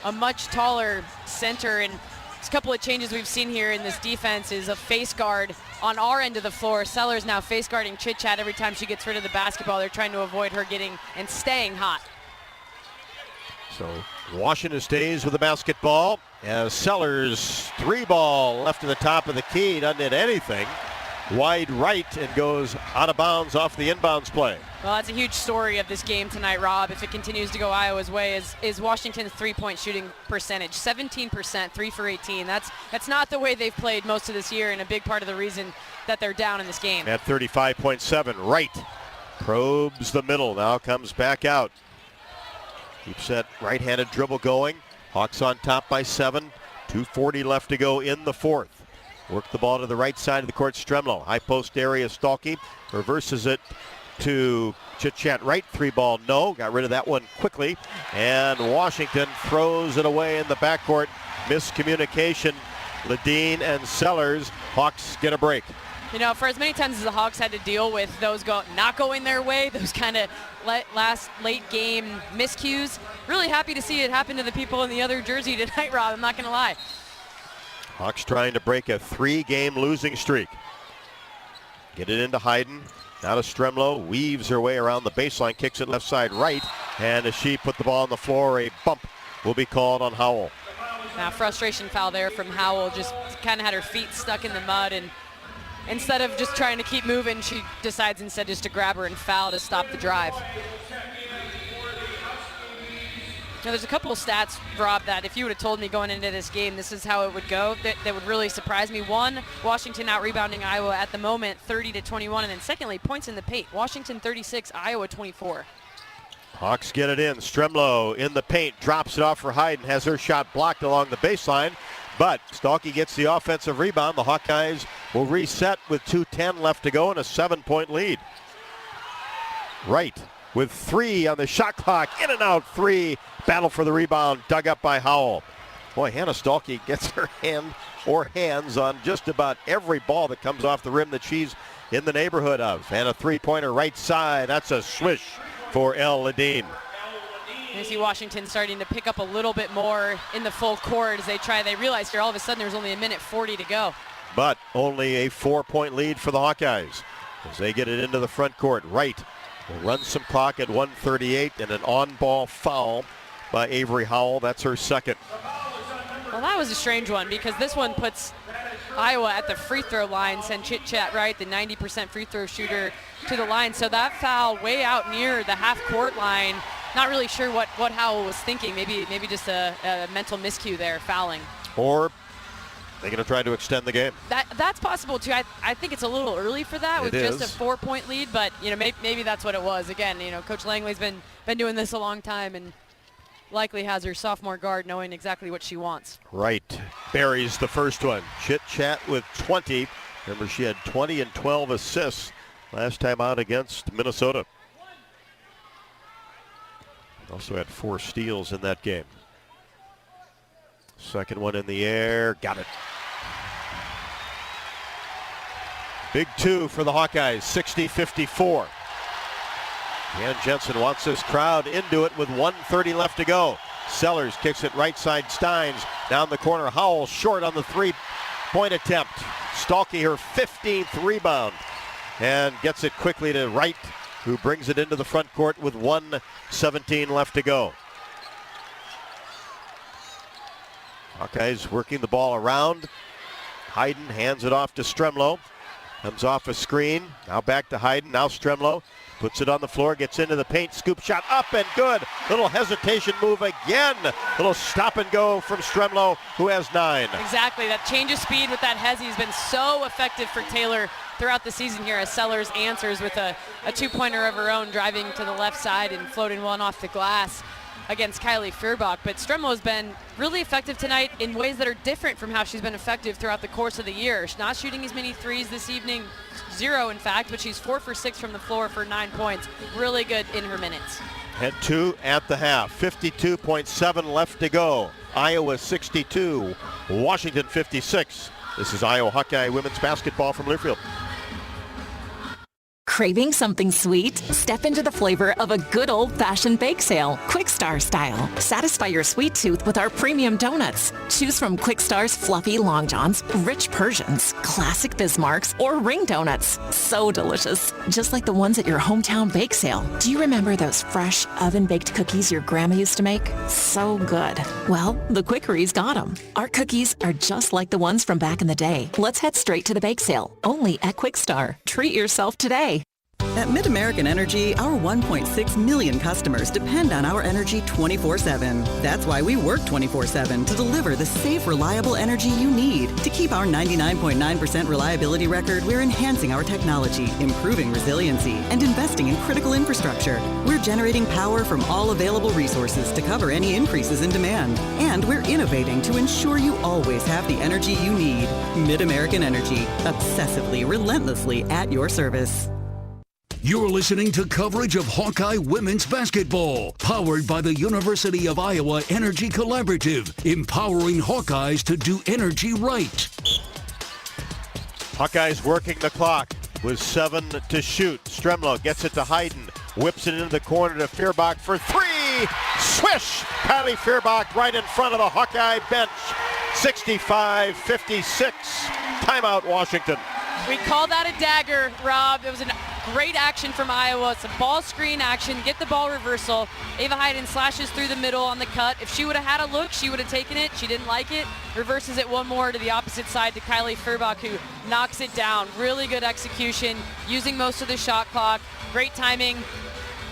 a much taller center. And a couple of changes we've seen here in this defense is a face guard on our end of the floor. Sellers now face guarding Chit Chat every time she gets rid of the basketball. They're trying to avoid her getting and staying hot. So Washington stays with the basketball as Sellers 3-ball left to the top of the key. Doesn't hit anything. Wide right and goes out of bounds off the inbounds play. Well, that's a huge story of this game tonight, Rob. If it continues to go Iowa's way, is Washington's three-point shooting percentage. 17%, 3 for 18. That's not the way they've played most of this year, and a big part of the reason that they're down in this game. At 35.7, right. Probes the middle, now comes back out. Keeps that right-handed dribble going. Hawks on top by 7. 2:40 left to go in the fourth. Work the ball to the right side of the court. Stremlo, high post area. Stalkey reverses it to Chit Chat right. 3-ball, no. Got rid of that one quickly. And Washington throws it away in the backcourt. Miscommunication. Ledeen and Sellers. Hawks get a break. You know, for as many times as the Hawks had to deal with those not going their way, those kind of late game miscues, really happy to see it happen to the people in the other jersey tonight, Rob. I'm not going to lie. Hawks trying to break a 3-game losing streak. Get it into Hayden. Now to Stremlo. Weaves her way around the baseline. Kicks it left side right. And as she put the ball on the floor, a bump will be called on Howell. Now, frustration foul there from Howell. Just kind of had her feet stuck in the mud, and instead of just trying to keep moving, she decides instead just to grab her and foul to stop the drive. Now, there's a couple of stats, Rob, that if you would have told me going into this game this is how it would go, that would really surprise me. One, Washington out-rebounding Iowa at the moment 30-21, and then secondly, points in the paint. Washington 36, Iowa 24. Hawks get it in. Stremlo in the paint, drops it off for Hayden, has her shot blocked along the baseline, but Stalky gets the offensive rebound. The Hawkeyes will reset with 2:10 left to go and a 7-point lead. Right with 3 on the shot clock, in and out 3. Battle for the rebound, dug up by Howell. Boy, Hannah Stalky gets her hand or hands on just about every ball that comes off the rim that she's in the neighborhood of. And a three-pointer right side. That's a swish for El Ladine. I see Washington starting to pick up a little bit more in the full court as they realize here all of a sudden there's only 1:40 to go. But only a 4-point lead for the Hawkeyes as they get it into the front court. Wright will run some clock at 1:38 and an on-ball foul by Avery Howell. That's her second. Well, that was a strange one because this one puts Iowa at the free throw line, send Chit-Chat Wright, the 90% free throw shooter, to the line. So that foul way out near the half-court line, not really sure what Howell was thinking. Maybe just a mental miscue there, fouling. Or they're going to try to extend the game. That's possible too. I think it's a little early for that with just a 4-point lead, but maybe that's what it was. Again, Coach Langley's been doing this a long time and likely has her sophomore guard knowing exactly what she wants. Right, buries the first one. Chit-Chat with 20. Remember, she had 20 and 12 assists last time out against Minnesota. Also had 4 steals in that game. Second one in the air, got it. Big 2 for the Hawkeyes, 60-54. Jan Jensen wants this crowd into it with 1:30 left to go. Sellers kicks it right side, Steins. Down the corner, Howell short on the 3-point attempt. Stalky her 15th rebound and gets it quickly to Wright, who brings it into the front court with 1:17 left to go. Hawkeyes working the ball around. Hayden hands it off to Stremlo. Comes off a screen. Now back to Hayden. Now Stremlo puts it on the floor, gets into the paint, scoop shot up and good. Little hesitation move again. Little stop and go from Stremlo, who has 9. Exactly. That change of speed with that hezzy has been so effective for Taylor throughout the season here as Sellers answers with a 2-pointer of her own, driving to the left side and floating one off the glass against Kylie Feuerbach. But Stremlo has been really effective tonight in ways that are different from how she's been effective throughout the course of the year. She's not shooting as many threes this evening, 0 in fact, but she's 4 for 6 from the floor for 9 points. Really good in her minutes. Had 2 at the half, 52.7 left to go. Iowa 62, Washington 56. This is Iowa Hawkeye women's basketball from Learfield. Craving something sweet? Step into the flavor of a good old-fashioned bake sale, Quick Star style. Satisfy your sweet tooth with our premium donuts. Choose from Quick Star's fluffy Long Johns, rich Persians, classic Bismarcks, or ring donuts. So delicious, just like the ones at your hometown bake sale. Do you remember those fresh oven-baked cookies your grandma used to make? So good. Well, the Quickery's got them. Our cookies are just like the ones from back in the day. Let's head straight to the bake sale, only at Quick Star. Treat yourself today. At MidAmerican Energy, our 1.6 million customers depend on our energy 24/7. That's why we work 24/7 to deliver the safe, reliable energy you need. To keep our 99.9% reliability record, we're enhancing our technology, improving resiliency, and investing in critical infrastructure. We're generating power from all available resources to cover any increases in demand. And we're innovating to ensure you always have the energy you need. MidAmerican Energy, obsessively, relentlessly at your service. You're listening to coverage of Hawkeye women's basketball, powered by the University of Iowa Energy Collaborative, empowering Hawkeyes to do energy right. Hawkeyes working the clock with 7 to shoot. Stremlo gets it to Hayden, whips it into the corner to Feuerbach for 3. Swish! Kylie Feuerbach right in front of the Hawkeye bench. 65-56. Timeout, Washington. We call that a dagger, Rob. It was great action from Iowa. Some ball screen action, get the ball reversal. Ava Hayden slashes through the middle on the cut. If she would have had a look, she would have taken it. She didn't like it. Reverses it one more to the opposite side to Kylie Furbach, who knocks it down. Really good execution, using most of the shot clock. Great timing,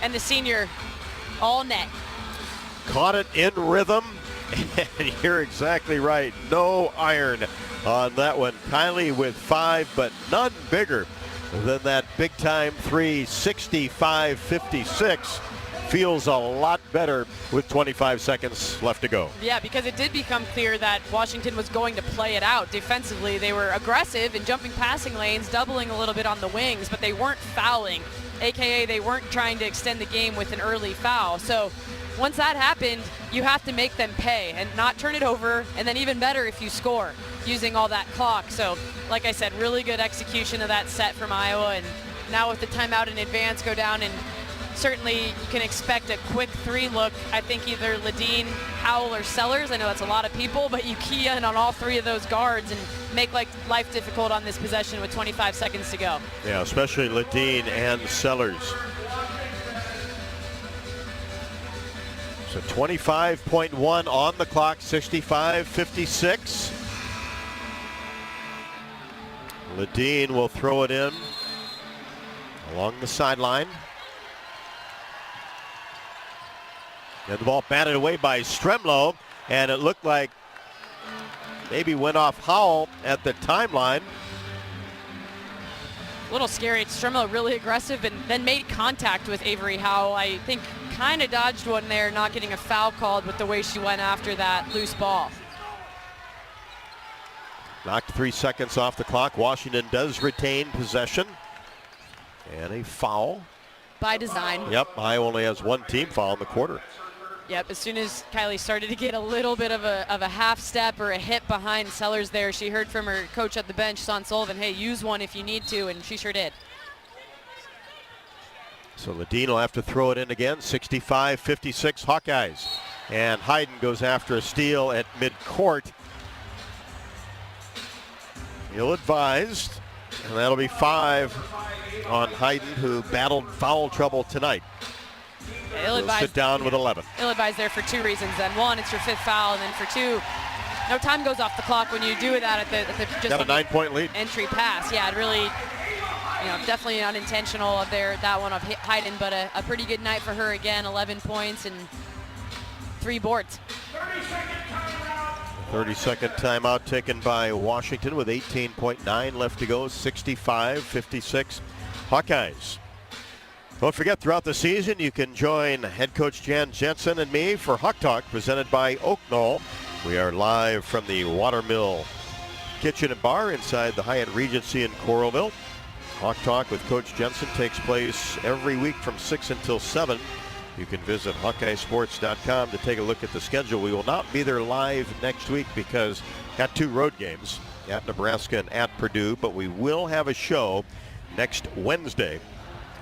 and the senior all net. Caught it in rhythm, and you're exactly right. No iron on that one. Kylie with 5, but none bigger than that big-time 3, 65-56. Feels a lot better with 25 seconds left to go. Yeah, because it did become clear that Washington was going to play it out defensively. They were aggressive in jumping passing lanes, doubling a little bit on the wings, but they weren't fouling, aka they weren't trying to extend the game with an early foul. So once that happened, you have to make them pay and not turn it over, and then even better if you score using all that clock. So like I said, really good execution of that set from Iowa, and now with the timeout in advance, go down, and certainly you can expect a quick 3 look. I think either Ledeen, Howell, or Sellers. I know that's a lot of people, but you key in on all 3 of those guards and make life difficult on this possession with 25 seconds to go. Yeah, especially Ledeen and Sellers. So 25.1 on the clock, 65-56. Ledeen will throw it in along the sideline. And the ball batted away by Stremlo, and it looked like maybe went off Howell at the timeline. A little scary. Stremlo really aggressive and then made contact with Avery Howell. I think kind of dodged one there, not getting a foul called with the way she went after that loose ball. Knocked 3 seconds off the clock. Washington does retain possession. And a foul. By design. Yep, Iowa only has 1 team foul in the quarter. Yep, as soon as Kylie started to get a little bit of a half step or a hit behind Sellers there, she heard from her coach at the bench, Son Sullivan, hey, use one if you need to, and she sure did. So Ledeen will have to throw it in again, 65-56 Hawkeyes. And Hayden goes after a steal at midcourt. Ill-advised, and that'll be 5 on Hayden, who battled foul trouble tonight. He'll sit down with 11. Ill-advised there for 2 reasons. Then 1, it's your 5th foul, and then for 2, no time goes off the clock when you do that at the just got a 9-point lead. Entry pass. Yeah, it really, definitely unintentional of that one of Hayden, but a pretty good night for her again. 11 points and 3 boards. 30-second timeout taken by Washington with 18.9 left to go. 65-56 Hawkeyes. Don't forget, throughout the season, you can join head coach Jan Jensen and me for Hawk Talk, presented by Oak Knoll. We are live from the Watermill Kitchen and Bar inside the Hyatt Regency in Coralville. Hawk Talk with Coach Jensen takes place every week from 6 until 7. You can visit HawkeyeSports.com to take a look at the schedule. We will not be there live next week because got 2 road games at Nebraska and at Purdue, but we will have a show next Wednesday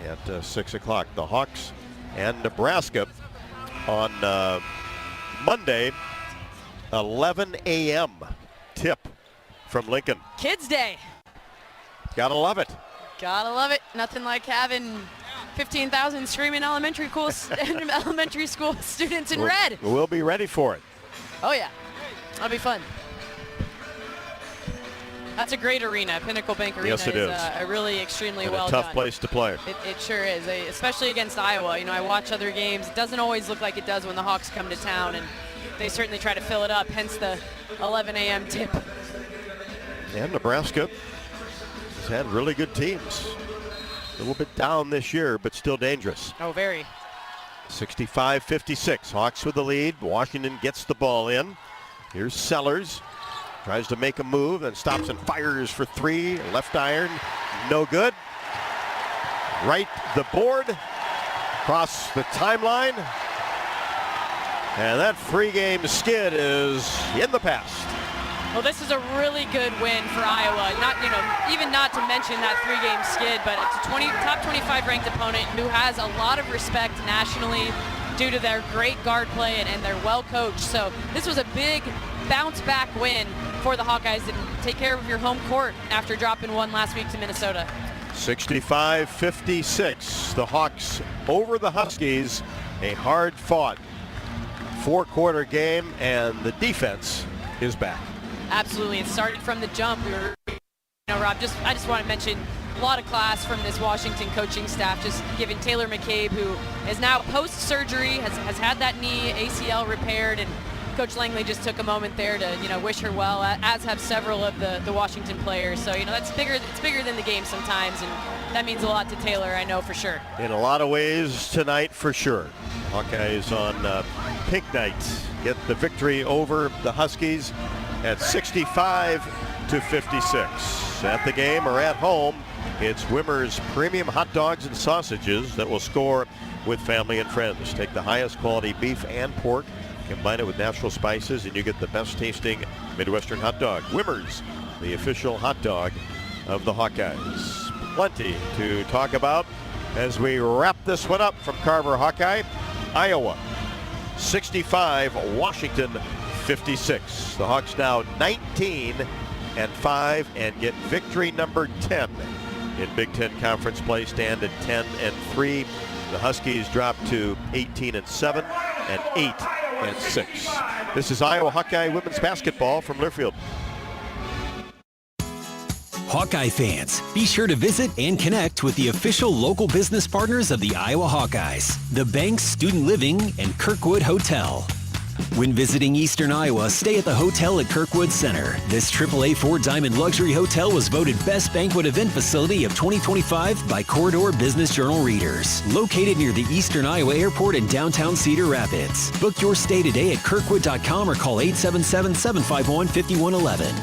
at 6 o'clock. The Hawks and Nebraska on Monday, 11 a.m. tip from Lincoln. Kids Day. Gotta love it. Gotta love it. Nothing like having 15,000 screaming elementary school students in red. We'll be ready for it. Oh yeah, that'll be fun. That's a great arena. Pinnacle Bank Arena yes, it is a really extremely well a tough done. place to play. It sure is, especially against Iowa. I watch other games. It doesn't always look like it does when the Hawks come to town, and they certainly try to fill it up, hence the 11 a.m. tip. And Nebraska has had really good teams. A little bit down this year, but still dangerous. Oh, very. 65-56. Hawks with the lead. Washington gets the ball in. Here's Sellers. Tries to make a move and stops and fires for 3. Left iron, no good. Right the board. Across the timeline. And that Pregame skid is in the past. Well, this is a really good win for Iowa. Even not to mention that 3-game skid, but it's a top 25 ranked opponent who has a lot of respect nationally due to their great guard play and they're well coached. So this was a big bounce back win for the Hawkeyes to take care of your home court after dropping 1 last week to Minnesota. 65-56. The Hawks over the Huskies. A hard-fought four-quarter game, and the defense is back. Absolutely. It started from the jump. Rob, I just want to mention a lot of class from this Washington coaching staff, just giving Taylor McCabe, who is now post-surgery, has had that knee ACL repaired, and Coach Langley just took a moment there to, wish her well, as have several of the Washington players. So, that's bigger. It's bigger than the game sometimes, and that means a lot to Taylor, I know for sure. In a lot of ways tonight, for sure. Hawkeyes on pink night get the victory over the Huskies at 65-56. At the game or at home, it's Wimmer's premium hot dogs and sausages that will score with family and friends. Take the highest quality beef and pork, combine it with natural spices, and you get the best tasting Midwestern hot dog. Wimmer's, the official hot dog of the Hawkeyes. Plenty to talk about as we wrap this one up from Carver Hawkeye. Iowa 65, Washington 56. The Hawks now 19-5 and get victory number 10 in Big Ten Conference play, stand at 10-3. The Huskies drop to 18-7 and 8-6. This is Iowa Hawkeye women's basketball from Learfield. Hawkeye fans, be sure to visit and connect with the official local business partners of the Iowa Hawkeyes, the Banks Student Living and Kirkwood Hotel. When visiting Eastern Iowa, stay at the hotel at Kirkwood Center. This AAA 4-Diamond Luxury Hotel was voted Best Banquet Event Facility of 2025 by Corridor Business Journal readers. Located near the Eastern Iowa Airport in downtown Cedar Rapids. Book your stay today at kirkwood.com or call 877-751-5111.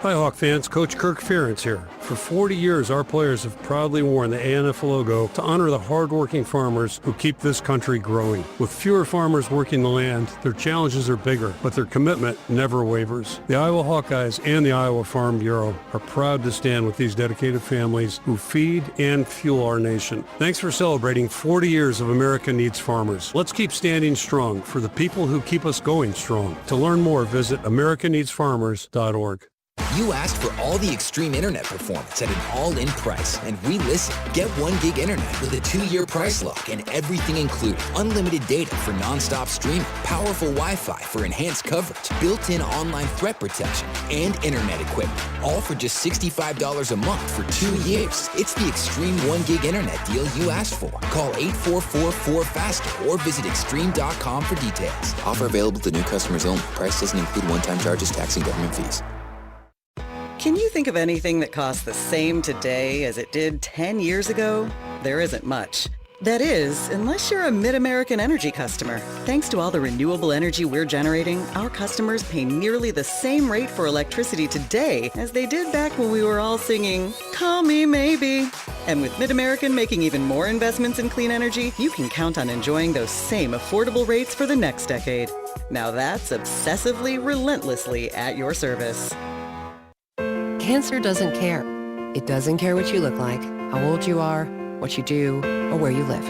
Hi Hawk fans, Coach Kirk Ferentz here. For 40 years, our players have proudly worn the ANF logo to honor the hardworking farmers who keep this country growing. With fewer farmers working the land, their challenges are bigger, but their commitment never wavers. The Iowa Hawkeyes and the Iowa Farm Bureau are proud to stand with these dedicated families who feed and fuel our nation. Thanks for celebrating 40 years of America Needs Farmers. Let's keep standing strong for the people who keep us going strong. To learn more, visit americaneedsfarmers.org. You asked for all the extreme internet performance at an all-in price, and we listened. Get 1 gig internet with a 2-year price lock and everything included. Unlimited data for non-stop streaming, powerful Wi-Fi for enhanced coverage, built-in online threat protection, and internet equipment. All for just $65 a month for 2 years. It's the extreme 1 gig internet deal you asked for. Call 844-4FASTER or visit extreme.com for details. Offer available to new customers only. Price doesn't include one-time charges, tax, and government fees. Can you think of anything that costs the same today as it did 10 years ago? There isn't much. That is, unless you're a Mid-American Energy customer. Thanks to all the renewable energy we're generating, our customers pay nearly the same rate for electricity today as they did back when we were all singing, "Call Me Maybe." And with Mid-American making even more investments in clean energy, you can count on enjoying those same affordable rates for the next decade. Now that's obsessively, relentlessly at your service. Cancer doesn't care. It doesn't care what you look like, how old you are, what you do, or where you live.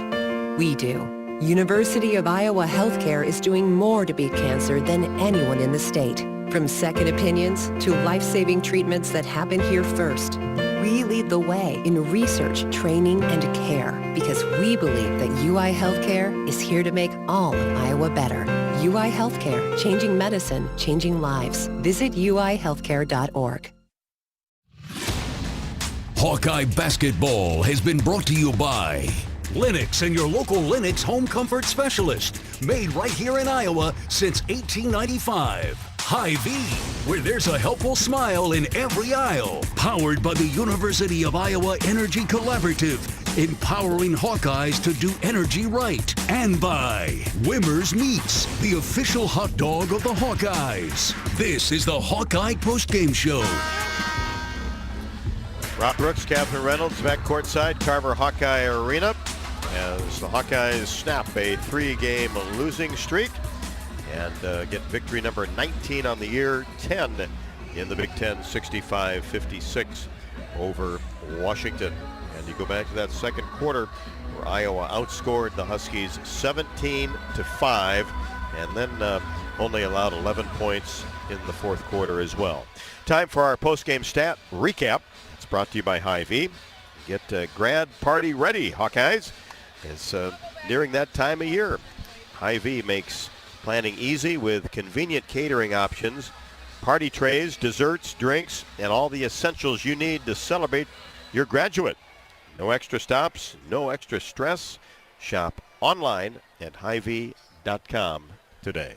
We do. University of Iowa Healthcare is doing more to beat cancer than anyone in the state. From second opinions to life-saving treatments that happen here first. We lead the way in research, training, and care because we believe that UI Healthcare is here to make all of Iowa better. UI Healthcare, changing medicine, changing lives. Visit uihealthcare.org. Hawkeye Basketball has been brought to you by Lennox and your local Lennox home comfort specialist. Made right here in Iowa since 1895. Hy-Vee, where there's a helpful smile in every aisle. Powered by the University of Iowa Energy Collaborative, empowering Hawkeyes to do energy right. And by Wimmer's Meats, the official hot dog of the Hawkeyes. This is the Hawkeye Postgame Show. Rob Brooks, Catherine Reynolds back courtside, Carver Hawkeye Arena, as the Hawkeyes snap a 3-game losing streak and get victory number 19 on the year, 10 in the Big Ten, 65-56 over Washington. And you go back to that second quarter where Iowa outscored the Huskies 17-5 and then only allowed 11 points in the fourth quarter as well. Time for our post-game stat recap. brought to you by Hy-Vee. Get grad party ready, Hawkeyes. It's nearing that time of year. Hy-Vee makes planning easy with convenient catering options, party trays, desserts, drinks, and all the essentials you need to celebrate your graduate. No extra stops, no extra stress. Shop online at Hy-Vee.com today.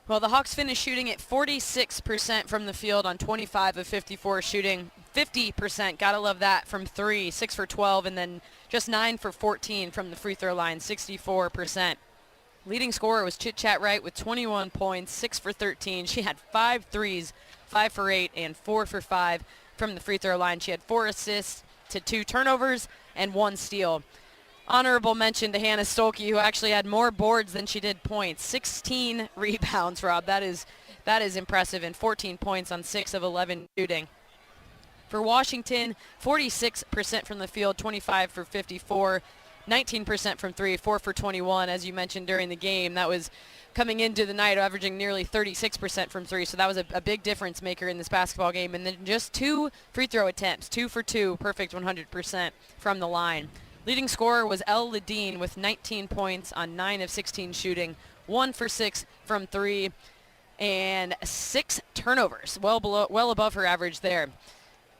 Well, the Hawks finished shooting at 46% from the field on 25 of 54 shooting. 50%, gotta love that, from 3, 6 for 12, and then just 9 for 14 from the free throw line, 64%. Leading scorer was Chit Chat Wright with 21 points, 6 for 13. She had 5 threes, 5 for 8, and 4 for 5 from the free throw line. She had 4 assists to 2 turnovers and 1 steal. Honorable mention to Hannah Stolke, who actually had more boards than she did points. 16 rebounds, Rob. That is impressive, and 14 points on 6 of 11 shooting. For Washington, 46% from the field, 25 for 54, 19% from 3, 4 for 21, as you mentioned during the game. That was coming into the night averaging nearly 36% from 3, so that was a big difference maker in this basketball game. And then just 2 free throw attempts, 2 for 2, perfect 100% from the line. Leading scorer was Elle Ledeen with 19 points on 9 of 16 shooting, 1 for 6 from 3, and 6 turnovers, well above her average there.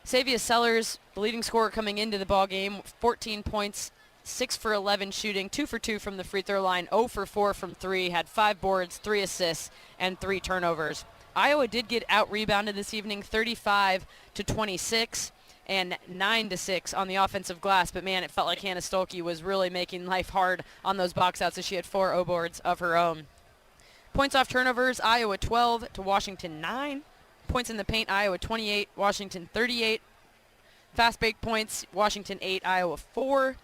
Savia Sellers, the leading scorer coming into the ball game, 14 points, 6 for 11 shooting, 2 for 2 from the free throw line, 0 for 4 from 3, had 5 boards, 3 assists, and 3 turnovers. Iowa did get out-rebounded this evening, 35-26. And 9-6 on the offensive glass. But, man, it felt like Hannah Stolke was really making life hard on those box outs as she had 4 O-boards of her own. Points off turnovers, Iowa 12 to Washington 9. Points in the paint, Iowa 28, Washington 38. Fast break points, Washington 8, Iowa 4.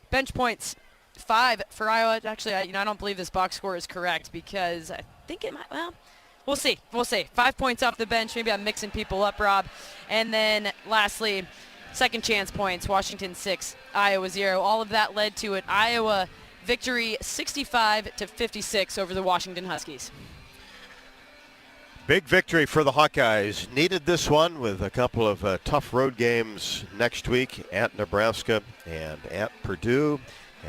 Bench points, 5 for Iowa. Actually, I don't believe this box score is correct because I think it might, well, we'll see. 5 points off the bench. Maybe I'm mixing people up, Rob. And then lastly, second chance points, Washington 6, Iowa 0. All of that led to an Iowa victory 65-56 over the Washington Huskies. Big victory for the Hawkeyes. Needed this one with a couple of tough road games next week at Nebraska and at Purdue.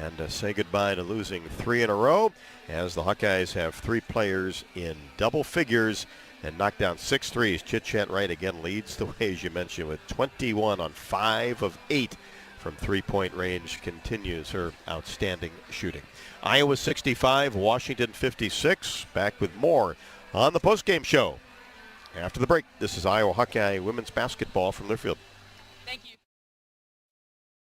And say goodbye to losing 3 in a row as the Hawkeyes have 3 players in double figures and knocked down 6 threes. Chit Chat Wright again leads the way, as you mentioned, with 21 on 5 of 8 from three-point range. Continues her outstanding shooting. Iowa 65, Washington 56. Back with more on the postgame show. After the break, this is Iowa Hawkeye women's basketball from their field. Thank you.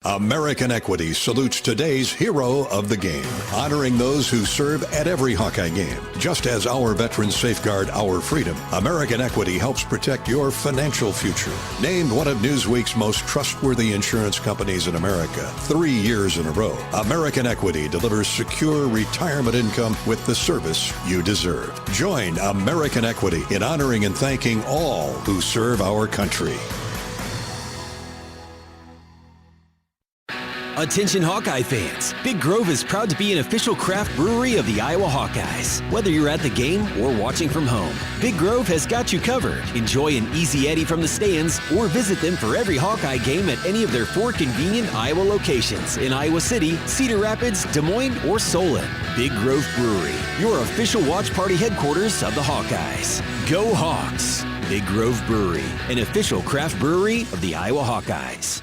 American Equity salutes today's hero of the game, honoring those who serve at every Hawkeye game. Just as our veterans safeguard our freedom, American Equity helps protect your financial future. Named one of Newsweek's most trustworthy insurance companies in America 3 years in a row, American Equity delivers secure retirement income with the service you deserve. Join American Equity in honoring and thanking all who serve our country. Attention Hawkeye fans, Big Grove is proud to be an official craft brewery of the Iowa Hawkeyes. Whether you're at the game or watching from home, Big Grove has got you covered. Enjoy an easy Eddie from the stands or visit them for every Hawkeye game at any of their 4 convenient Iowa locations in Iowa City, Cedar Rapids, Des Moines, or Solon. Big Grove Brewery, your official watch party headquarters of the Hawkeyes. Go Hawks! Big Grove Brewery, an official craft brewery of the Iowa Hawkeyes.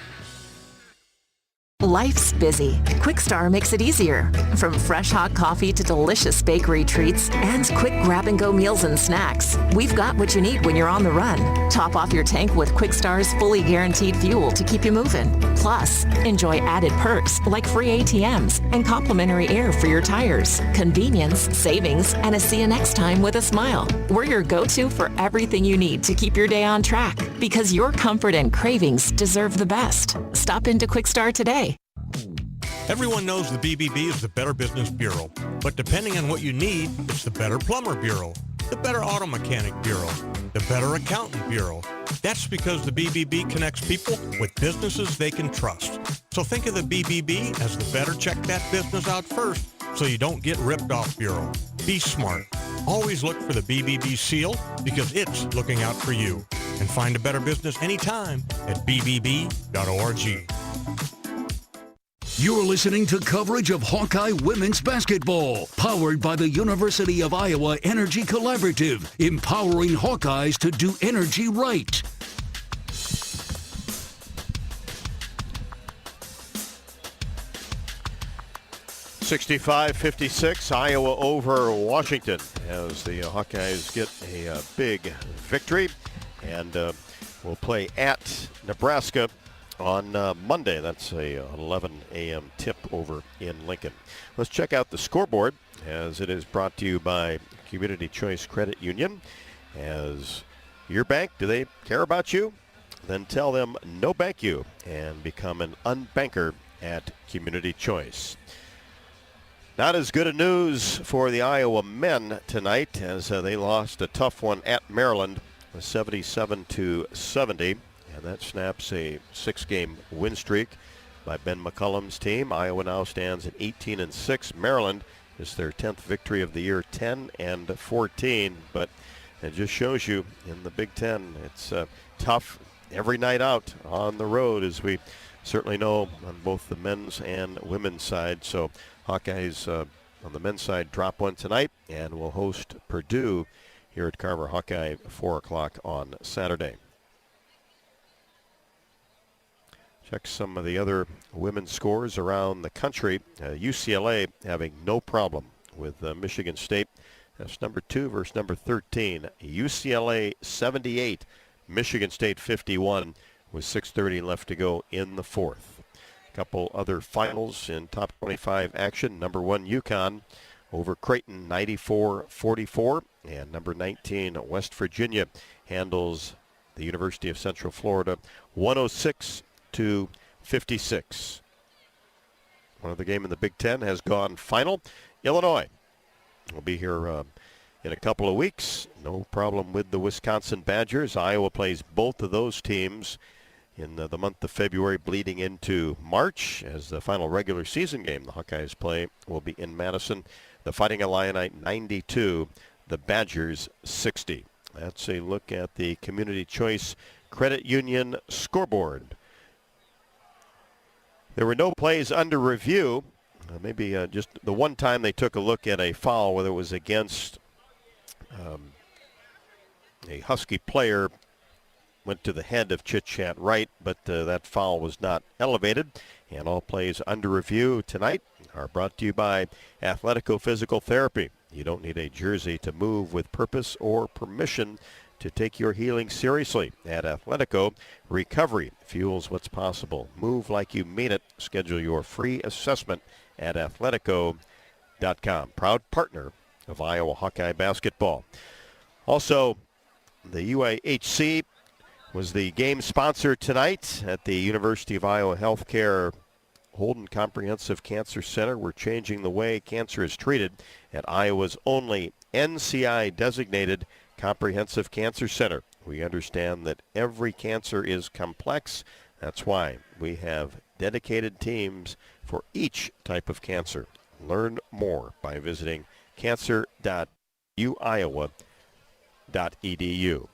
Life's busy. Quickstar makes it easier. From fresh hot coffee to delicious bakery treats and quick grab-and-go meals and snacks, we've got what you need when you're on the run. Top off your tank with Quickstar's fully guaranteed fuel to keep you moving. Plus, enjoy added perks like free ATMs and complimentary air for your tires. Convenience, savings, and a see you next time with a smile. We're your go-to for everything you need to keep your day on track because your comfort and cravings deserve the best. Stop into Quickstar today. Everyone knows the BBB is the Better Business Bureau, but depending on what you need, it's the Better Plumber Bureau, the Better Auto Mechanic Bureau, the Better Accountant Bureau. That's because the BBB connects people with businesses they can trust. So think of the BBB as the better check that business out first so you don't get ripped off bureau. Be smart. Always look for the BBB seal because it's looking out for you. And find a better business anytime at bbb.org. You're listening to coverage of Hawkeye women's basketball, powered by the University of Iowa Energy Collaborative, empowering Hawkeyes to do energy right. (65-56), Iowa over Washington as the Hawkeyes get a big victory, and will play at Nebraska on Monday. That's a 11 a.m. tip over in Lincoln. Let's check out the scoreboard, as it is brought to you by Community Choice Credit Union. As your bank, do they care about you? Then tell them no bank you and become an unbanker at Community Choice. Not as good a news for the Iowa men tonight, as they lost a tough one at Maryland, 77-70. And that snaps a 6-game win streak by Ben McCullum's team. Iowa now stands at 18-6. Maryland is their 10th victory of the year, 10-14. But it just shows you in the Big Ten, it's tough every night out on the road, as we certainly know on both the men's and women's side. So Hawkeyes on the men's side drop one tonight and will host Purdue here at Carver Hawkeye 4 o'clock on Saturday. Check some of the other women's scores around the country. UCLA having no problem with Michigan State. That's number 2 versus number 13. UCLA 78, Michigan State 51 with 6:30 left to go in the fourth. A couple other finals in top 25 action. Number 1 UConn over Creighton 94-44. And number 19 West Virginia handles the University of Central Florida 106-56. One other game in the Big Ten has gone final. Illinois will be here in a couple of weeks. No problem with the Wisconsin Badgers. Iowa plays both of those teams in the month of February, bleeding into March, as the final regular season game the Hawkeyes play will be in Madison. The Fighting Illini 92, the Badgers 60. That's a look at the Community Choice Credit Union scoreboard. There were no plays under review. Maybe just the one time they took a look at a foul, whether it was against a Husky player, went to the head of Chit Chat Wright, but that foul was not elevated. And all plays under review tonight are brought to you by Athletico Physical Therapy. You don't need a jersey to move with purpose or permission to take your healing seriously. At Athletico, recovery fuels what's possible. Move like you mean it. Schedule your free assessment at athletico.com. Proud partner of Iowa Hawkeye basketball. Also, the UIHC was the game sponsor tonight at the University of Iowa Healthcare Holden Comprehensive Cancer Center. We're changing the way cancer is treated at Iowa's only NCI-designated Comprehensive Cancer Center. We understand that every cancer is complex. That's why we have dedicated teams for each type of cancer. Learn more by visiting cancer.uiowa.edu.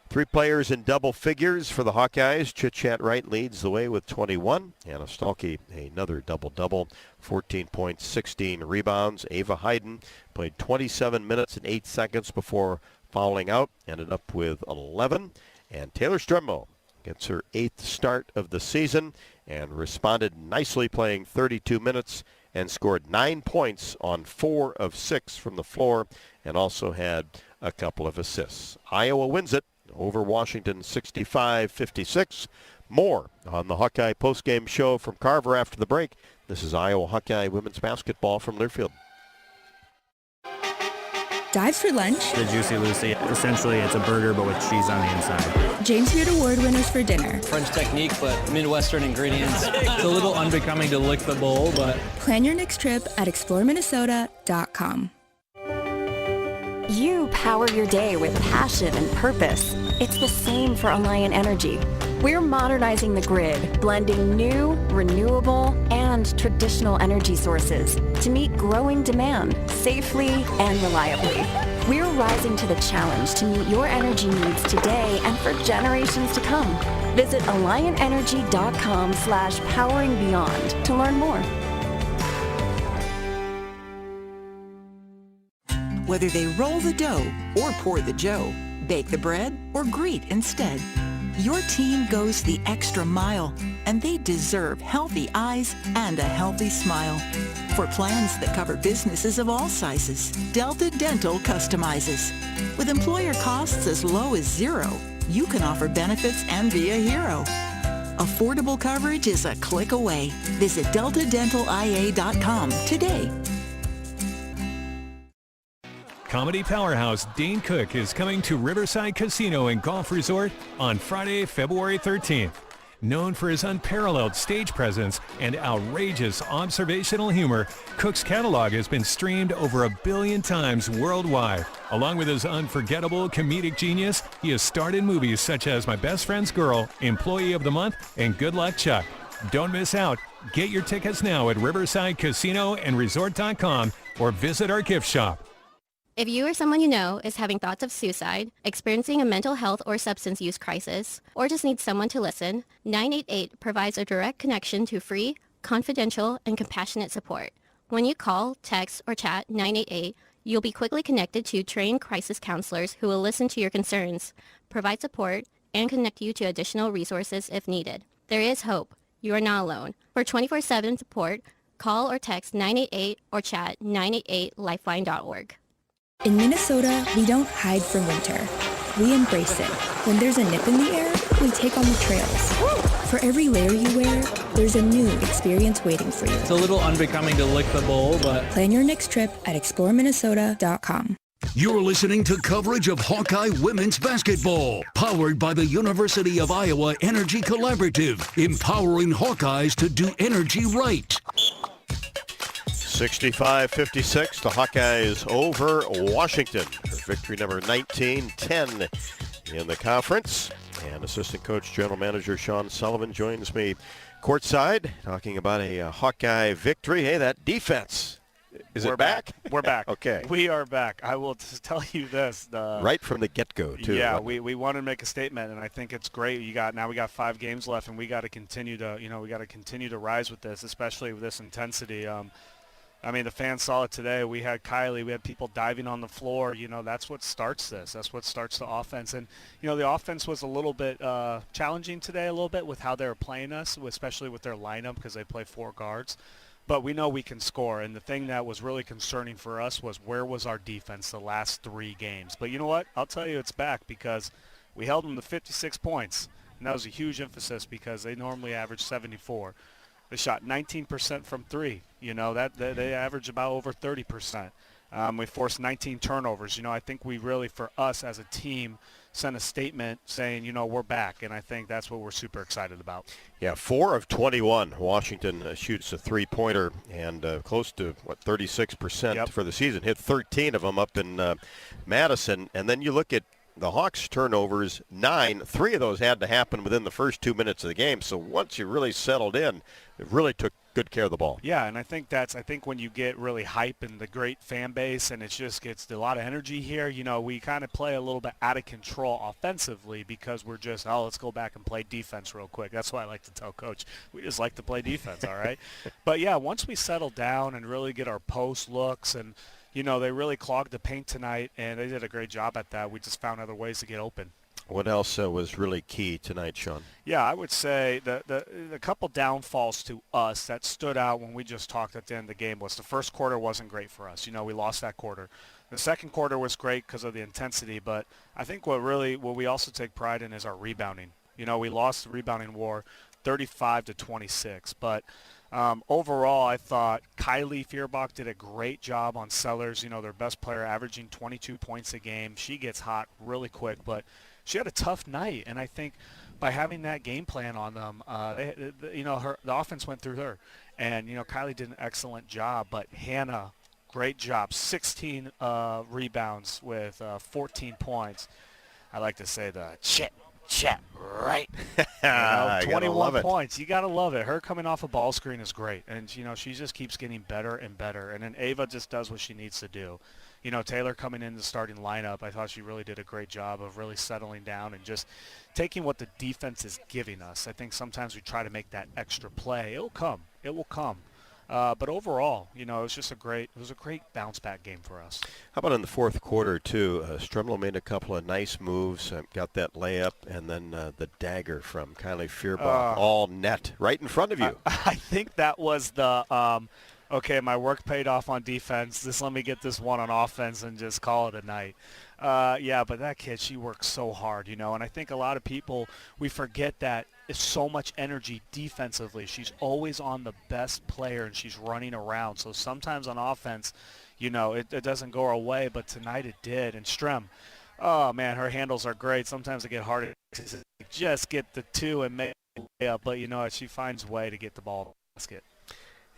3 players in double figures for the Hawkeyes. Chit Chat Wright leads the way with 21. Anna Stalke, another double-double, 14 points, 16 rebounds. Ava Hayden played 27 minutes and 8 seconds before fouling out, ended up with 11. And Taylor Stremmo gets her 8th start of the season and responded nicely, playing 32 minutes and scored 9 points on 4 of 6 from the floor, and also had a couple of assists. Iowa wins it over Washington 65-56. More on the Hawkeye postgame show from Carver after the break. This is Iowa Hawkeye women's basketball from Learfield. Dives for lunch. The Juicy Lucy. Essentially, it's a burger, but with cheese on the inside. James Beard Award winners for dinner. French technique, but Midwestern ingredients. It's a little unbecoming to lick the bowl, but... Plan your next trip at exploreminnesota.com. You power your day with passion and purpose. It's the same for Alliant Energy. We're modernizing the grid, blending new, renewable, and traditional energy sources to meet growing demand safely and reliably. We're rising to the challenge to meet your energy needs today and for generations to come. Visit AlliantEnergy.com/poweringBeyond to learn more. Whether they roll the dough or pour the joe, bake the bread or greet instead, your team goes the extra mile, and they deserve healthy eyes and a healthy smile. For plans that cover businesses of all sizes, Delta Dental customizes. With employer costs as low as $0, you can offer benefits and be a hero. Affordable coverage is a click away. Visit deltadentalia.com today. Comedy powerhouse Dane Cook is coming to Riverside Casino and Golf Resort on Friday, February 13th. Known for his unparalleled stage presence and outrageous observational humor, Cook's catalog has been streamed over 1 billion times worldwide. Along with his unforgettable comedic genius, he has starred in movies such as My Best Friend's Girl, Employee of the Month, and Good Luck Chuck. Don't miss out. Get your tickets now at riversidecasinoandresort.com or visit our gift shop. If you or someone you know is having thoughts of suicide, experiencing a mental health or substance use crisis, or just needs someone to listen, 988 provides a direct connection to free, confidential, and compassionate support. When you call, text, or chat 988, you'll be quickly connected to trained crisis counselors who will listen to your concerns, provide support, and connect you to additional resources if needed. There is hope. You are not alone. For 24/7 support, call or text 988 or chat 988lifeline.org. In Minnesota, we don't hide from winter. We embrace it. When there's a nip in the air, we take on the trails. For every layer you wear, there's a new experience waiting for you. It's a little unbecoming to lick the bowl, but... Plan your next trip at exploreminnesota.com. You're listening to coverage of Hawkeye women's basketball, powered by the University of Iowa Energy Collaborative, empowering Hawkeyes to do energy right. 65-56, the Hawkeyes over Washington for victory number 19-10 in the conference. And assistant coach, general manager Sean Sullivan joins me courtside talking about a Hawkeye victory. Hey, that defense. We're back? We're back. Okay. We are back. I will just tell you this. Right from the get-go, too. Yeah, we want to make a statement, and I think it's great. We got 5 games left, and we got to continue to rise with this, especially with this intensity. I mean, the fans saw it today. We had Kylie. We had people diving on the floor. That's what starts this. That's what starts the offense. And, the offense was a little bit challenging today, a little bit with how they were playing us, especially with their lineup because they play 4 guards. But we know we can score. And the thing that was really concerning for us was where was our defense the last 3 games. But you know what? I'll tell you it's back because we held them to 56 points. And that was a huge emphasis because they normally average 74. They shot 19% from 3. That they average about over 30%. We forced 19 turnovers. I think we really, for us as a team, sent a statement saying, we're back, and I think that's what we're super excited about. Yeah, 4 of 21. Washington shoots a three-pointer and close to, 36% for the season. Hit 13 of them up in Madison. And then you look at the Hawks' turnovers, 9. 3 of those had to happen within the first 2 minutes of the game. So once you really settled in, it really took good care of the ball. Yeah, and I think when you get really hype and the great fan base and it just gets a lot of energy here, we kind of play a little bit out of control offensively because we're just, let's go back and play defense real quick. That's why I like to tell Coach, we just like to play defense, all right? But, yeah, once we settle down and really get our post looks and, they really clogged the paint tonight, and they did a great job at that. We just found other ways to get open. What else was really key tonight, Sean? Yeah, I would say the couple downfalls to us that stood out when we just talked at the end of the game was the first quarter wasn't great for us. We lost that quarter. The second quarter was great because of the intensity, but I think what we also take pride in is our rebounding. We lost the rebounding war 35-26, but overall, I thought Kylie Fierbach did a great job on Sellers, their best player, averaging 22 points a game. She gets hot really quick, but she had a tough night, and I think by having that game plan on them, the offense went through her, and Kylie did an excellent job. But Hannah, great job, 16 rebounds with 14 points. I like to say the chat right. 21 points. You got to love it. Her coming off a ball screen is great. And, she just keeps getting better and better. And then Ava just does what she needs to do. Taylor coming in the starting lineup, I thought she really did a great job of really settling down and just taking what the defense is giving us. I think sometimes we try to make that extra play. It will come. It will come. But overall, it was just a great bounce-back game for us. How about in the fourth quarter, too? Stremlo made a couple of nice moves, got that layup, and then the dagger from Kylie Feuerbach, all net, right in front of you. I think that was the okay, my work paid off on defense. Just let me get this one on offense and just call it a night. Yeah, but that kid, she works so hard, and I think a lot of people, we forget that it's so much energy defensively. She's always on the best player, and she's running around. So sometimes on offense, it doesn't go our way, but tonight it did. And Strem, oh, man, her handles are great. Sometimes it get harder to just get the two and make it up. But, she finds a way to get the ball to the basket.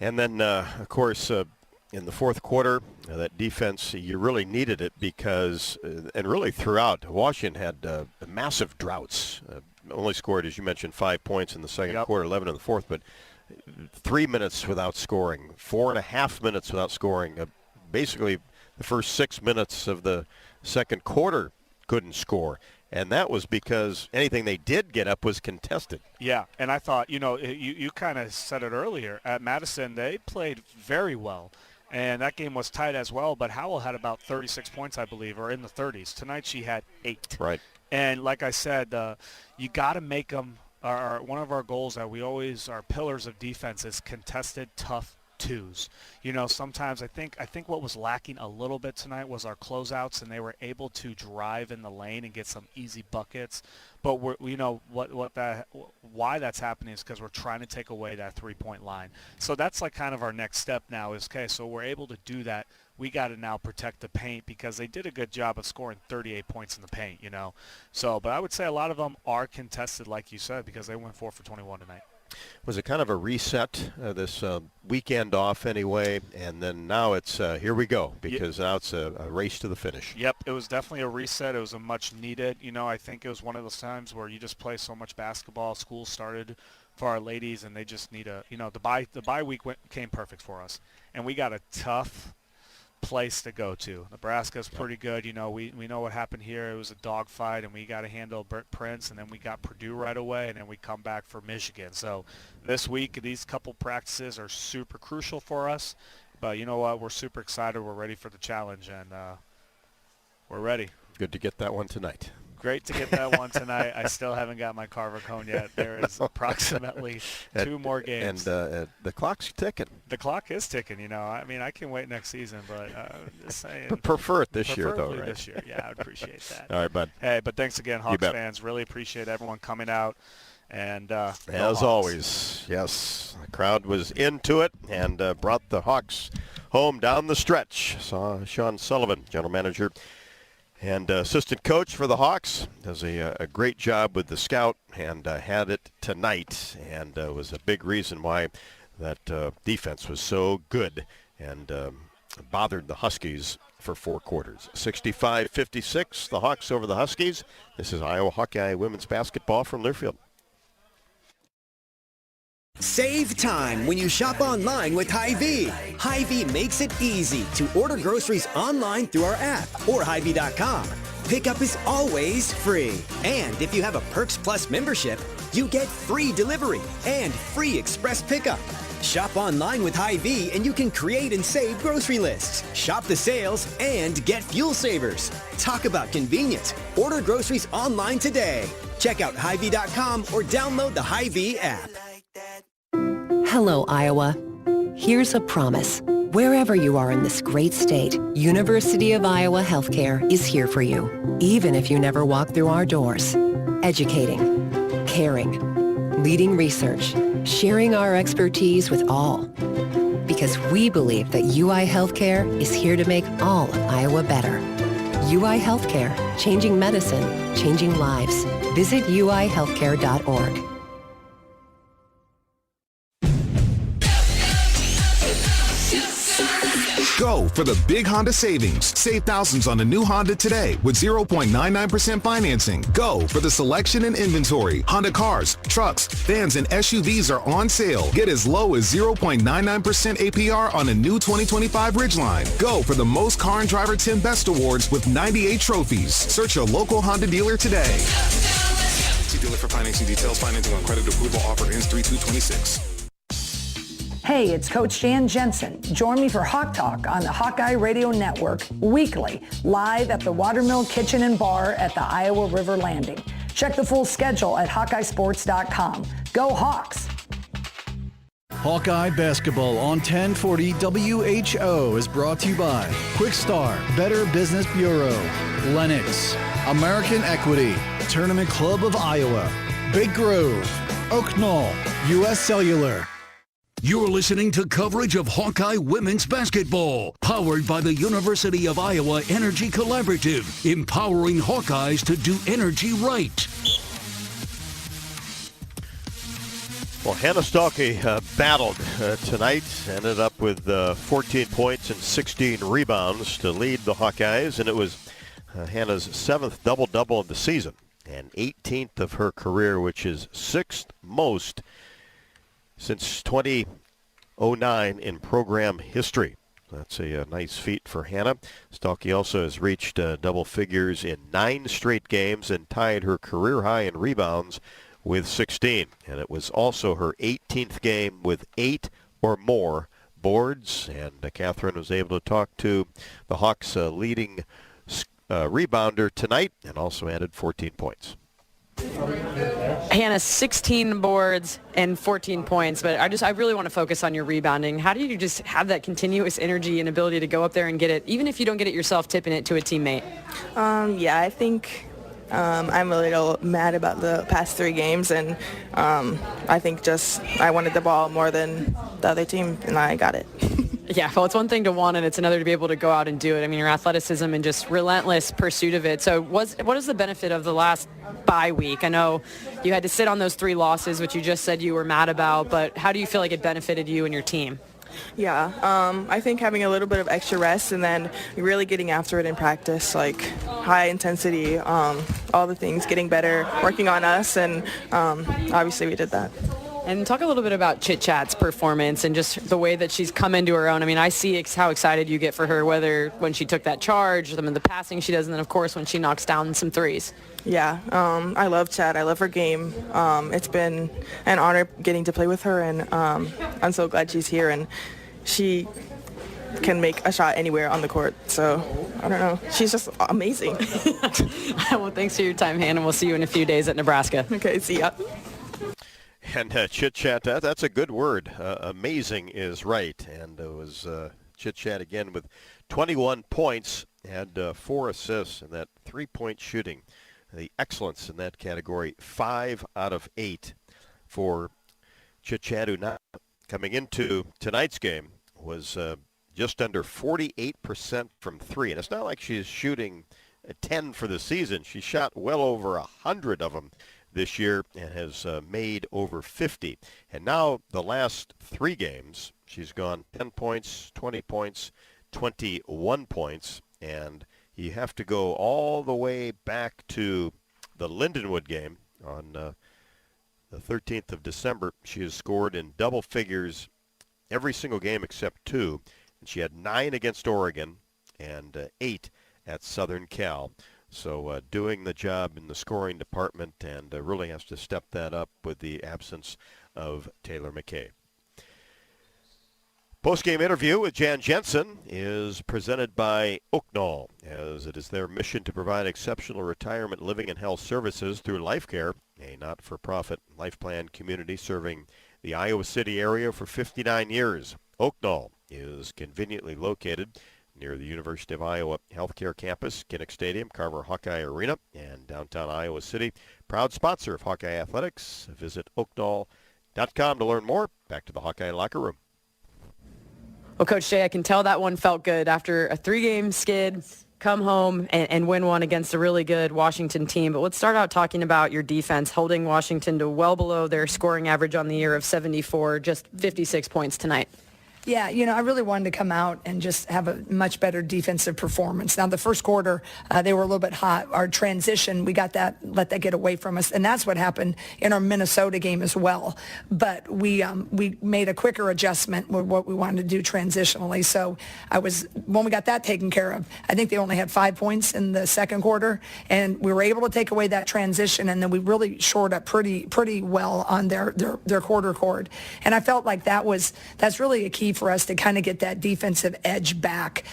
And then, of course, in the fourth quarter, that defense, you really needed it because, and really throughout, Washington had massive droughts. Only scored, as you mentioned, 5 points in the second quarter, 11 in the fourth, but 3 minutes without scoring, 4.5 minutes without scoring. Basically, the first 6 minutes of the second quarter couldn't score. And that was because anything they did get up was contested. Yeah, and I thought, you kind of said it earlier. At Madison, they played very well. And that game was tight as well, but Howell had about 36 points, I believe, or in the 30s. Tonight she had 8. Right. And like I said, you got to make them one of our goals that we always, our pillars of defense is contested, tough twos. Sometimes I think what was lacking a little bit tonight was our closeouts, and they were able to drive in the lane and get some easy buckets. But why that's happening is because we're trying to take away that three-point line. So that's like kind of our next step now is, okay, so we're able to do that. We got to now protect the paint because they did a good job of scoring 38 points in the paint, So, but I would say a lot of them are contested, like you said, because they went 4 for 21 tonight. Was it kind of a reset this weekend off anyway, and then now it's here we go because now it's a race to the finish? Yep, it was definitely a reset. It was a much needed. I think it was one of those times where you just play so much basketball. School started for our ladies, and they just need the bye week came perfect for us, and we got a tough place to go to. Nebraska's pretty good. We know what happened here. It was a dogfight, and we got to handle Britt Prince, and then we got Purdue right away, and then we come back for Michigan. So this week, these couple practices are super crucial for us. But you know what? We're super excited. We're ready for the challenge, and we're ready. Good to get that one tonight. Great to get that one tonight. I still haven't got my Carver cone yet. There is approximately 2 more games. And the clock's ticking. The clock is ticking, I can wait next season, but just saying. But prefer it this year, though, right? This year, yeah, I would appreciate that. All right, bud. Hey, but thanks again, Hawks fans. Really appreciate everyone coming out. And as always, yes, the crowd was into it and brought the Hawks home down the stretch. Saw Sean Sullivan, general manager and assistant coach for the Hawks, does a great job with the scout and had it tonight, and was a big reason why that defense was so good and bothered the Huskies for 4 quarters. 65-56, the Hawks over the Huskies. This is Iowa Hawkeye women's basketball from Learfield. Save time when you shop online with Hy-Vee. Hy-Vee makes it easy to order groceries online through our app or Hy-Vee.com. Pickup is always free. And if you have a Perks Plus membership, you get free delivery and free express pickup. Shop online with Hy-Vee and you can create and save grocery lists, shop the sales, and get fuel savers. Talk about convenience. Order groceries online today. Check out Hy-Vee.com or download the Hy-Vee app. Hello, Iowa. Here's a promise. Wherever you are in this great state, University of Iowa Healthcare is here for you, even if you never walk through our doors. Educating, caring, leading research, sharing our expertise with all. Because we believe that UI Healthcare is here to make all of Iowa better. UI Healthcare, changing medicine, changing lives. Visit uihealthcare.org. Go for the big Honda savings. Save thousands on the new Honda today with 0.99% financing. Go for the selection and inventory. Honda cars, trucks, vans, and SUVs are on sale. Get as low as 0.99% APR on a new 2025 Ridgeline. Go for the most Car and Driver 10 Best Awards with 98 trophies. Search your local Honda dealer today. See dealer for financing details. Financing on credit approval offer ends 3/2/26. Hey, it's Coach Jan Jensen. Join me for Hawk Talk on the Hawkeye Radio Network weekly, live at the Watermill Kitchen and Bar at the Iowa River Landing. Check the full schedule at HawkeyeSports.com. Go Hawks! Hawkeye Basketball on 1040 WHO is brought to you by Quick Star, Better Business Bureau, Lennox, American Equity, Tournament Club of Iowa, Big Grove, Oak Knoll, U.S. Cellular. You're listening to coverage of Hawkeye women's basketball, powered by the University of Iowa Energy Collaborative, empowering Hawkeyes to do energy right. Well, Hannah Stalkey battled tonight, ended up with 14 points and 16 rebounds to lead the Hawkeyes, and it was Hannah's 7th double-double of the season and 18th of her career, which is 6th most since 2009 in program history. That's a nice feat for Hannah. Stalkey also has reached double figures in 9 straight games and tied her career high in rebounds with 16. And it was also her 18th game with 8 or more boards. And Catherine was able to talk to the Hawks' leading rebounder tonight and also added 14 points. Hannah, 16 boards and 14 points, but I really want to focus on your rebounding. How do you just have that continuous energy and ability to go up there and get it, even if you don't get it yourself, tipping it to a teammate? Yeah, I think I'm a little mad about the past 3 games, and I think I wanted the ball more than the other team, and I got it. Yeah, well, it's one thing to want, and it's another to be able to go out and do it. I mean, your athleticism and just relentless pursuit of it. So what is the benefit of the last bye week? I know you had to sit on those 3 losses, which you just said you were mad about, but how do you feel like it benefited you and your team? Yeah, I think having a little bit of extra rest and then really getting after it in practice, like high intensity, all the things, getting better, working on us, and obviously we did that. And talk a little bit about Chit Chat's performance and just the way that she's come into her own. I mean, I see how excited you get for her, whether when she took that charge, some of the passing she does, and then, of course, when she knocks down some threes. Yeah, I love Chad. I love her game. It's been an honor getting to play with her, and I'm so glad she's here. And she can make a shot anywhere on the court. So, I don't know. She's just amazing. Well, thanks for your time, Hannah. We'll see you in a few days at Nebraska. Okay, see ya. And Chit Chat, that's a good word. Amazing is right. And it was Chit Chat again with 21 points and 4 assists and that 3-point shooting. The excellence in that category, 5 out of 8 for Chit Chat, who now coming into tonight's game was just under 48% from 3. And it's not like she's shooting 10 for the season. She shot well over 100 of them this year and has made over 50. And now the last 3 games, she's gone 10 points, 20 points, 21 points. And you have to go all the way back to the Lindenwood game on the 13th of December. She has scored in double figures every single game except 2. And she had 9 against Oregon and 8 at Southern Cal. So doing the job in the scoring department, and really has to step that up with the absence of Taylor McKay. Postgame interview with Jan Jensen is presented by Oak Knoll, as it is their mission to provide exceptional retirement living and health services through LifeCare, a not-for-profit life plan community serving the Iowa City area for 59 years. Oak Knoll is conveniently located near the University of Iowa Healthcare Campus, Kinnick Stadium, Carver Hawkeye Arena, and downtown Iowa City. Proud sponsor of Hawkeye Athletics. Visit oaknoll.com to learn more. Back to the Hawkeye locker room. Well, Coach Jay, I can tell that one felt good after a 3-game skid, come home and win one against a really good Washington team. But let's start out talking about your defense, holding Washington to well below their scoring average on the year of 74, just 56 points tonight. Yeah, I really wanted to come out and just have a much better defensive performance. Now, the first quarter, they were a little bit hot. Our transition, we let that get away from us, and that's what happened in our Minnesota game as well. But we made a quicker adjustment with what we wanted to do transitionally. So when we got that taken care of, I think they only had 5 points in the second quarter, and we were able to take away that transition, and then we really shored up pretty well on their quarter cord. And I felt like that's really a key for us to kind of get that defensive edge back,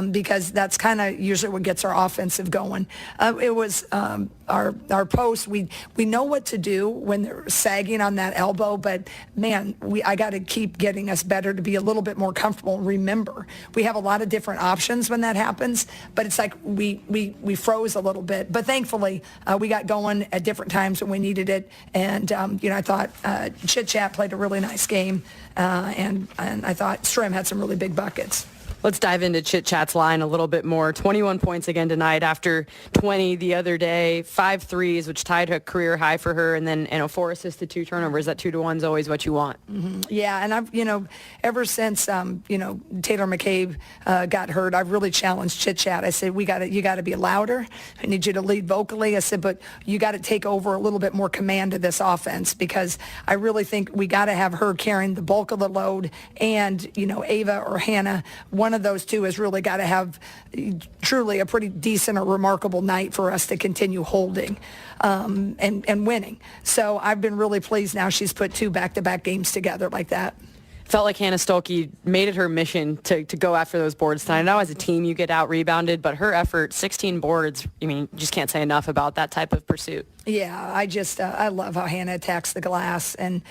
because that's kind of usually what gets our offensive going. It was our post. We know what to do when they're sagging on that elbow, but man, I got to keep getting us better to be a little bit more comfortable. Remember, we have a lot of different options when that happens, but it's like we froze a little bit. But thankfully, we got going at different times when we needed it, and I thought Chit Chat played a really nice game, and I thought Strim had some really big buckets. Let's dive into Chit Chat's line a little bit more. 21 points again tonight after 20 the other day. 5 threes, which tied a career high for her, and then 4 assists to 2 turnovers. That 2-to-1 is always what you want. Mm-hmm. Yeah, and I've ever since Taylor McCabe got hurt, I've really challenged Chit Chat. I said you got to be louder. I need you to lead vocally. I said, but you got to take over a little bit more command of this offense, because I really think we got to have her carrying the bulk of the load, and Ava or Hannah. One of those two has really got to have truly a pretty decent or remarkable night for us to continue holding and winning. So I've been really pleased now she's put 2 back-to-back games together like that. Felt like Hannah Stolke made it her mission to go after those boards tonight. I know as a team you get out-rebounded, but her effort, 16 boards, just can't say enough about that type of pursuit. Yeah, I love how Hannah attacks the glass, and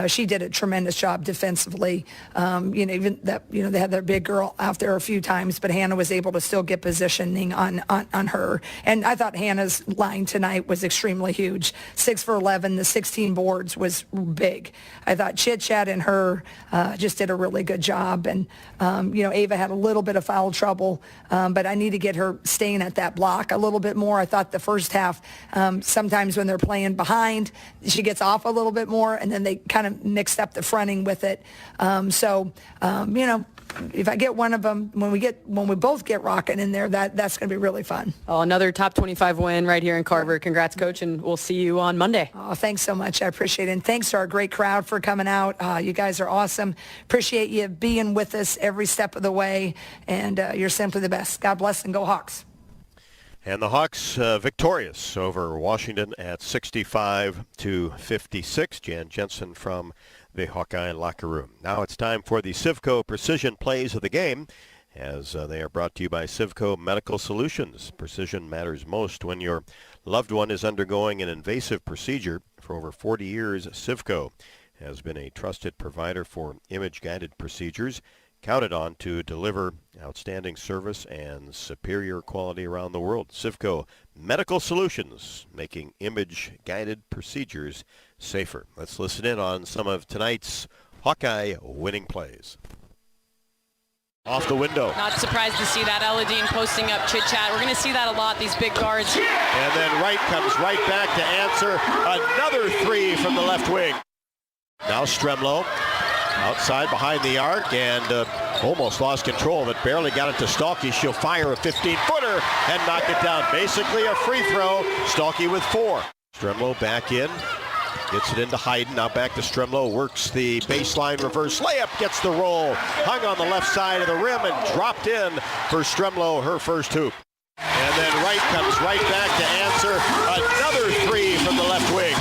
she did a tremendous job defensively. Even that, they had their big girl out there a few times, but Hannah was able to still get positioning on her. And I thought Hannah's line tonight was extremely huge. 6 for 11, the 16 boards was big. I thought Chit Chat and her just did a really good job. And, Ava had a little bit of foul trouble, but I need to get her staying at that block a little bit more. I thought the first half, sometimes when they're playing behind, she gets off a little bit more, and then they kind of mixed up the fronting with it. If I get one of them, when we both get rocking in there, that's going to be really fun. Oh, another top 25 win right here in Carver. Congrats, Coach, and we'll see you on Monday. Oh, thanks so much. I appreciate it. And thanks to our great crowd for coming out. You guys are awesome. Appreciate you being with us every step of the way, and you're simply the best. God bless, and go Hawks. And the Hawks victorious over Washington at 65-56. Jan Jensen from the Hawkeye locker room. Now it's time for the Civco Precision Plays of the game, as they are brought to you by Civco Medical Solutions. Precision matters most when your loved one is undergoing an invasive procedure. For over 40 years, Civco has been a trusted provider for image-guided procedures, counted on to deliver outstanding service and superior quality around the world. Civco Medical Solutions, making image-guided procedures safer. Let's listen in on some of tonight's Hawkeye winning plays. Off the window. Not surprised to see that. Eladine posting up Chit Chat. We're going to see that a lot, these big guards. And then Wright comes right back to answer another 3 from the left wing. Now Stremlow outside behind the arc, and almost lost control of it. Barely got it to Stolke. She'll fire a 15-footer and knock it down. Basically a free throw. Stolke with 4. Stremlow back in. Gets it into Hayden. Now back to Stremlow. Works the baseline reverse layup. Gets the roll. Hung on the left side of the rim and dropped in for Stremlow, her first hoop. And then Wright comes right back to answer another 3 from the left wing.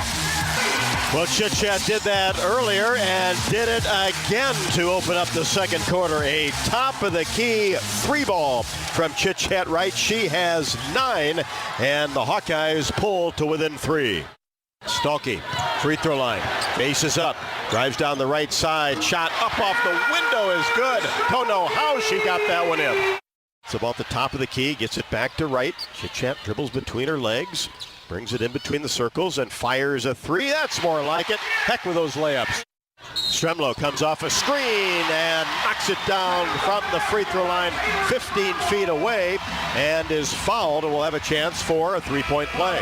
Well, Chit Chat did that earlier and did it again to open up the second quarter. A top-of-the-key 3-ball from Chit Chat Wright. She has 9, and the Hawkeyes pull to within 3. Stolke, free throw line, base is up, drives down the right side, shot up off the window is good. Don't know how she got that one in. It's about the top of the key, gets it back to Wright. Chit Chat dribbles between her legs. Brings it in between the circles and fires a 3. That's more like it. Heck with those layups. Stremlow comes off a screen and knocks it down from the free throw line 15 feet away and is fouled, and will have a chance for a 3-point play.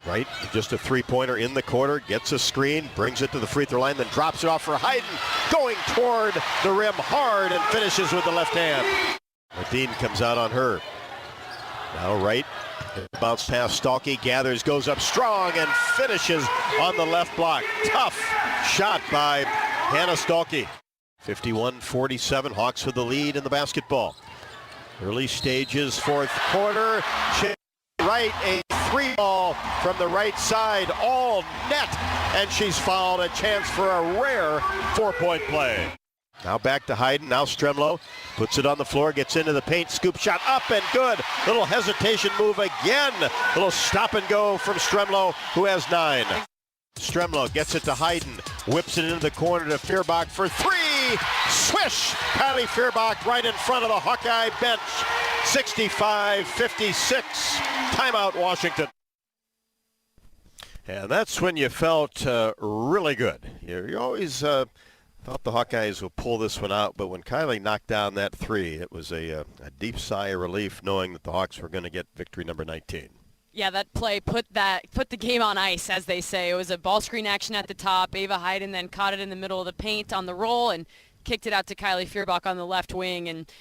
Right, just a three-pointer in the corner, gets a screen, brings it to the free throw line, then drops it off for Hayden, going toward the rim hard and finishes with the left hand. Dean comes out on her. Now right, bounce pass, Stalkey gathers, goes up strong and finishes on the left block. Tough shot by Hannah Stalkey. 51-47, Hawks with the lead in the basketball. Early stages, fourth quarter. Right, a three ball from the right side, all net, and she's fouled. A chance for a rare four-point play. Now back to Hayden, now Stremlo puts it on the floor, gets into the paint, scoop shot up and good. Little hesitation move again. Little stop and go from Stremlo, who has 9. Stremlo gets it to Hayden, whips it into the corner to Feuerbach for 3. Swish! Kylie Feuerbach right in front of the Hawkeye bench. 65-56. Timeout, Washington. And that's when you felt really good. You always thought the Hawkeyes would pull this one out, but when Kylie knocked down that 3, it was a deep sigh of relief knowing that the Hawks were going to get victory number 19. Yeah, that play put the game on ice, as they say. It was a ball screen action at the top. Ava Hayden then caught it in the middle of the paint on the roll and kicked it out to Kylie Feuerbach on the left wing. And,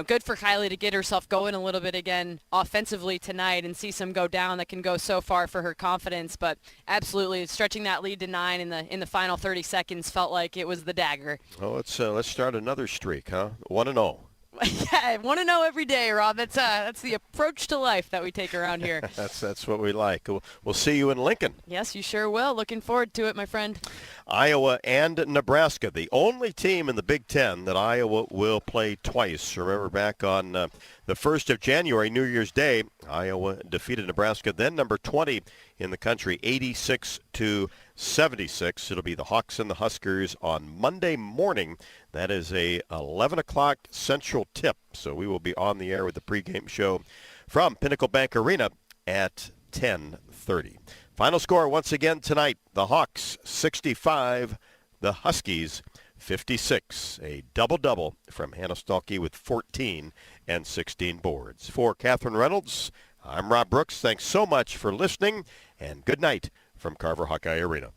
good for Kylie to get herself going a little bit again offensively tonight and see some go down that can go so far for her confidence. But absolutely, stretching that lead to 9 in the final 30 seconds felt like it was the dagger. Well, let's start another streak, huh? 1-0. Yeah, I want to know every day, Rob. That's the approach to life that we take around here. That's what we like. We'll see you in Lincoln. Yes, you sure will. Looking forward to it, my friend. Iowa and Nebraska, the only team in the Big Ten that Iowa will play twice. Remember back on the 1st of January, New Year's Day, Iowa defeated Nebraska, then number 20 in the country, 86-76. It'll be the Hawks and the Huskers on Monday morning. That is a 11 o'clock Central tip, so we will be on the air with the pregame show from Pinnacle Bank Arena at 10:30. Final score once again tonight, the Hawks 65, the Huskies 56. A double-double from Hannah Stalkey with 14 and 16 boards. For Catherine Reynolds, I'm Rob Brooks. Thanks so much for listening, and good night from Carver Hawkeye Arena.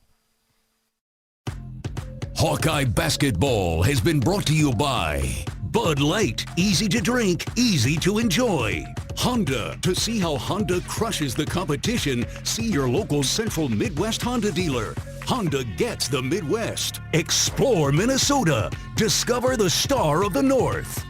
Hawkeye Basketball has been brought to you by Bud Light, easy to drink, easy to enjoy. Honda, to see how Honda crushes the competition, see your local Central Midwest Honda dealer. Honda gets the Midwest. Explore Minnesota. Discover the star of the North.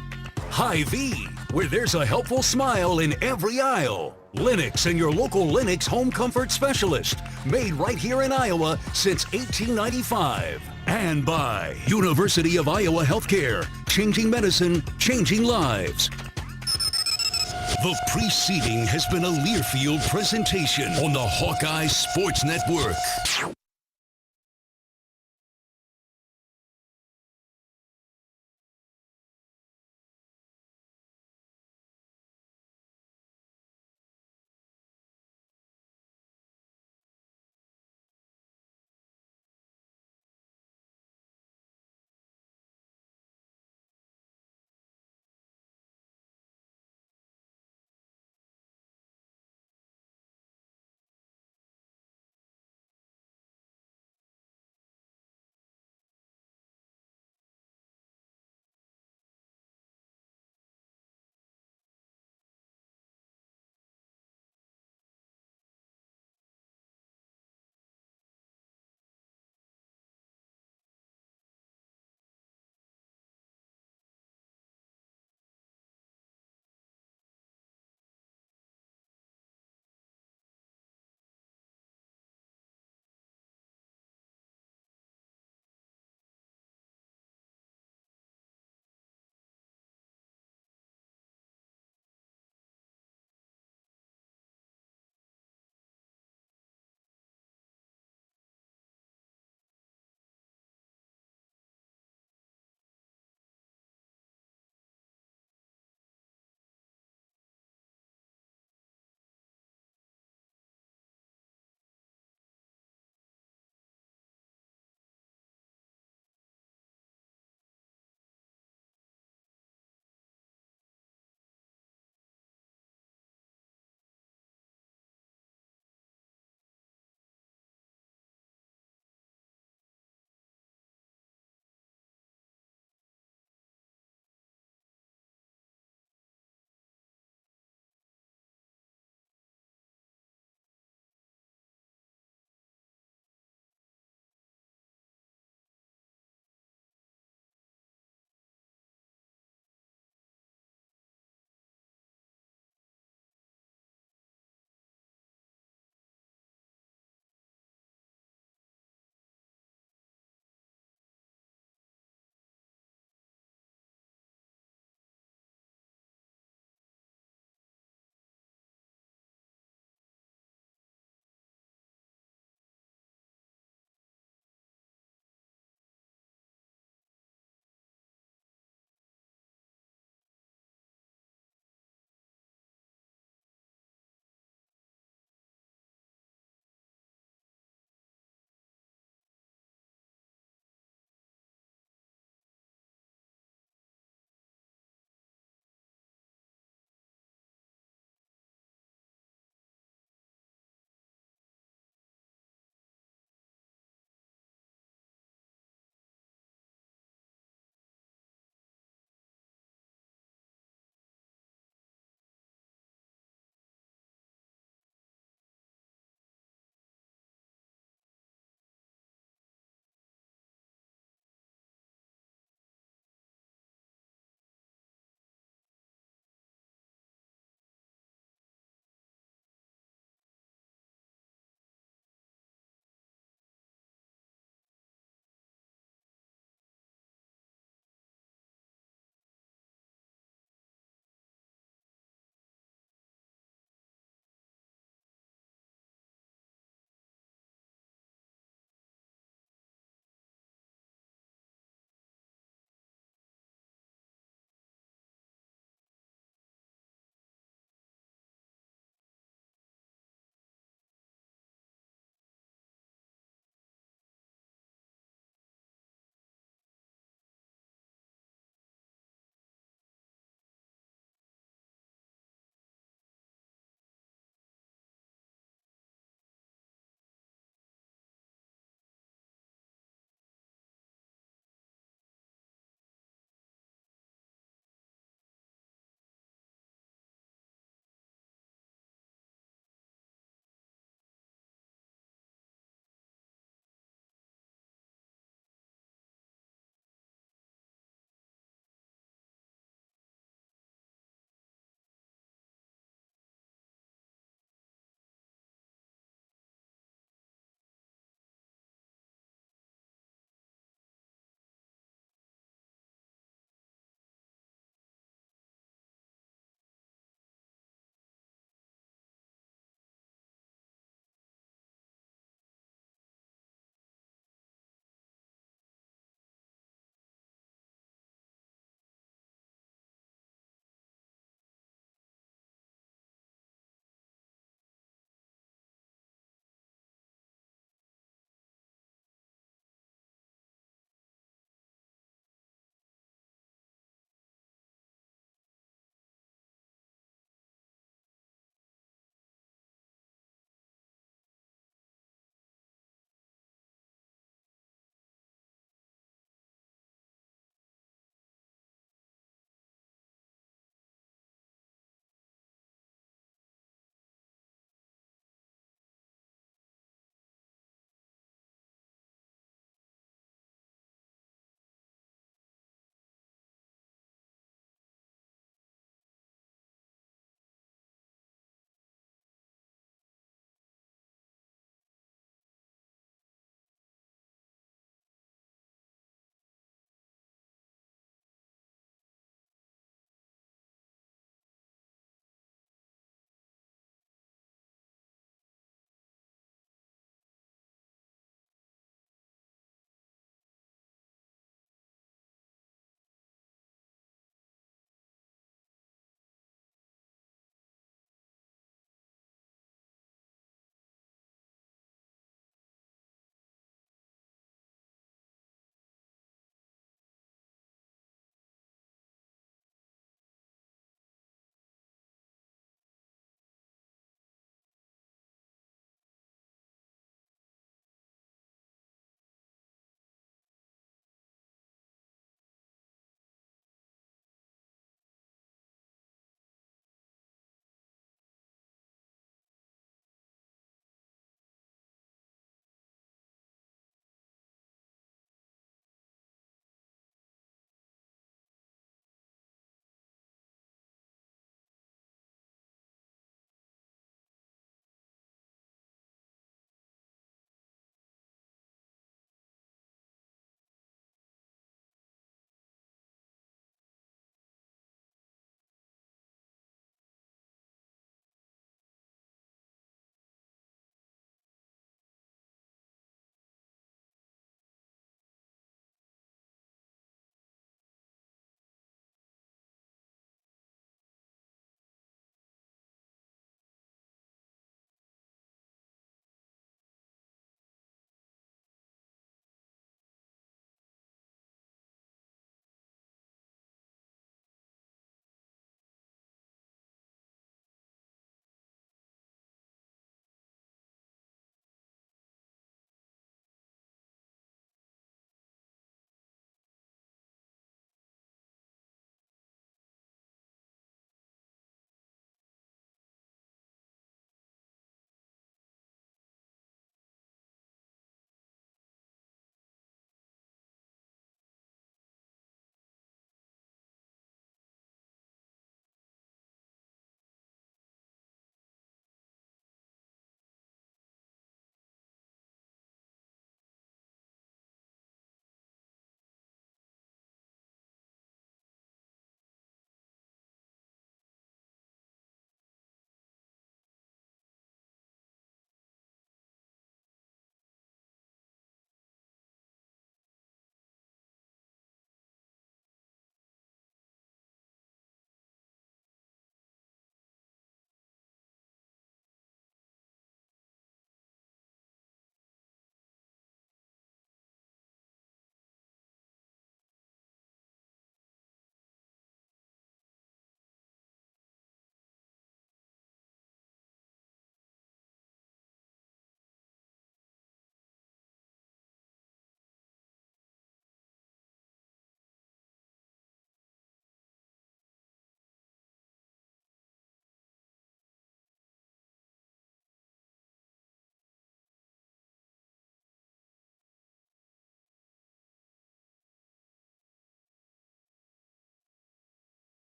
Hy-Vee, where there's a helpful smile in every aisle. Lennox and your local Lennox home comfort specialist. Made right here in Iowa since 1895. And by University of Iowa Healthcare. Changing medicine, changing lives. The preceding has been a Learfield presentation on the Hawkeye Sports Network.